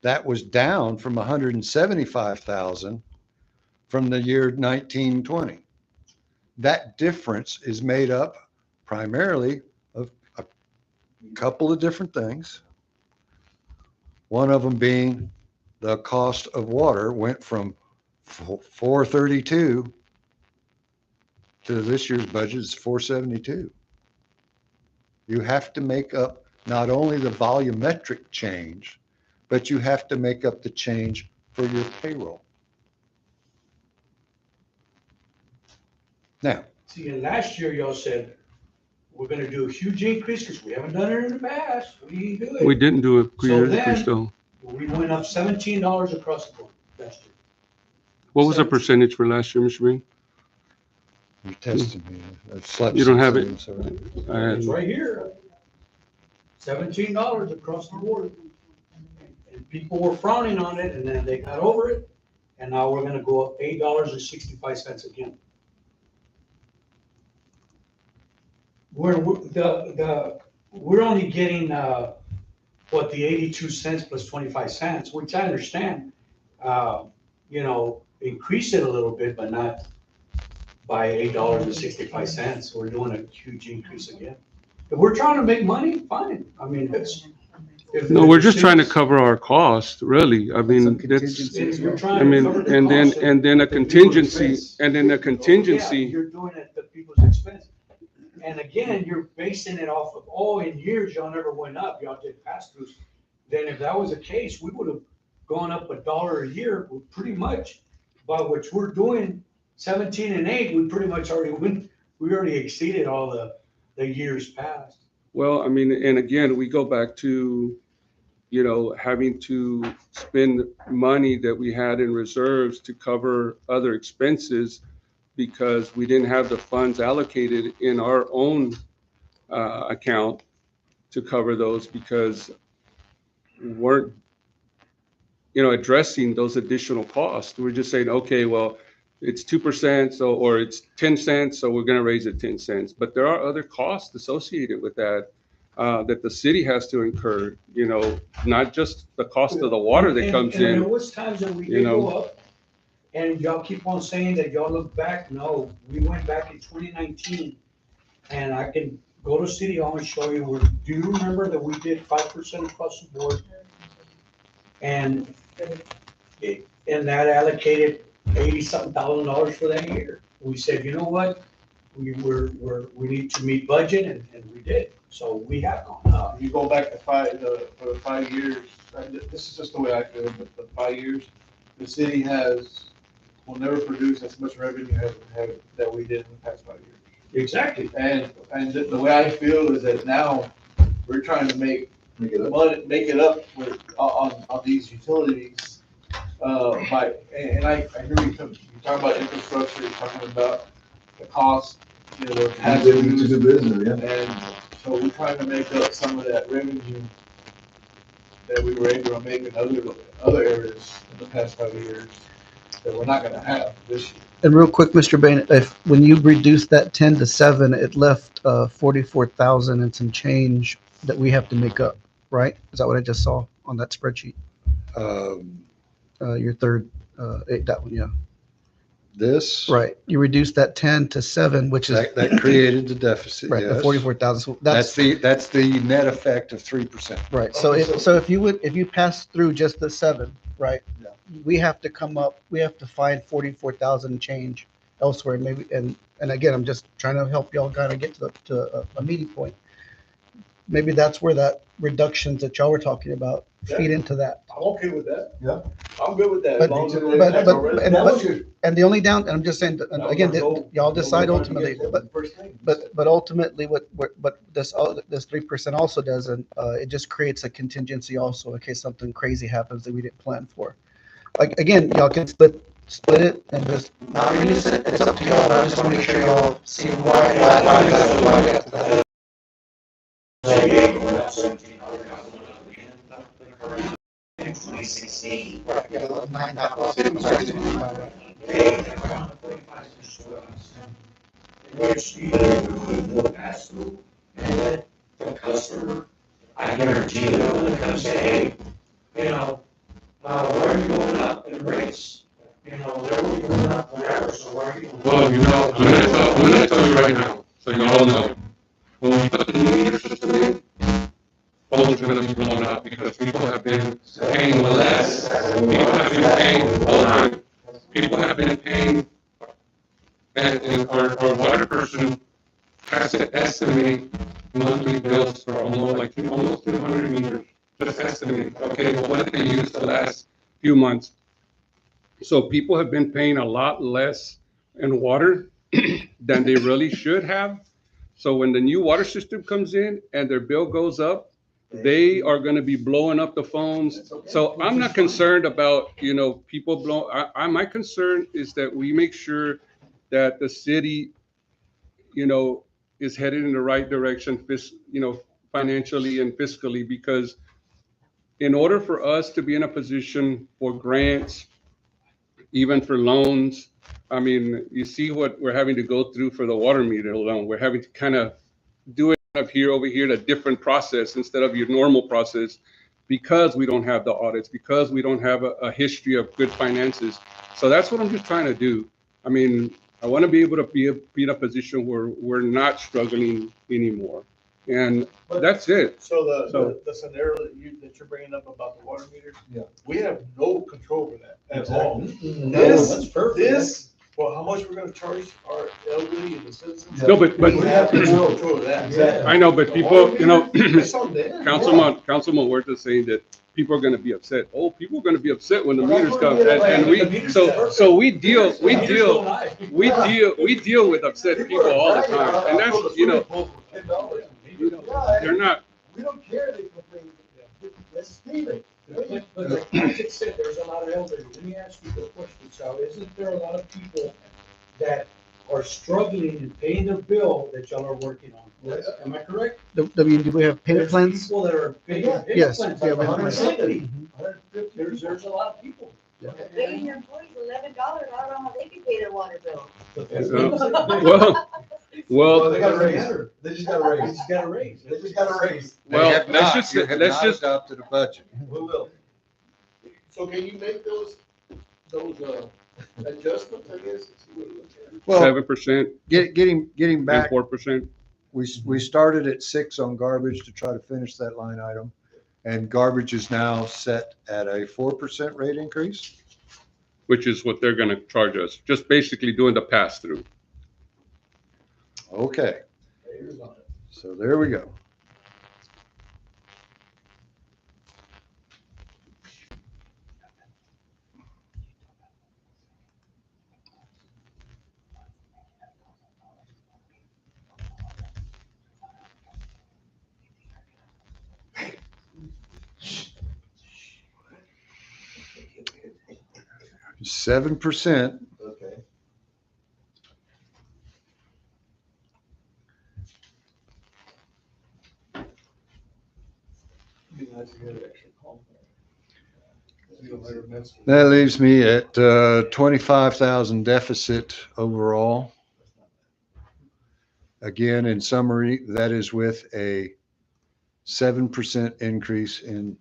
S6: That was down from 175,000 from the year 19-20. That difference is made up primarily of a couple of different things. One of them being the cost of water went from 432 to this year's budget is 472. You have to make up not only the volumetric change, but you have to make up the change for your payroll. Now,
S9: See, and last year y'all said, we're gonna do a huge increase because we haven't done it in the past. We didn't do it.
S2: We didn't do a
S9: So
S2: clear
S9: then-
S2: increase though.
S9: We went up $17 across the board last year.
S2: What was the percentage for last year, Mr. Green?
S6: you tested me. I've slept
S2: You don't have
S6: since
S2: it?
S6: then, so-
S9: It's right here. $17 across the board. And people were frowning on it, and then they got over it, and now we're gonna go up $8.65 again. We're only getting, the 82 cents plus 25 cents, which I understand. Increase it a little bit, but not by $8.65. We're doing a huge increase again. If we're trying to make money, fine. I mean, it's.
S2: No, we're just trying to cover our cost, really. I mean, that's,
S9: If you're
S2: I
S9: trying to
S2: mean,
S9: cover the
S2: and then,
S9: cost,
S2: and then a contingency, and then a
S9: Yeah,
S2: contingency.
S9: you're doing it at the people's expense. And again, you're basing it off of, in years, y'all never went up, y'all did pass-throughs. Then if that was the case, we would have gone up $1 a year, pretty much, by which we're doing 17 and 8, we pretty much already we already exceeded all the years past.
S2: Well, I mean, and again, we go back to, having to spend money that we had in reserves to cover other expenses because we didn't have the funds allocated in our own account to cover those because weren't, addressing those additional costs. We're just saying, okay, well, it's 2%, so, or it's 10 cents, so we're gonna raise it 10 cents. But there are other costs associated with that, that the city has to incur, not just the cost of the water that comes
S9: And there
S2: in.
S9: was times that we
S2: you
S9: did
S2: know.
S9: go up, and y'all keep on saying that y'all look back. No, we went back in 2019, and I can go to City Hall and show you where, do you remember that we did 5% across the board? And and that allocated $80-something thousand for that year. We said, you know what? We need to meet budget, and we did. So we have gone up.
S3: You go back to for the 5 years, this is just the way I feel, but the 5 years, the city will never produce as much revenue that we did in the past 5 years.
S9: Exactly.
S3: And the way I feel is that now we're trying to make it up with, on these utilities, and I hear you talking about infrastructure, you're talking about the cost, the tax
S1: To do business, yeah.
S3: and so we're trying to make up some of that revenue that we were able to make in other areas in the past 5 years that we're not gonna have this year.
S8: And real quick, Mr. Bain, when you reduced that 10 to 7, it left 44,000 and some change that we have to make up, right? Is that what I just saw on that spreadsheet? Your third, that one, yeah.
S6: This,
S8: Right. You reduced that 10 to 7, which is
S6: that created the deficit,
S8: right, the
S6: yes.
S8: 44,000. So
S6: That's the net effect of 3%.
S8: right. So if you pass through just the 7, right?
S6: Yeah.
S8: We have to find 44,000 and change elsewhere, maybe. And again, I'm just trying to help y'all kind of get to a meeting point. Maybe that's where that reductions that y'all were talking about feed into that.
S3: I'm okay with that.
S1: Yeah.
S3: I'm good with that.
S8: But-
S3: as long as it
S8: but-
S3: has
S8: but-
S3: already-
S8: and-
S1: That was your-
S8: And the only and I'm just saying,
S1: that was
S8: again,
S1: our goal.
S8: y'all decide
S1: We're trying to
S8: ultimately,
S1: get that first thing.
S8: but ultimately, what this 3% also does, and it just creates a contingency also in case something crazy happens that we didn't plan for. Like, again, y'all can split it and just not reduce it. It's up to y'all. But I just want to make sure y'all see why.
S9: Which either will pass through and let the customer, I guarantee you, when it comes to, hey, why are you going up in rates? They're going up whatever, so why are you?
S2: Well, I'm gonna tell you right now, so you all know. When we put the new meter system in, phones are gonna be blown up because people have been paying less. People have been paying, hold on. People have been paying, and our water person has to estimate monthly bills for almost 200 meters. Just estimate, okay, well, what did they use the last few months? So people have been paying a lot less in water than they really should have. So when the new water system comes in and their bill goes up, they are going to be blowing up the phones. So I'm not concerned about, people my concern is that we make sure that the city, is headed in the right direction, financially and fiscally, because in order for us to be in a position for grants, even for loans, I mean, you see what we're having to go through for the water meter loan. We're having to kind of do it over here, a different process instead of your normal process, because we don't have the audits, because we don't have a history of good finances. So that's what I'm just trying to do. I mean, I want to be able to be in a position where we're not struggling anymore. And that's it.
S3: So the scenario that you're bringing up about the water meters,
S1: Yeah.
S3: we have no control over that at all.
S1: That's perfect.
S3: Well, how much we're gonna charge our elderly and the citizens?
S2: No, but
S3: We have no control of that.
S1: Exactly.
S2: I know, but people,
S3: It's on them.
S2: Councilman Huerta is saying that people are going to be upset. Oh, people are going to be upset when the meters come, and we deal with upset people all the time, and that's they're not.
S1: We don't care, they complain. Let's leave it.
S9: But like I just said, there's a lot of elderly. Let me ask you a question, Sal. Isn't there a lot of people that are struggling in paying their bill that y'all are working on. Am I correct?
S8: Do we have payment
S9: There's
S8: plans?
S9: people that are paying
S1: Yeah.
S9: payment
S8: Yes.
S9: plans,
S8: Yeah,
S9: like
S8: we have
S9: 170.
S1: 150.
S9: There's a lot of people.
S11: Paying your employees $11, I don't know how they can pay their water bill.
S2: Well,
S1: They got a raise. They just got a
S9: They
S1: raise.
S9: just got a raise.
S1: They just got a raise.
S2: well,
S6: They have
S2: let's
S6: not,
S2: just,
S6: you have
S2: let's
S6: not
S2: just,
S6: adopted a budget.
S1: We will.
S3: So can you make those adjustments, I guess? Is what it looks like.
S6: Well,
S2: 7%
S6: getting
S2: and
S6: back,
S2: 4%.
S6: we started at 6 on garbage to try to finish that line item. And garbage is now set at a 4% rate increase.
S2: Which is what they're gonna charge us, just basically doing the pass-through.
S6: Okay, so there we go. Seven percent.
S1: Okay.
S6: That leaves me at 25,000 deficit overall. Again, in summary, that is with a 7% increase in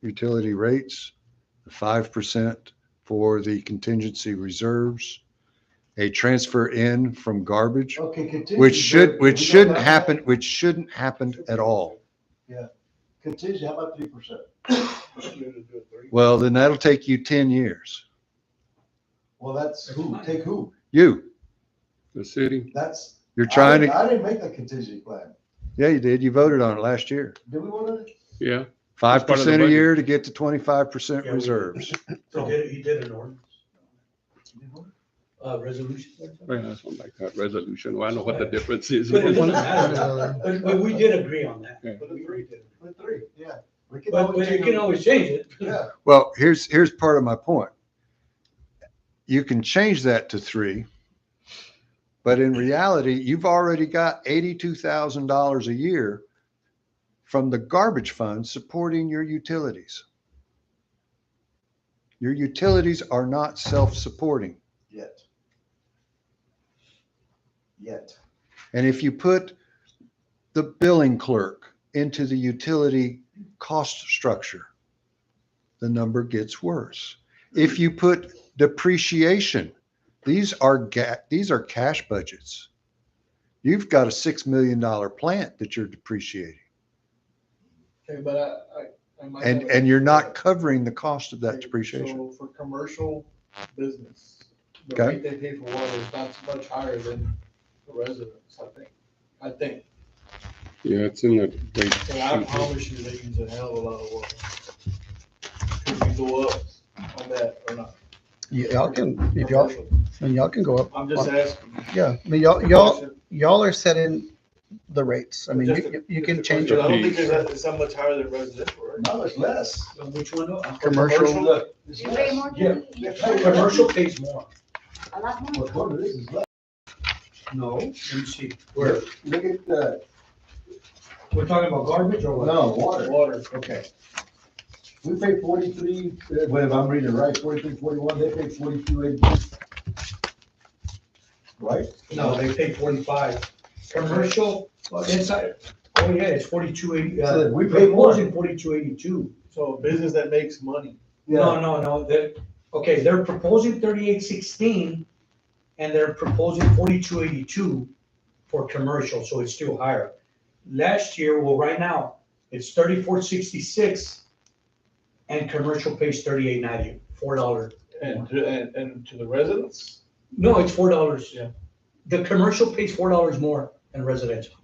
S6: utility rates, 5% for the contingency reserves, a transfer in from garbage,
S1: Okay, continue.
S6: which shouldn't happen at all.
S1: Continue, how about 3%?
S6: Well, then that'll take you 10 years.
S1: Well, that's who, take who?
S6: You,
S2: The city,
S1: That's.
S6: you're trying to,
S1: I didn't make the contingency plan.
S6: yeah, you did. You voted on it last year.
S1: Did we vote on it?
S2: yeah.
S6: 5% a
S2: budget.
S6: year to get to 25%
S9: Yeah, we did.
S6: reserves.
S9: He did an ordinance. Resolution.
S2: Yeah, that's one like that resolution. Well, I know what the difference is.
S9: But it doesn't matter. But we did agree on that.
S2: Yeah.
S1: For the three, yeah. We can
S9: But
S1: always
S9: you
S1: change
S9: can
S1: it.
S9: always change it.
S1: Yeah.
S6: Well, here's part of my point. You can change that to 3, but in reality, you've already got $82,000 a year from the garbage fund supporting your utilities. Your utilities are not self-supporting.
S1: Yet.
S6: And if you put the billing clerk into the utility cost structure, the number gets worse. If you put depreciation, these are cash budgets. You've got a $6 million plant that you're depreciating.
S3: Okay, but I might.
S6: And you're not covering the cost of that depreciation.
S3: So for commercial business, the
S6: Okay.
S3: rate they pay for water is not so much higher than the residents, I think.
S2: Yeah, it's in the rate
S3: And I
S2: sheet.
S3: promise you, they use a hell of a lot of water. Could we go up on that or not?
S8: Y'all can, if y'all, I mean, y'all can go up.
S3: I'm just asking.
S8: Yeah, I mean, y'all are setting the rates. I mean, you can change
S3: I
S8: it.
S3: don't think it's that much higher than residential, right?
S1: No, it's less.
S9: Which one?
S8: Commercial.
S1: Look, it's
S11: You pay
S1: less.
S11: more
S9: Yeah.
S11: than me.
S9: Commercial pays more.
S11: A lot more.
S1: What it is less.
S9: No, let me see. Where?
S1: Look at the,
S9: We're talking about garbage or what?
S1: no, water.
S9: Water, okay.
S1: We pay 43, well, if I'm reading it right, 43, 41, they pay 42, 82. Right?
S9: No, they pay 45. Commercial, inside, oh yeah, it's 42.80.
S1: So we pay more.
S9: 42.82.
S3: So a business that makes money.
S9: No, they're proposing 38.16 and they're proposing 42.82 for commercial, so it's still higher. Last year, well, right now, it's 34.66 and commercial pays 38.90, $4.
S3: And to the residents?
S9: No, it's $4.
S3: Yeah.
S9: The commercial pays $4 more than residential.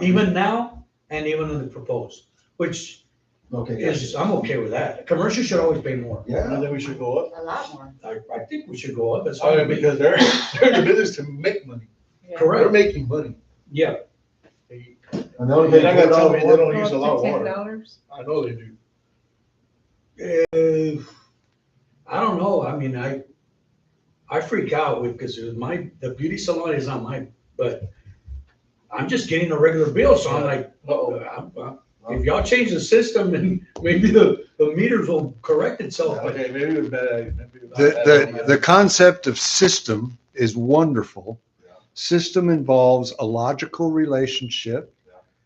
S9: Even now, and even in the proposed, which
S1: Okay.
S9: is, I'm okay with that. Commercial should always pay more.
S3: And
S1: Yeah.
S3: then we should go up.
S11: A lot more.
S9: I think we should go up. That's
S3: Oh, yeah,
S9: fine.
S3: because they're in the business to make money. They're
S9: Correct,
S3: making money.
S9: yeah.
S1: And they only
S3: You're
S1: pay
S3: not gonna tell me
S1: $4
S3: they
S1: more.
S3: don't use a lot of
S7: Up to
S3: water.
S7: $10.
S3: I know they do.
S9: I don't know. I mean, I freak out because the beauty salon is not mine, but I'm just getting a regular bill, so I'm like, if y'all change the system and maybe the meters will correct itself, but
S3: Okay, maybe it was bad.
S6: The concept of system is wonderful. System involves a logical relationship.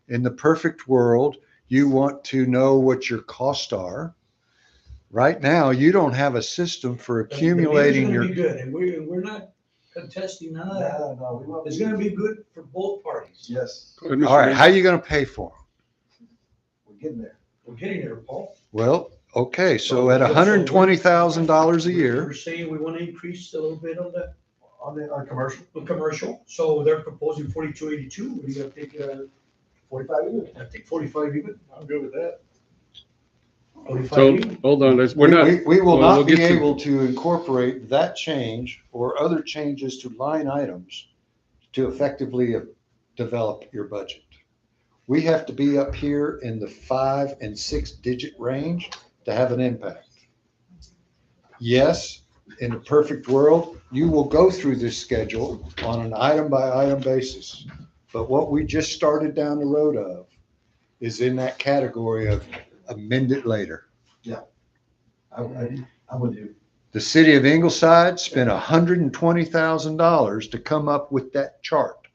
S6: In the perfect world, you want to know what your costs are. Right now, you don't have a system for accumulating
S9: the
S6: your.
S9: meters are gonna be good, and we're not contesting none of that.
S1: No, we want.
S9: It's gonna be good for both parties.
S1: Yes,
S6: All right, how are you going to pay for them?
S1: we're getting there.
S9: We're getting there, Paul.
S6: Well, okay, so at $120,000 a year,
S9: We're saying we wanna increase a little bit on the
S1: On commercial,
S9: commercial, so they're proposing 4282. What do you think,
S1: 45 even.
S9: I think 45 even,
S3: I'm good with that.
S9: 45
S2: So,
S9: even.
S2: hold on, we're not,
S6: we will
S2: well, we'll
S6: not be
S2: get to-
S6: able to incorporate that change or other changes to line items to effectively develop your budget. We have to be up here in the 5 and 6 digit range to have an impact. Yes, in a perfect world, you will go through this schedule on an item by item basis. But what we just started down the road of is in that category of amend it later.
S1: I'm with you.
S6: The city of Ingleside spent $120,000 to come up with that chart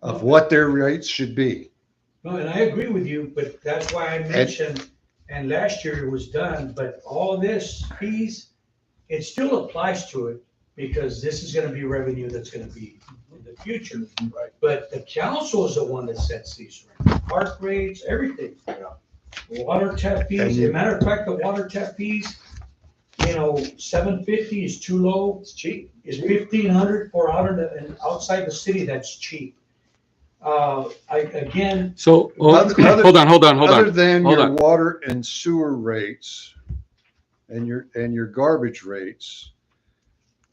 S6: of what their rates should be.
S9: No, and I agree with you, but that's why I mentioned, and last year it was done, but all this fees, it still applies to it because this is gonna be revenue that's gonna be in the future.
S1: Right.
S9: But the council is the one that sets these rates, park rates, everything. Water tap
S6: And
S9: fees, as
S6: you-
S9: a matter of fact, the water tap fees, $750 is too low. It's cheap. It's 1,500 for outside the city, that's cheap. Again,
S2: so,
S6: Other-
S2: hold on.
S6: Other than
S2: hold
S6: your
S2: on.
S6: water and sewer rates and your garbage rates,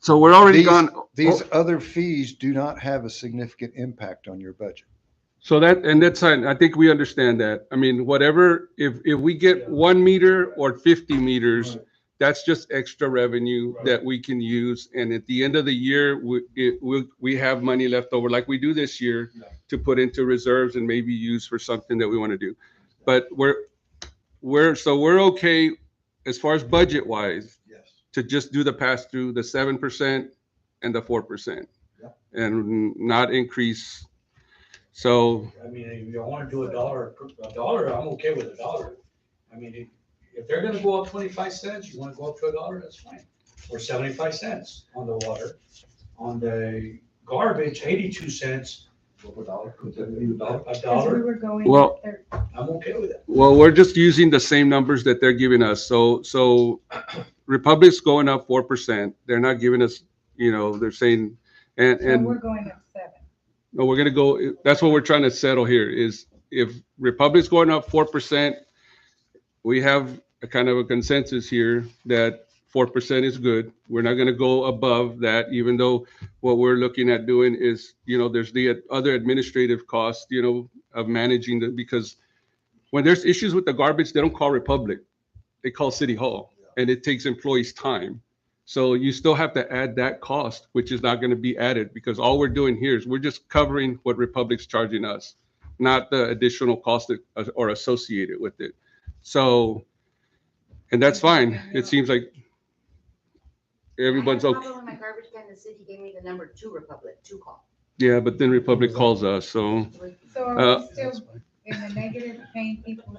S2: So we're already gone.
S6: these other fees do not have a significant impact on your budget.
S2: So that's fine. I think we understand that. I mean, whatever, if we get 1 meter or 50 meters, that's just extra revenue that we can use. And at the end of the year, we have money left over like we do this year to put into reserves and maybe use for something that we want to do. But we're okay as far as budget wise
S1: Yes.
S2: to just do the pass through the 7% and the 4%
S1: Yeah.
S2: and not increase. So
S9: I mean, if you wanna do a dollar, I'm okay with $1. I mean, if they're gonna go up 25 cents, you wanna go up to $1, that's fine. Or 75 cents on the water. On the garbage, 82 cents,
S1: Go for $1.
S9: a
S7: Because we
S9: dollar,
S7: were going.
S2: Well-
S7: there.
S9: I'm okay with that.
S2: well, we're just using the same numbers that they're giving us. So Republic's going up 4%. They're not giving us, they're saying,
S7: So
S2: and
S7: we're going up 7.
S2: no, we're gonna go, that's what we're trying to settle here is if Republic's going up 4%, we have a kind of a consensus here that 4% is good. We're not gonna go above that, even though what we're looking at doing is, there's the other administrative costs, of managing because when there's issues with the garbage, they don't call Republic, they call City Hall, and it takes employees time. So you still have to add that cost, which is not going to be added because all we're doing here is we're just covering what Republic's charging us, not the additional cost that are associated with it. So, and that's fine. It seems like everyone's
S10: I had a
S2: okay.
S10: problem with my garbage can, the city gave me the number to Republic to call.
S2: Yeah, but then Republic calls us. So
S7: So are we still in the negative paying people's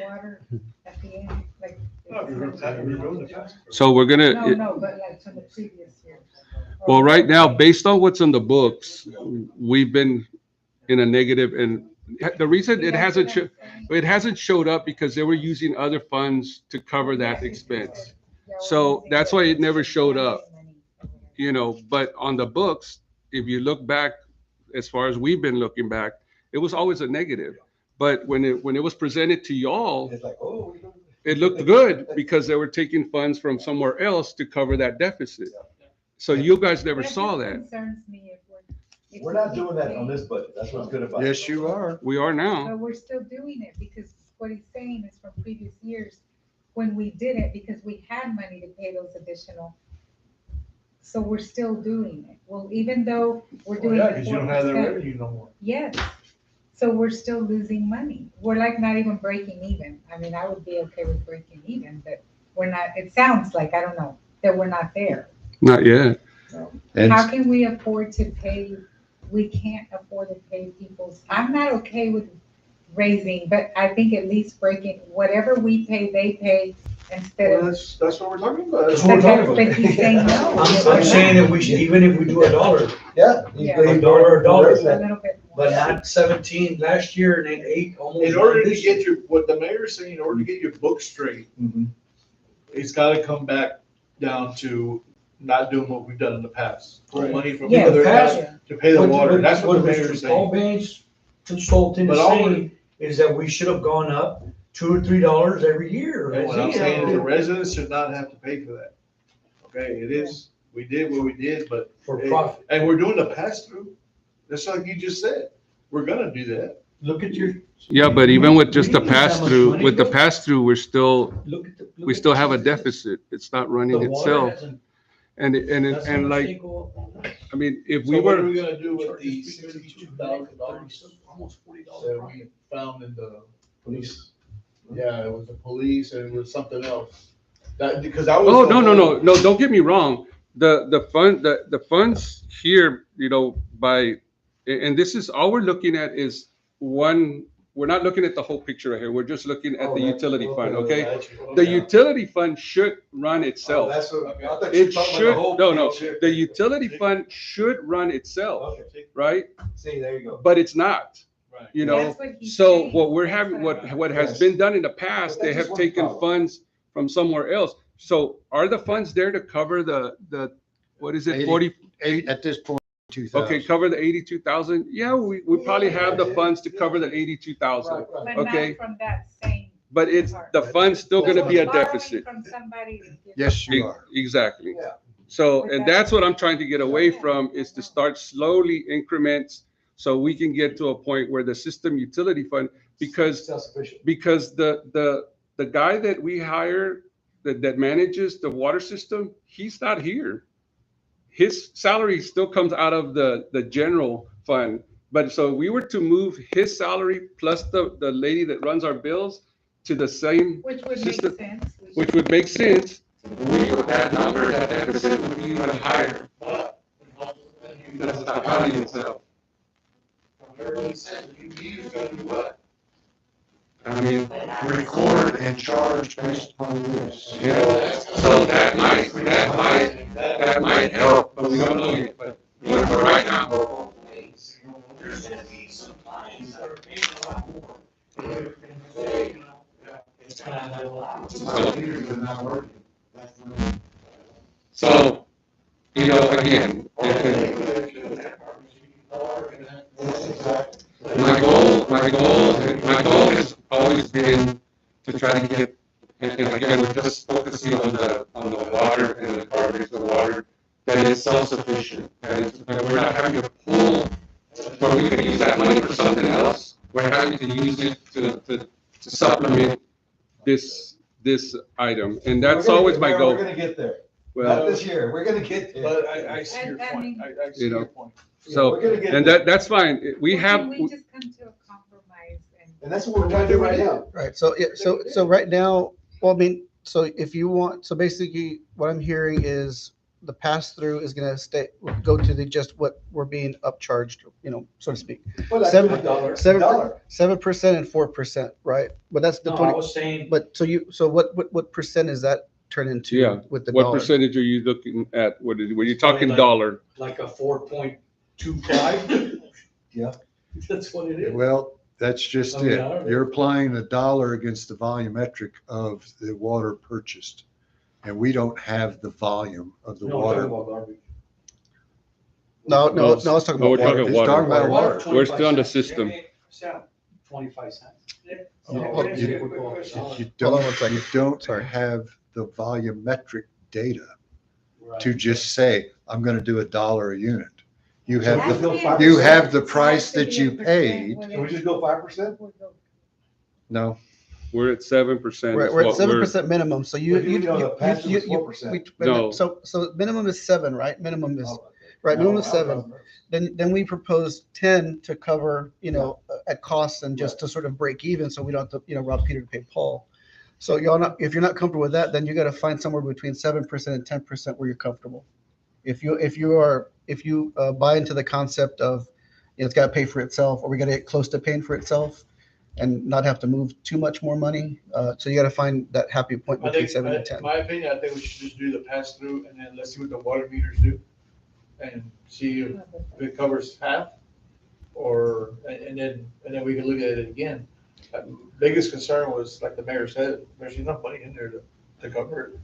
S7: water at the end, like?
S2: we're gonna.
S7: No, but like from the previous year.
S2: Well, right now, based on what's on the books, we've been in a negative, and the reason it hasn't showed up because they were using other funds to cover that expense. So that's why it never showed up, but on the books, if you look back, as far as we've been looking back, it was always a negative. But when it was presented to y'all,
S1: It's like, oh.
S2: it looked good because they were taking funds from somewhere else to cover that deficit. So you guys never saw that.
S7: Concerns me if
S1: We're not doing that on this budget. That's what's good about it.
S6: Yes, you are.
S2: We are now.
S7: But we're still doing it because what he's saying is from previous years, when we did it, because we had money to pay those additional So we're still doing it. Well, even though we're
S3: Well,
S7: doing
S3: yeah,
S7: the
S3: because you don't have the
S7: 4%,
S3: revenue no more.
S7: yes. So we're still losing money. We're like not even breaking even. I mean, I would be okay with breaking even, but we're not, it sounds like, I don't know, that we're not there.
S2: Not yet.
S6: And
S7: How can we afford to pay, we can't afford to pay people's, I'm not okay with raising, but I think at least breaking, whatever we pay, they pay instead
S1: Well,
S7: of.
S1: that's what we're talking about.
S9: That's what we're talking about.
S7: But he's saying no.
S9: I'm saying that we should, even if we do $1,
S1: Yeah.
S7: Yeah.
S9: $1, $1,
S7: A little bit more.
S9: but not 17 last year and then 8 almost.
S3: In order to
S9: this year.
S3: get your, what the mayor's saying, in order to get your book straight,
S1: Mhm.
S3: it's gotta come back down to not doing what we've done in the past. Pull
S1: Right.
S3: money from
S7: Yeah,
S3: other
S9: past-
S3: accounts to pay the water. That's what the mayor's saying.
S9: Mr. Consultant
S3: But
S9: is
S3: all
S9: saying is that we should have gone up $2 or $3 every year.
S3: And what I'm saying is the residents should not have to pay for that. Okay, it is, we did what we did, but,
S9: For profit.
S3: and we're doing the pass-through. That's like you just said. We're gonna do that.
S9: Look at your.
S2: Yeah, but even with just the
S9: We didn't use that much
S2: pass-through,
S9: money,
S2: with the
S9: though.
S2: pass-through,
S9: Look at the.
S2: we still have a deficit. It's not running
S9: The water
S2: itself.
S9: hasn't-
S2: And
S9: how much
S2: like,
S9: they go up on that.
S2: I mean, if
S3: So
S2: we
S3: what are
S2: were,
S3: we gonna do with
S9: Charge
S3: the
S9: us
S3: $62,000
S9: Almost $40
S3: that
S9: profit.
S3: we found in the
S1: Police.
S3: Yeah, it was the police and it was something else. That, because I was.
S2: oh, no, don't get me wrong. The funds here, by, and this is, all we're looking at is one, we're not looking at the whole picture right here. We're just looking at the utility fund, okay? The utility fund should run
S1: Oh,
S2: itself.
S1: that's what, I thought you were
S2: It
S1: talking about
S2: should,
S1: the whole.
S2: no,
S1: picture.
S2: the utility fund should run itself,
S1: Okay,
S2: right?
S1: see, there you go.
S2: But it's not,
S3: Right.
S7: That's what he's
S2: So
S7: saying.
S2: what we're
S7: That's
S2: having,
S7: what
S2: what
S1: Yes.
S2: has been done in the past,
S1: But
S2: they
S1: that's just
S2: have
S1: one
S2: taken
S1: problem.
S2: funds from somewhere else. So are the funds there to cover the, what is it,
S6: 80.
S2: 40?
S6: at this point, 2,000.
S2: Okay, cover the 82,000? Yeah, we probably have the funds to cover the 82,000.
S1: Right, right.
S7: But
S2: okay.
S7: not from that same.
S2: But it's, the fund's still gonna be a
S7: Borrowing
S2: deficit.
S7: From somebody to give.
S6: Yes, you are.
S2: Exactly.
S1: Yeah.
S2: So,
S7: But
S2: and
S7: that's-
S2: that's what I'm trying to get away from, is to start slowly increments, so we can get to a point where the system utility fund, because
S1: Self-sufficient.
S2: the guy that we hire, that manages the water system, he's not here. His salary still comes out of the general fund. But so we were to move his salary plus the lady that runs our bills to the same,
S7: Which would make
S2: system,
S7: sense.
S2: which would make sense. That number, that deficit would be even higher. That's not counting itself.
S3: Everyone said, you gotta do what?
S2: I mean,
S4: Record and charge based on this.
S2: so that might help, but we don't know yet. But for right now,
S9: There's gonna be some clients that are paying a lot more. They're gonna say, it's gonna level out.
S2: so, again, my goal has always been to try to get, and again, we're just focusing on the water and the garbage, the water, that is self-sufficient, that we're not having to pull, where we can use that money for something else. We're having to use it to supplement this item, and that's always my goal.
S1: We're gonna get there. Not
S2: Well,
S1: this year. We're gonna get there.
S3: But I see your
S7: And- I
S3: point.
S7: mean-
S3: I see your point.
S2: so,
S1: We're gonna get
S2: and
S1: there.
S2: that's fine. We
S7: Well,
S2: have,
S7: can we just come to a compromise and.
S1: And that's what we're trying to do right now.
S8: Right, so, yeah, so right now, well, I mean, so if you want, so basically what I'm hearing is the pass-through is gonna go to the, just what we're being upcharged, so to speak.
S1: Well, that's
S8: Seven-
S1: a dollar.
S8: 7% and 4%, right? But that's the
S9: No, I
S8: 20,
S9: was saying,
S8: but so what percent is that turn into
S2: Yeah,
S8: with the
S2: what
S8: dollar?
S2: percentage are you looking at? Were you talking
S9: Probably like-
S2: dollar?
S9: like a 4.25.
S1: Yeah.
S9: That's what it is.
S6: Well, that's just
S9: I mean,
S6: it.
S9: I don't know.
S6: You're applying the dollar against the volumetric of the water purchased. And we don't have the volume of the
S9: No,
S6: water.
S9: talking about garbage.
S8: No, I was talking
S2: No, we're
S8: about
S2: talking
S8: water.
S6: He's talking about
S9: Water,
S6: water.
S2: We're still on the
S9: 25
S2: system.
S9: cents. 25 cents.
S6: You
S8: Oh,
S6: you
S8: Hold on one second.
S6: you don't
S8: Sorry.
S6: have the volumetric data
S9: Right.
S6: to just say, I'm going to do $1 a unit. You
S1: So
S6: have
S1: we'll
S6: the,
S1: go 5%.
S6: you have the
S7: It has
S6: price
S7: to
S6: that
S7: be
S6: you
S7: a percent,
S6: paid.
S1: Can we just go 5%?
S7: We'll go-
S6: No,
S2: We're at 7%.
S8: We're at 7% minimum, so you,
S1: But you know, the pass-through is 4%.
S2: No.
S8: So minimum is 7, right? Minimum is,
S1: Oh, okay.
S8: right, minimum
S1: No,
S8: is 7. Then we propose 10 to cover, at costs and just to sort of break even, so we don't have to, rob Peter to pay Paul. So if you're not comfortable with that, then you got to find somewhere between 7% and 10% where you're comfortable. If you buy into the concept of, it's got to pay for itself, or we got to get close to paying for itself and not have to move too much more money. So you got to find that happy point
S3: I
S8: between
S3: think,
S8: 7 and
S3: in
S8: 10.
S3: my opinion, I think we should just do the pass through and then let's see what the water meters do. And see if it covers half or, and then we can look at it again. Biggest concern was, like the mayor said, there's enough money in there to cover it.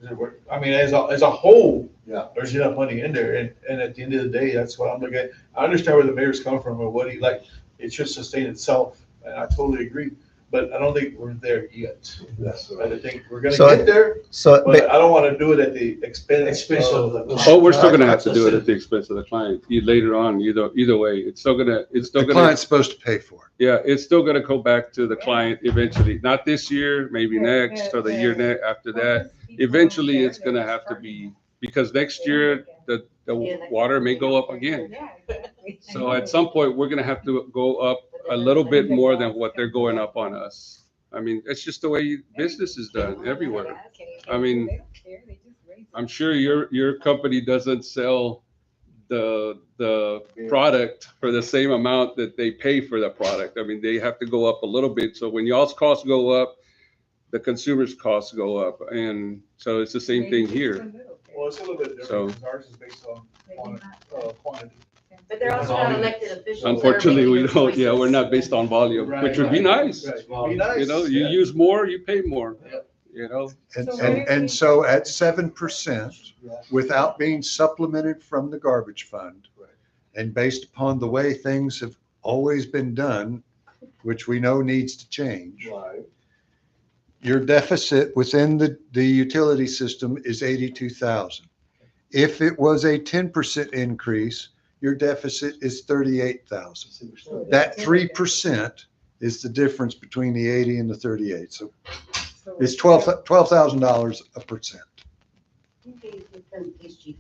S3: Is it worth- I mean, as a whole,
S1: Yeah.
S3: there's enough money in there, and at the end of the day, that's what I'm looking at. I understand where the mayor's come from and what it should sustain itself, and I totally agree, but I don't think we're there yet.
S1: That's
S3: I think we're gonna
S8: So-
S3: get there,
S8: So
S3: but I don't wanna do it at the expense of the.
S2: Oh, we're still gonna have to do it at the expense of the client. Later on, either way, it's still
S6: The
S2: gonna,
S6: client's supposed to pay for it.
S2: yeah, it's still gonna go back to the client eventually. Not this year, maybe next, or the year after that. Eventually, it's gonna have to be, because next year, the water may go up again.
S7: Yeah, exactly.
S2: So at some point, we're gonna have to go up a little bit more than what they're going up on us. I mean, it's just the way business is done everywhere. I mean,
S7: They don't care, they just raise it.
S2: I'm sure your company doesn't sell the product for the same amount that they pay for the product. I mean, they have to go up a little bit. So when y'all's costs go up, the consumer's costs go up. And so it's the same
S7: Maybe
S2: thing here.
S7: just a little bit.
S3: Well, it's a little bit
S2: So-
S3: different, because ours is based on
S7: Maybe
S3: quantity.
S10: But they're also not elected officials. that are
S2: Unfortunately, we
S10: making
S2: don't, yeah, we're
S10: choices.
S2: not based on volume, which would be nice.
S3: Right. Be nice.
S2: You know, you
S3: yeah.
S2: use more, you pay more,
S3: Yeah.
S2: you know?
S6: And,
S7: So
S6: and,
S7: what if
S6: and
S7: we-
S6: so at 7%, without being supplemented from the garbage fund, and based upon the way things have always been done, which we know needs to change,
S1: Right.
S6: your deficit within the utility system is 82,000. If it was a 10% increase, your deficit is 38,000. That 3% is the difference between the 80 and the 38. So
S7: So
S6: it's $12,000 a percent.
S10: Okay, from East Chief.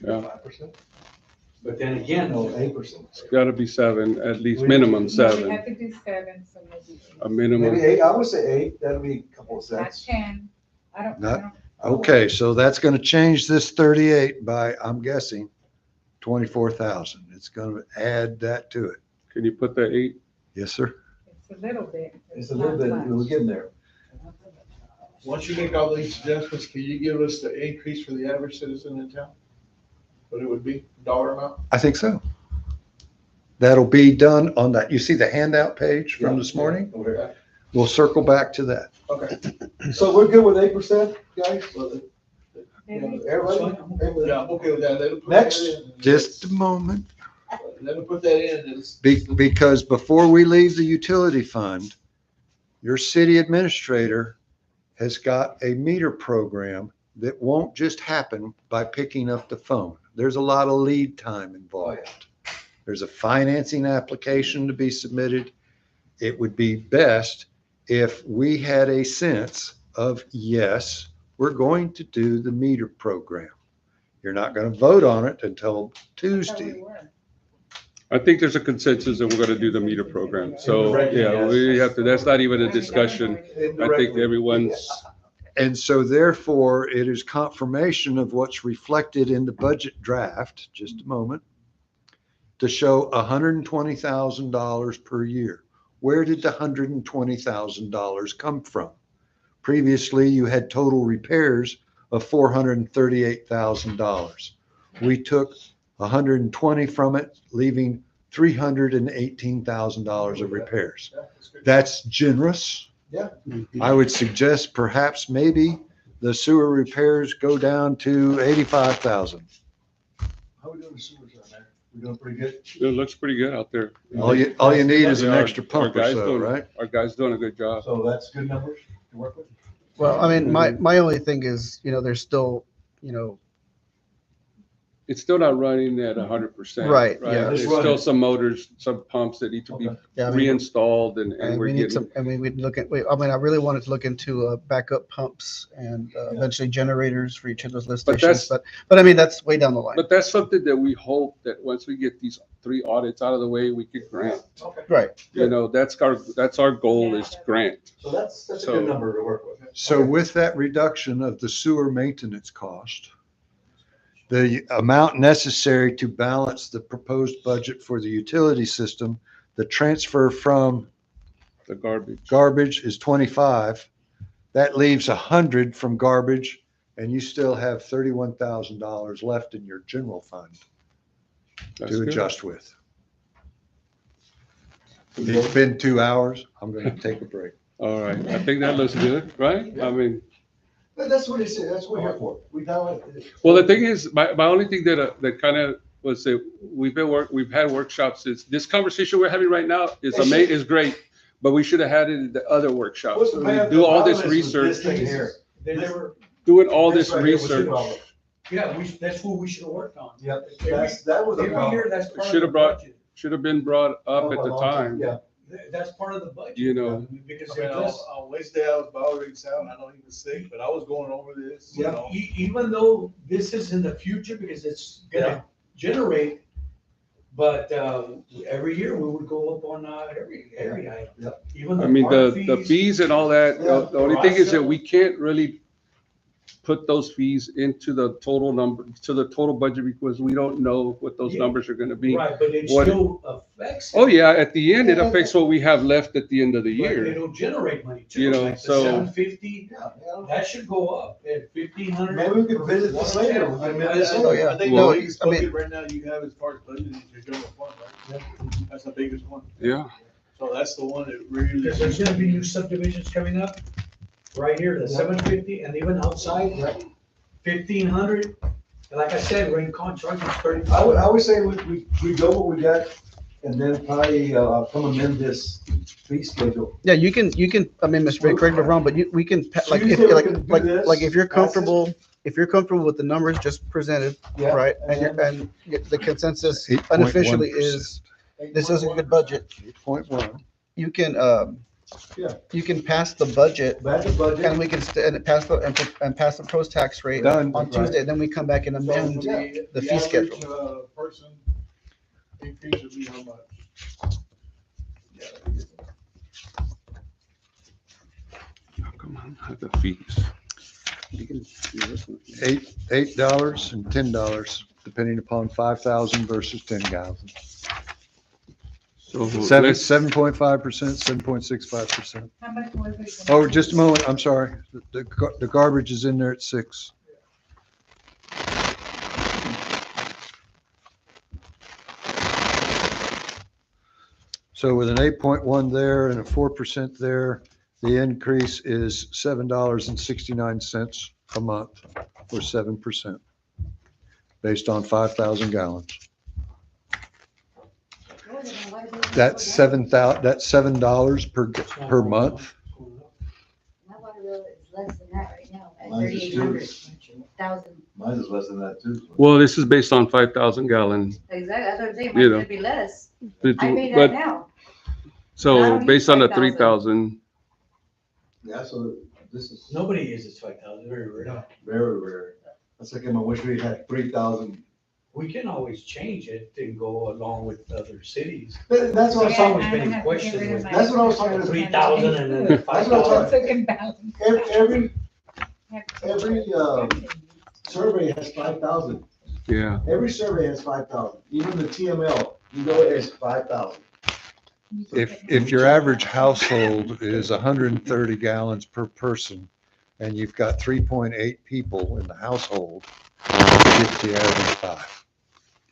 S2: Yeah.
S1: 5%?
S9: But then again,
S1: No, 8%.
S2: It's gotta be 7, at least minimum
S7: No, we
S2: 7,
S7: have to do 7, so maybe
S2: a
S1: Maybe
S2: minimum.
S1: 8, I would say 8, that'd be a couple of
S7: not
S1: cents.
S7: 10. I don't.
S6: Not- Okay, so that's going to change this 38 by, I'm guessing, 24,000. It's going to add that to it.
S2: Can you put the 8?
S6: Yes, sir.
S7: It's a little bit.
S1: It's a little bit,
S7: not
S1: we're
S7: much.
S1: getting there.
S3: Once you make all these adjustments, can you give us the increase for the average citizen in town? What it would be, dollar amount?
S6: I think so. That'll be done on that. You see the handout page from this morning?
S1: Okay.
S6: We'll circle back to that.
S1: Okay. So we're good with 8%, guys?
S7: Maybe.
S1: Everybody? Okay with
S3: Yeah,
S1: that?
S3: I'm okay with that. Let them put that
S1: Next.
S3: in.
S6: Just a moment.
S3: Let them put that in. and it's-
S6: Because before we leave the utility fund, your city administrator has got a meter program that won't just happen by picking up the phone. There's a lot of lead time involved. There's a financing application to be submitted. It would be best if we had a sense of, yes, we're going to do the meter program. You're not going to vote on it until
S7: I thought we
S6: Tuesday.
S7: were.
S2: I think there's a consensus that we're gonna do the meter program. So, yeah, we have to, that's not even a discussion. I think everyone's,
S6: And so therefore, it is confirmation of what's reflected in the budget draft, just a moment, to show $120,000 per year. Where did the $120,000 come from? Previously, you had total repairs of $438,000. We took 120 from it, leaving $318,000 of repairs.
S3: Yeah, that's good.
S6: That's generous.
S1: Yeah.
S6: I would suggest perhaps maybe the sewer repairs go down to 85,000.
S1: How we doing the sewers on there? We doing pretty good?
S2: it looks pretty good out there.
S6: All you need is an
S2: Yeah,
S6: extra pump or
S2: guys
S6: so,
S2: doing-
S6: right?
S2: Our guy's doing a good job.
S1: So that's good numbers to work with?
S8: Well, I mean, my only thing is, there's still,
S2: it's still not running at 100%.
S8: Right, yeah.
S2: There's
S1: It's
S2: still
S1: running.
S2: some motors, some pumps that need to be
S1: Okay.
S8: Yeah, I mean,
S2: reinstalled and
S8: and
S2: we're
S8: we need
S2: getting,
S8: some, I mean, we'd look at, I mean, I really wanted to look into backup pumps and eventually generators for each of those lift
S2: But
S8: stations,
S2: that's-
S8: but I mean, that's way down the line.
S2: but that's something that we hope that once we get these 3 audits out of the way, we could grant.
S1: Okay.
S8: Right.
S2: You know, that's our goal is grant.
S1: So that's a
S2: So-
S1: good number to work with.
S6: So
S1: Okay.
S6: with that reduction of the sewer maintenance cost, the amount necessary to balance the proposed budget for the utility system, the transfer from
S2: The garbage.
S6: garbage is 25. That leaves 100 from garbage, and you still have $31,000 left in your general fund
S2: That's
S6: to
S2: good.
S6: adjust with. It's been 2 hours. I'm going to take a break.
S2: All right. I think that looks good, right? I mean,
S1: But that's what it is, that's what we're here for. We know it.
S2: well, the thing is, my only thing that kind of was that we've had workshops. Is this conversation we're having right now is great, but we should have had it in the other workshops.
S1: What's
S2: So
S1: the
S2: we
S1: bad-
S2: do
S1: the
S2: all this
S1: problem is with this
S2: research,
S1: thing here.
S9: They never,
S2: doing all this
S1: right here was the
S2: research.
S1: problem.
S9: yeah, that's what we should have worked on.
S1: Yep, that was a
S9: Every
S1: problem.
S9: year, that's part of
S2: Should
S9: the
S2: have brought-
S9: budget.
S2: Should have been brought up at the time.
S1: Yeah,
S9: That's part of the budget.
S2: You know.
S9: Because
S3: I mean,
S9: it does,
S3: on Wednesday, I was bothering sound, I know he was sick, but I was going over this, you
S1: Yeah.
S3: know.
S9: even though this is in the future, because it's
S1: Yeah.
S9: gonna generate, but, every year we would go up on, every item.
S1: Yep.
S9: Even
S2: I mean,
S9: park
S2: the fees and all that,
S1: Yeah.
S2: the only thing is that we can't really put those fees into the total number, to the total budget because we don't know what those
S9: Yeah.
S2: numbers are gonna be.
S9: Right, but it
S2: What-
S9: still affects.
S2: Oh, yeah, at the end, it affects what we have left at the end of the
S9: But
S2: year.
S9: it'll generate money too.
S2: You know,
S9: like the
S2: so-
S9: 750,
S1: yeah, yeah.
S9: that should go up at 1,500.
S1: Maybe we could visit this later. We can visit this
S8: Oh,
S1: later.
S8: yeah.
S3: I think the
S8: No,
S3: biggest
S8: I mean-
S3: bucket right now you have as far as budget is your general fund, right? That's the biggest one.
S2: Yeah,
S3: So that's the one that really.
S9: Because there's gonna be new subdivisions coming up, right here, the
S1: Yeah.
S9: 750, and even outside, 1,500. And like I said, we're in contract, it's 30.
S1: I would say we go what we got and then probably, come amend this fee schedule.
S8: Yeah, you can, I mean, Mr. Ray, correct me if I'm wrong, but we can, like, if,
S1: Tuesday we
S8: like,
S1: can do
S8: like,
S1: this,
S8: like if you're
S1: pass it.
S8: comfortable with the numbers just presented,
S1: Yeah.
S8: right? And the consensus
S6: 8.1%.
S8: unofficially is, this is a good budget.
S6: 8.1.
S8: You can,
S1: Yeah.
S8: you can pass the budget
S1: Back to budget.
S8: and we can, and pass the proposed tax rate
S6: Done.
S8: on Tuesday, then we come back and amend the fee schedule.
S3: Person increase would be how much?
S2: come on, the fees. You can do this one.
S6: $8 and $10, depending upon 5,000 versus 10,000.
S2: So
S6: 7.5%, 7.65%.
S7: How much was it?
S6: Oh, just a moment, I'm sorry. The garbage is in there at 6. So with an 8.1 there and a 4% there, the increase is $7.69 a month, or 7%, based on 5,000 gallons. That's $7 per month.
S10: My water bill is less than that right now, at
S1: Mine's is
S10: 3,800,000.
S1: Mine is less than that too.
S2: Well, this is based on 5,000 gallon.
S11: Exactly, that's what I'm saying,
S2: You
S11: mine's
S2: know.
S11: gonna be less.
S2: But
S11: I pay that now. I
S2: so
S11: don't
S2: based
S11: use
S2: on the
S11: 5,000.
S2: 3,000,
S1: Yeah, so this is
S9: Nobody uses 5,000, very rare.
S1: very rare. That's like, I wish we had 3,000.
S9: We can always change it and go along with other cities.
S1: That's what I was
S9: It's
S1: talking,
S9: always
S7: I
S9: been
S7: don't
S9: in
S7: have to get
S9: question
S7: rid of
S9: with
S7: my-
S1: That's what I was talking about.
S9: 3,000 and then
S1: That's what I'm
S9: 5,000.
S1: talking-
S7: Second balance.
S1: every, survey has 5,000.
S2: yeah.
S1: Every survey has 5,000. Even the TML, you know, it has 5,000.
S6: If your average household is 130 gallons per person, and you've got 3.8 people in the household, you get the average 5.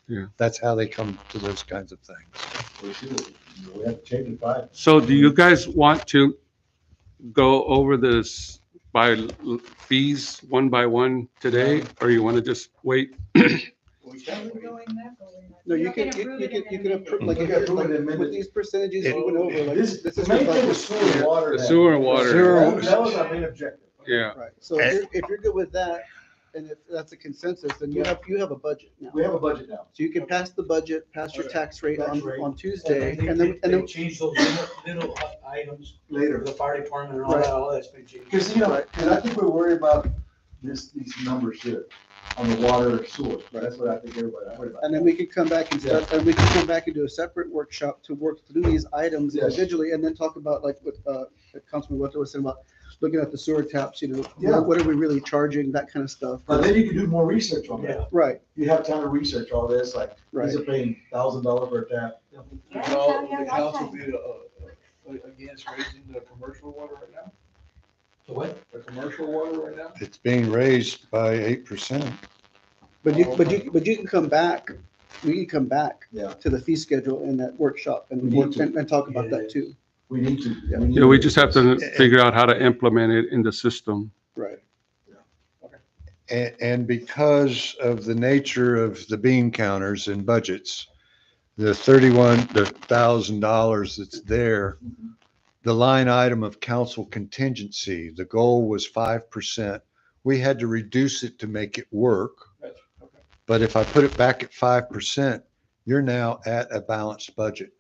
S2: Yeah.
S6: That's how they come to those kinds of things.
S1: We have to change it by.
S2: So do you guys want to go over this by fees one by one today, or you want to just wait?
S8: No, you can approve, like,
S1: We can approve it and amend
S8: with
S1: it.
S8: these percentages you went over, like,
S1: This,
S8: this
S1: the
S8: is
S1: main
S8: your
S1: thing
S8: budget.
S1: was sewer and water.
S2: The sewer and water.
S6: Sewer-
S1: That was our main objective.
S2: Yeah.
S8: Right, so if you're good with that, And if that's a consensus, then you have a budget now.
S1: We have a budget now.
S8: So you can pass the budget, pass your tax rate
S1: Tax
S8: on,
S1: rate.
S8: on Tuesday,
S9: They,
S8: and then,
S9: they change those little items for
S1: Later.
S9: the fire department and all that's been changed.
S1: Because, because I think we're worried about these numbers here on the water source. That's what I think everybody's worried about.
S8: and then we can come back and start, and we can come back and do a separate workshop to work through these items
S1: Yes.
S8: individually, and then talk about like what, Councilman Wetzel was saying about looking at the sewer taps,
S1: Yeah.
S8: what are we really charging, that kind of stuff.
S1: But then you can do more research on that.
S8: Right,
S1: You have time to research all this, like,
S8: right.
S1: these are paying $1,000 for a tap.
S11: Yeah,
S3: So
S11: yeah,
S3: the
S11: yeah,
S3: council
S11: yeah.
S3: be against raising the commercial water right now?
S9: So what?
S3: The commercial water right now?
S6: It's being raised by 8%.
S8: But you can come back, we can come back
S1: Yeah.
S8: to the fee schedule in that workshop and
S1: We need to.
S8: and talk about that too.
S1: We need to.
S2: Yeah, we just have to figure out how to implement it in the system.
S8: Right.
S6: And because of the nature of the bean counters and budgets, the $31,000 that's there, the line item of council contingency, the goal was 5%. We had to reduce it to make it work.
S3: That's, okay.
S6: But if I put it back at 5%, you're now at a balanced budget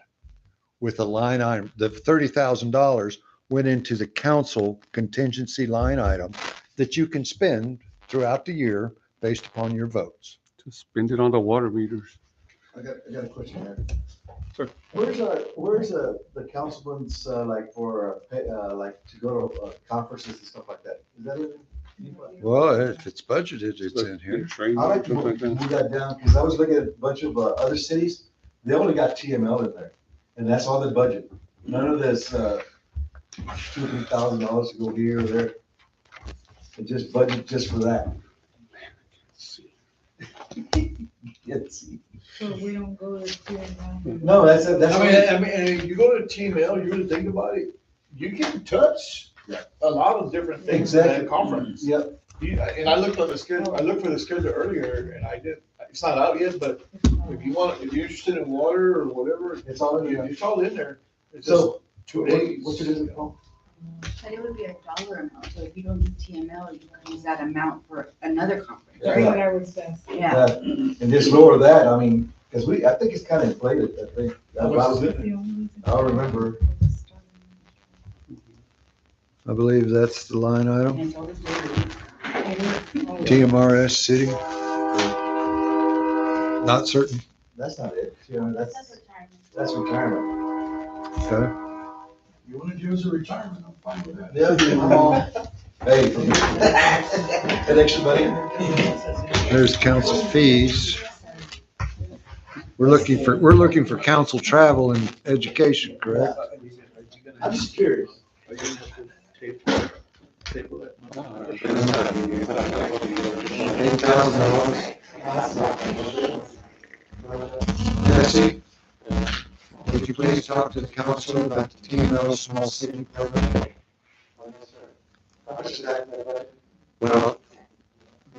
S6: with a line item. The $30,000 went into the council contingency line item that you can spend throughout the year based upon your votes.
S2: To spend it on the water meters.
S1: I got a question here.
S2: Sure.
S1: Where's the councilman's, like for, like to go to conferences and stuff like that? Is that in?
S6: Well, if it's budgeted, it's in here.
S2: Training
S1: I
S2: or
S1: like to
S2: something like that.
S1: move that down, because I was looking at a bunch of other cities, they only got TML in there, and that's all the budget. None of this, $2,000, $3,000 to go here or there. And just budget just for that. Yes.
S7: So we don't go to TML.
S1: No, that's.
S3: I mean, and if you go to TML, you really think about it, you can touch a lot of different things in
S1: Exactly.
S3: that conference.
S1: Yep.
S3: And I looked on the schedule, I looked for the schedule earlier and I did, it's not out yet, but if you're interested in water or whatever,
S1: It's all in there.
S3: it's all in there. It's just
S1: So,
S3: 2
S1: what-
S3: days.
S1: what's it is it called?
S10: But it would be a dollar amount, so if you don't do TML, you can use that amount for another conference.
S7: That's what I was saying.
S10: Yeah.
S1: And just lower that, I mean, because I think it's kind of inflated, I think.
S3: How much is it?
S1: I'll remember.
S6: I believe that's the line item.
S10: And it's always good.
S6: TMRS City. Not certain.
S1: That's not it. That's
S11: That's retirement.
S1: retirement.
S6: Okay.
S3: You wanna do as a retirement, I'm fine with that.
S1: Yeah, come on. Hey. That extra money?
S6: There's council fees. We're looking for council travel and education, correct?
S1: I'm just curious.
S3: Are you gonna have to table that?
S6: Jesse, would you please talk to the council about the TML small city program? Well,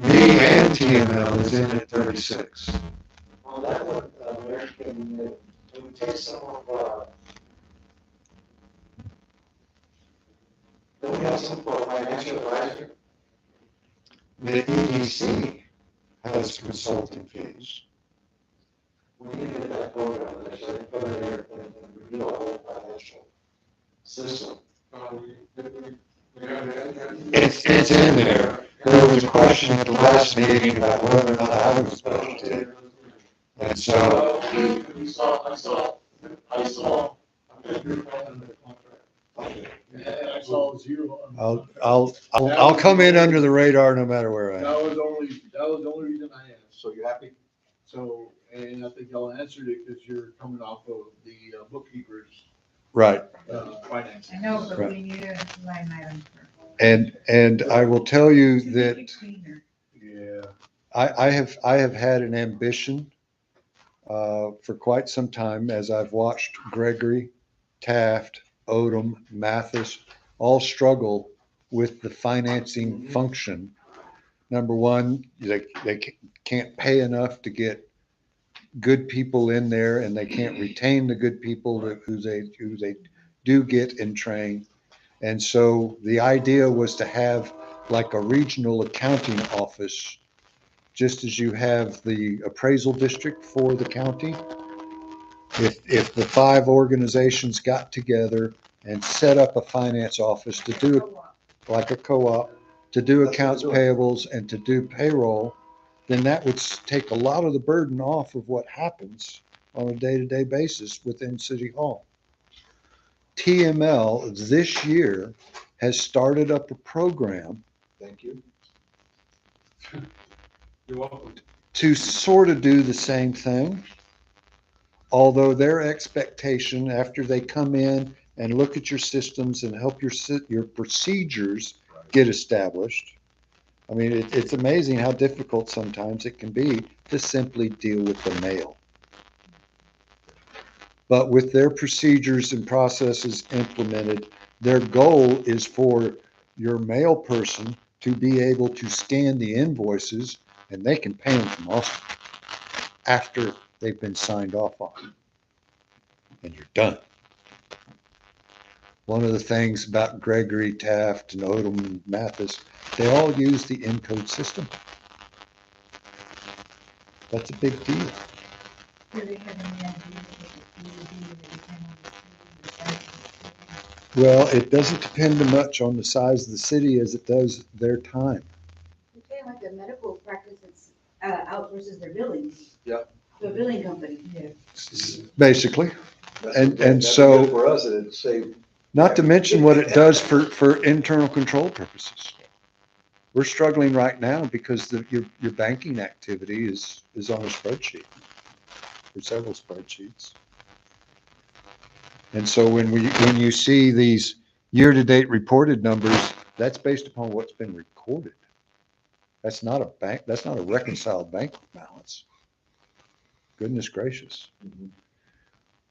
S6: me and TML is in at 36.
S1: On that one, American, it would take some of, don't we have some for financial advisor?
S6: The EDC has consulting fees.
S1: We needed that program, so they put it there and review our whole financial system.
S6: It's in there. There was a question at the last meeting about whether or not I was budgeted. And so,
S3: I saw. Yeah, I saw zero.
S6: I'll come in under the radar no matter where I am.
S3: That was the only reason I asked. So you're happy? So, and I think y'all answered it because you're coming off of the bookkeeper's,
S6: Right.
S3: finance.
S7: I know, but we need a line item for.
S6: And I will tell you
S7: To make
S6: that
S7: it cleaner.
S3: Yeah.
S6: I have had an ambition for quite some time as I've watched Gregory, Taft, Odom, Mathis all struggle with the financing function. Number one, they can't pay enough to get good people in there, and they can't retain the good people who they do get and train. And so the idea was to have like a regional accounting office just as you have the appraisal district for the county. If the 5 organizations got together and set up a finance office to do, like a co-op, to do accounts payables and to do payroll, then that would take a lot of the burden off of what happens on a day-to-day basis within City Hall. TML this year has started up a program
S1: Thank you.
S3: You're welcome.
S6: to sort of do the same thing. Although their expectation after they come in and look at your systems and help your procedures get established. I mean, it's amazing how difficult sometimes it can be to simply deal with the mail. But with their procedures and processes implemented, their goal is for your mail person to be able to scan the invoices and they can pay them from Austin after they've been signed off on. And you're done. One of the things about Gregory, Taft, and Odom and Mathis, they all use the Encode system. That's a big deal.
S7: Do they have any idea what the fee would be that depend on the size of the city?
S6: Well, it doesn't depend much on the size of the city as it does their time.
S10: It's kind of like the medical practice that's outsources their billing.
S1: Yep.
S10: To a billing company.
S6: Basically. And
S1: That'd be
S6: so-
S1: good for us, it'd save.
S6: Not to mention what it does for internal control purposes. We're struggling right now because your banking activity is on a spreadsheet, or several spreadsheets. And so when you see these year-to-date reported numbers, that's based upon what's been recorded. That's not a reconciled bank balance. Goodness gracious.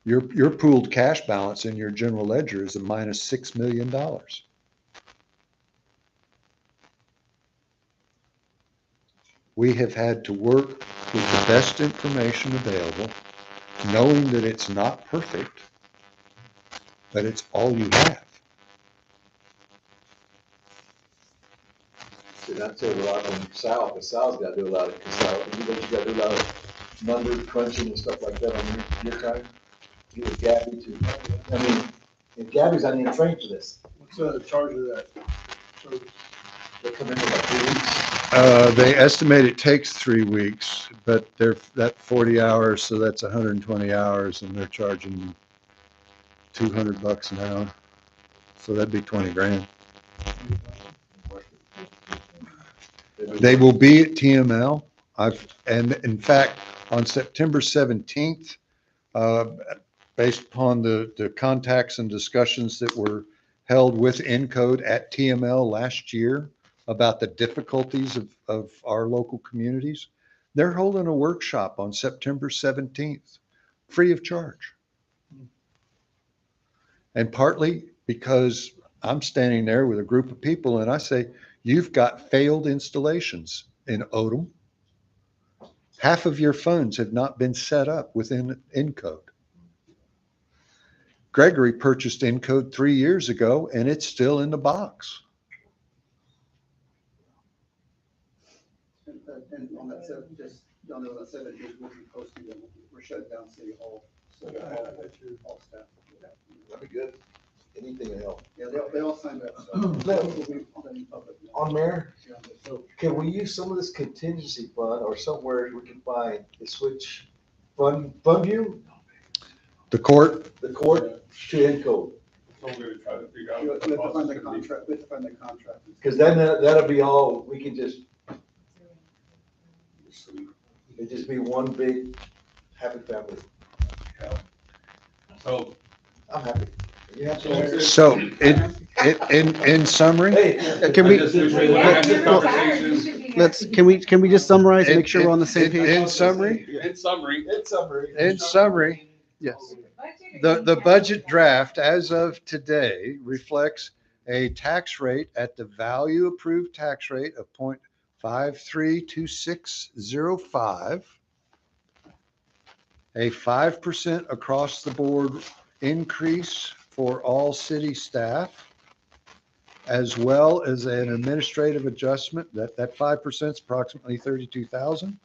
S6: Your pooled cash balance in your general ledger is a minus $6 million. We have had to work with the best information available, knowing that it's not perfect, but it's all you have.
S1: See, that's a lot from Sal, because Sal's got to do a lot of, you got to do a lot of number crunching and stuff like that on your time. You with Gabby too. I mean, and Gabby's not even trained for this.
S3: What's the charge of that?
S1: They come in for like 3 weeks.
S6: They estimate it takes 3 weeks, but that 40 hours, so that's 120 hours, and they're charging $200 an hour. So that'd be 20 grand. They will be at TML. And in fact, on September 17th, based upon the contacts and discussions that were held with Encode at TML last year about the difficulties of our local communities, they're holding a workshop on September 17th, free of charge. And partly because I'm standing there with a group of people and I say, you've got failed installations in Odom. Half of your phones have not been set up within Encode. Gregory purchased Encode 3 years ago and it's still in the box.
S8: And on that seven, just, on that 7 days, we'll be posting them, we're shutting down City Hall. So all staff.
S1: That'd be good. Anything to help.
S8: Yeah, they all signed up.
S1: On Mayor, can we use some of this contingency fund or somewhere we can find the switch fund view,
S6: The court,
S1: the court to Encode?
S3: Told her to try to figure out
S8: We
S3: what
S8: have
S3: the
S8: to
S3: cost
S8: find
S3: is
S8: the
S3: gonna be.
S8: contract, we have to find the contract.
S1: Because then that'll be all, we can just, it'd just be one big happy family.
S3: So,
S1: I'm happy. You happy?
S6: so in summary,
S1: Hey.
S12: Can we-
S3: I just wish we would've had this conversation.
S12: Can we just summarize, make sure we're on the same page?
S6: In summary,
S2: In summary,
S6: in summary,
S12: Yes.
S6: the budget draft as of today reflects a tax rate at the value approved tax rate of 0.532605, a 5% across the board increase for all city staff as well as an administrative adjustment, that 5% is approximately 32,000.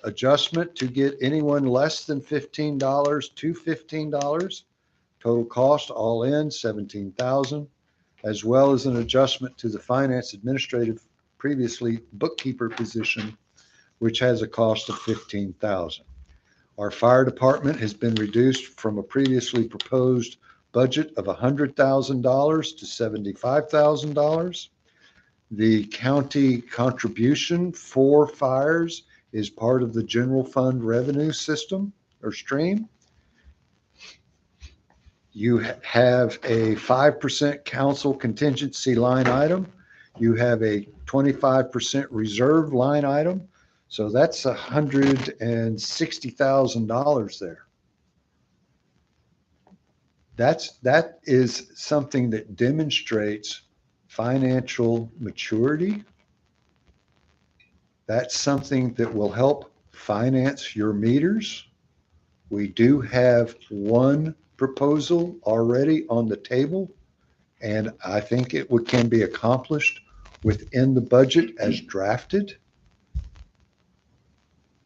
S6: Adjustment to get anyone less than $15 to $15. Total cost all in 17,000, as well as an adjustment to the finance administrative, previously bookkeeper position, which has a cost of 15,000. Our fire department has been reduced from a previously proposed budget of $100,000 to $75,000. The county contribution for fires is part of the general fund revenue system or stream. You have a 5% council contingency line item. You have a 25% reserve line item. So that's $160,000 there. That is something that demonstrates financial maturity. That's something that will help finance your meters. We do have one proposal already on the table, and I think it can be accomplished within the budget as drafted.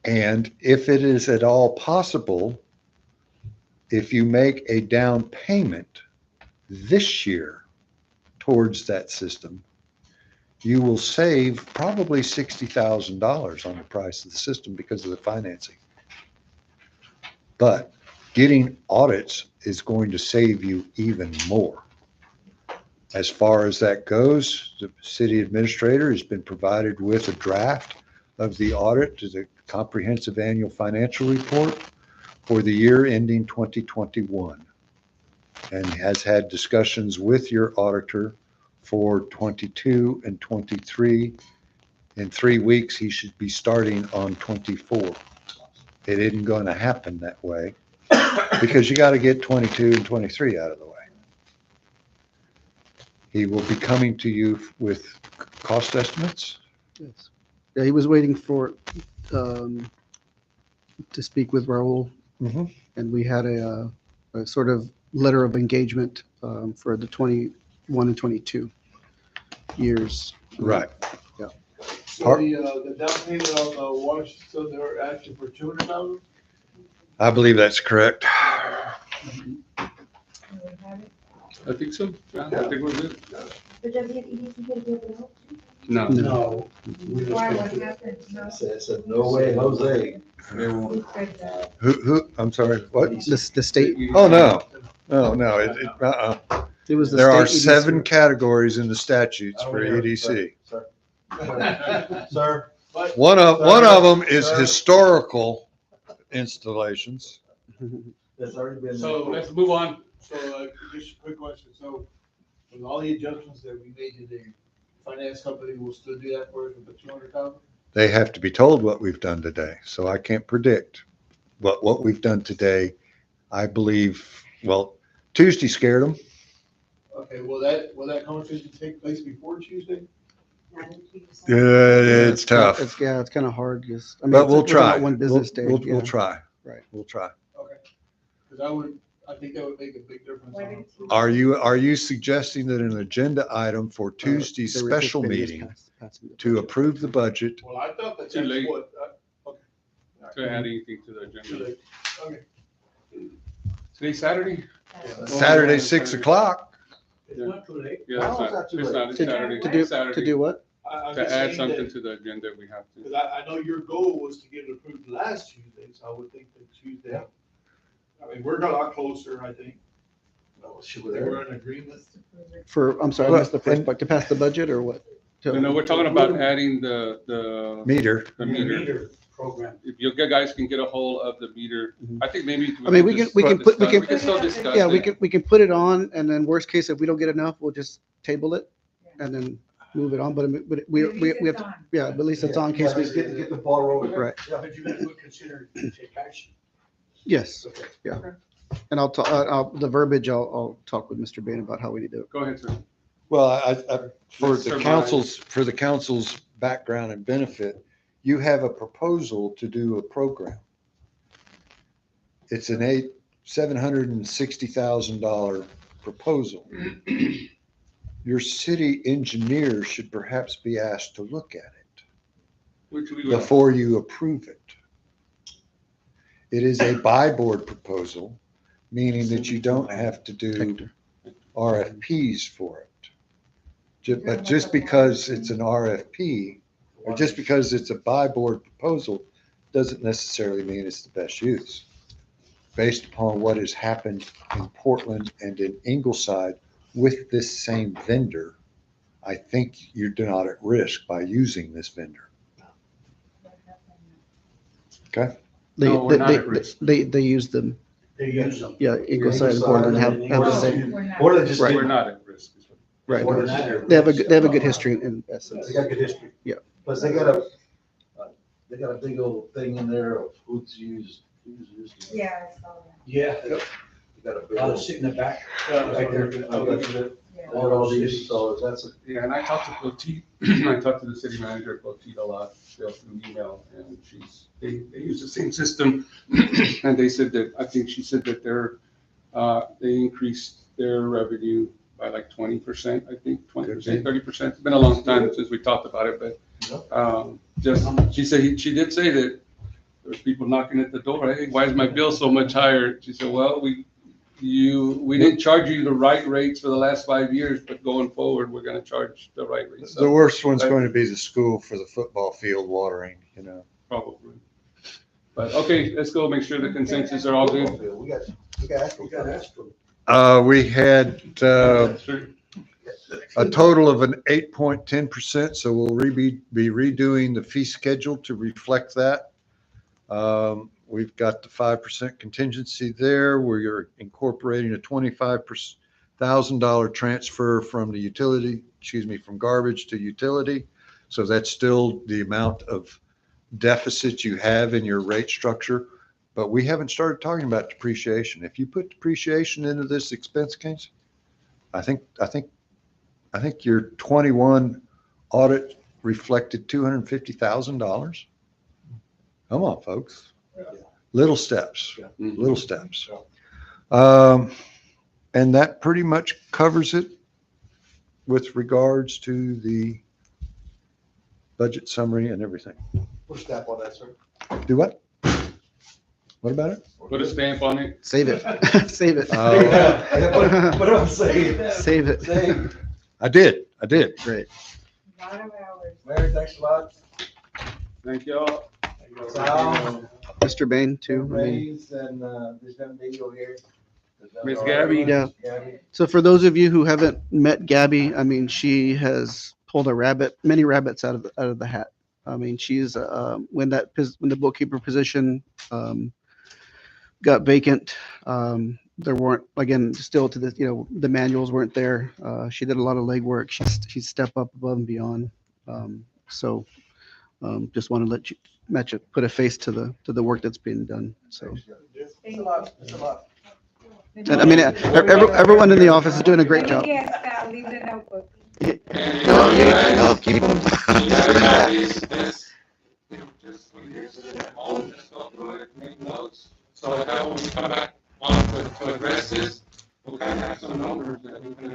S6: And if it is at all possible, if you make a down payment this year towards that system, you will save probably $60,000 on the price of the system because of the financing. But getting audits is going to save you even more. As far as that goes, the city administrator has been provided with a draft of the audit to the comprehensive annual financial report for the year ending 2021, and has had discussions with your auditor for 22 and 23. In 3 weeks, he should be starting on 24. It isn't going to happen that way because you got to get 22 and 23 out of the way. He will be coming to you with cost estimates.
S12: Yes. Yeah, he was waiting for, to speak with Raul.
S6: Mhm.
S12: And we had a sort of letter of engagement for the 21 and 22 years.
S6: Right.
S12: Yeah.
S3: So the down payment on the water, so they're asking for 200,000?
S6: I believe that's correct.
S2: I think so. Yeah, I think we're good.
S11: But does EDC get a bill?
S2: No.
S3: No.
S7: Why, what happened? No.
S1: I said, no way, Jose.
S7: Who said that?
S6: Who, I'm sorry, what?
S12: The state,
S6: Oh, no, no,
S12: it was the state.
S6: There are
S12: EDC.
S6: 7 categories in the statutes for
S1: Over here,
S6: EDC.
S1: Sir,
S6: One of them is historical installations.
S1: it's already been.
S3: So let's move on. So just a quick question. So with all the adjustments that we made to the finance company, will still do that for us with the 200,000?
S6: They have to be told what we've done today, so I can't predict what we've done today. I believe, well, Tuesday scared them.
S3: Okay, will that conversation take place before Tuesday?
S6: It's tough,
S12: It's kind of hard, just, I mean,
S6: but
S12: it's
S6: we'll
S12: within
S6: try.
S12: that one business day.
S6: We'll
S12: yeah.
S6: try.
S12: Right.
S6: We'll try.
S3: Okay. Because I think that would make a big difference.
S6: Are you suggesting that an agenda item for Tuesday's
S12: The
S6: special
S12: Committee is
S6: meeting
S12: passing the
S6: to
S12: budget.
S6: approve the budget?
S3: Well, I thought that
S2: Too
S3: that's
S2: late.
S3: what,
S2: To add anything to the
S3: too
S2: agenda.
S3: late. Okay.
S2: Today's Saturday?
S6: Saturday, 6 o'clock.
S9: It's not too late.
S2: Yeah, it's not, it's not, it's
S12: To-
S2: Saturday.
S12: To do,
S2: It's Saturday.
S12: to do what?
S3: I'm
S2: To
S3: just
S2: add
S3: saying
S2: something
S3: that-
S2: to the agenda, we have to.
S3: Because I know your goal was to get it approved last Tuesday, so I would think that Tuesday, I mean, we're a lot closer, I think. We're in agreement.
S12: For, I'm sorry, I
S6: Well,
S12: missed the first
S6: and-
S12: part, to pass the budget or what? To-
S2: No, we're talking about adding the
S6: Meter.
S2: meter.
S9: Program.
S2: If you guys can get a hold of the meter, I think maybe.
S12: I mean, we can
S2: still discuss
S12: Yeah,
S2: it.
S12: we can put it on, and then worst case, if we don't get enough, we'll just table it and then move it on, but we have, to- yeah, but at least it's on in case we
S1: Get the ball rolling.
S12: Right.
S9: But you guys would consider to take action.
S12: yes,
S9: Okay.
S12: yeah. And I'll talk, the verbiage, I'll talk with Mr. Bain about how we do it.
S2: Go ahead, sir.
S6: Well, for
S2: Let's
S6: the
S2: survive.
S6: council's background and benefit, you have a proposal to do a program. It's an $760,000 proposal. your city engineer should perhaps be asked to look at it
S2: Which we will.
S6: before you approve it. It is a buy board proposal, meaning that you don't have to do RFPs for it. But just because it's an RFP, or just because it's a buy board proposal, doesn't necessarily mean it's the best use. Based upon what has happened in Portland and in Ingleside with this same vendor, I think you're not at risk by using this vendor. Okay?
S2: No, we're not at risk.
S12: They use them,
S9: They use them.
S12: yeah, Ingleside and Portland have the same,
S7: We're not.
S1: Portland just
S12: Right.
S1: did.
S2: We're not at risk.
S12: right.
S1: Portland just did.
S12: They have a good history in essence.
S1: They got good history.
S12: Yeah.
S1: Plus they got a big old thing in there of who's used.
S7: Yeah, I saw that.
S9: Yeah,
S1: They got a big
S9: I'll
S1: old.
S9: sit in the back.
S1: Right there.
S7: Yeah.
S1: All these, so that's a.
S2: Yeah, and I talked to Clotilde, I talked to the city manager, Clotilde, a lot, still through email, and they use the same system. And they said that, I think she said that they increased their revenue by like 20%, I think, 20%, 30%. It's been a long time since we talked about it, but, she did say that there's people knocking at the door, hey, why is my bill so much higher? She said, well, we didn't charge you the right rates for the last 5 years, but going forward, we're gonna charge the right rates.
S6: The worst one's going to be the school for the football field watering, you know.
S2: Probably. But, okay, let's go make sure the consensus are all good.
S1: We got Astro.
S6: We had a total of an 8.10%, so we'll be redoing the fee schedule to reflect that. We've got the 5% contingency there. We're incorporating a $25,000 transfer from from garbage to utility. So that's still the amount of deficit you have in your rate structure. But we haven't started talking about depreciation. If you put depreciation into this expense case, I think your 21 audit reflected $250,000. Come on, folks. Little steps, little steps. And that pretty much covers it with regards to the budget summary and everything.
S1: Put a stamp on that, sir.
S6: Do what? What about it?
S2: Put a stamp on it.
S12: Save it, save it.
S1: What am I saying?
S12: Save it.
S1: Save.
S6: I did.
S12: Great.
S7: Lot of hours.
S1: Mary, thanks a lot.
S2: Thank y'all.
S1: Sal,
S12: Mr. Bain too. I mean,
S1: Raise, and there's been video here.
S2: Miss Gabby.
S12: Yeah.
S1: Gabby.
S12: So for those of you who haven't met Gabby, I mean, she has pulled many rabbits out of the hat. I mean, she's when the bookkeeper position got vacant, there weren't, again, still to the, the manuals weren't there. She did a lot of legwork. She stepped up above and beyond. Just want to let you put a face to the work that's being done. So,
S1: It's a lot, it's a lot.
S12: and I mean, everyone in the office is doing a great job.
S7: Yes, Sal, leave the notebook.
S6: I'll keep them.
S2: So that when we come back on to address this, we'll kind of have some numbers that we can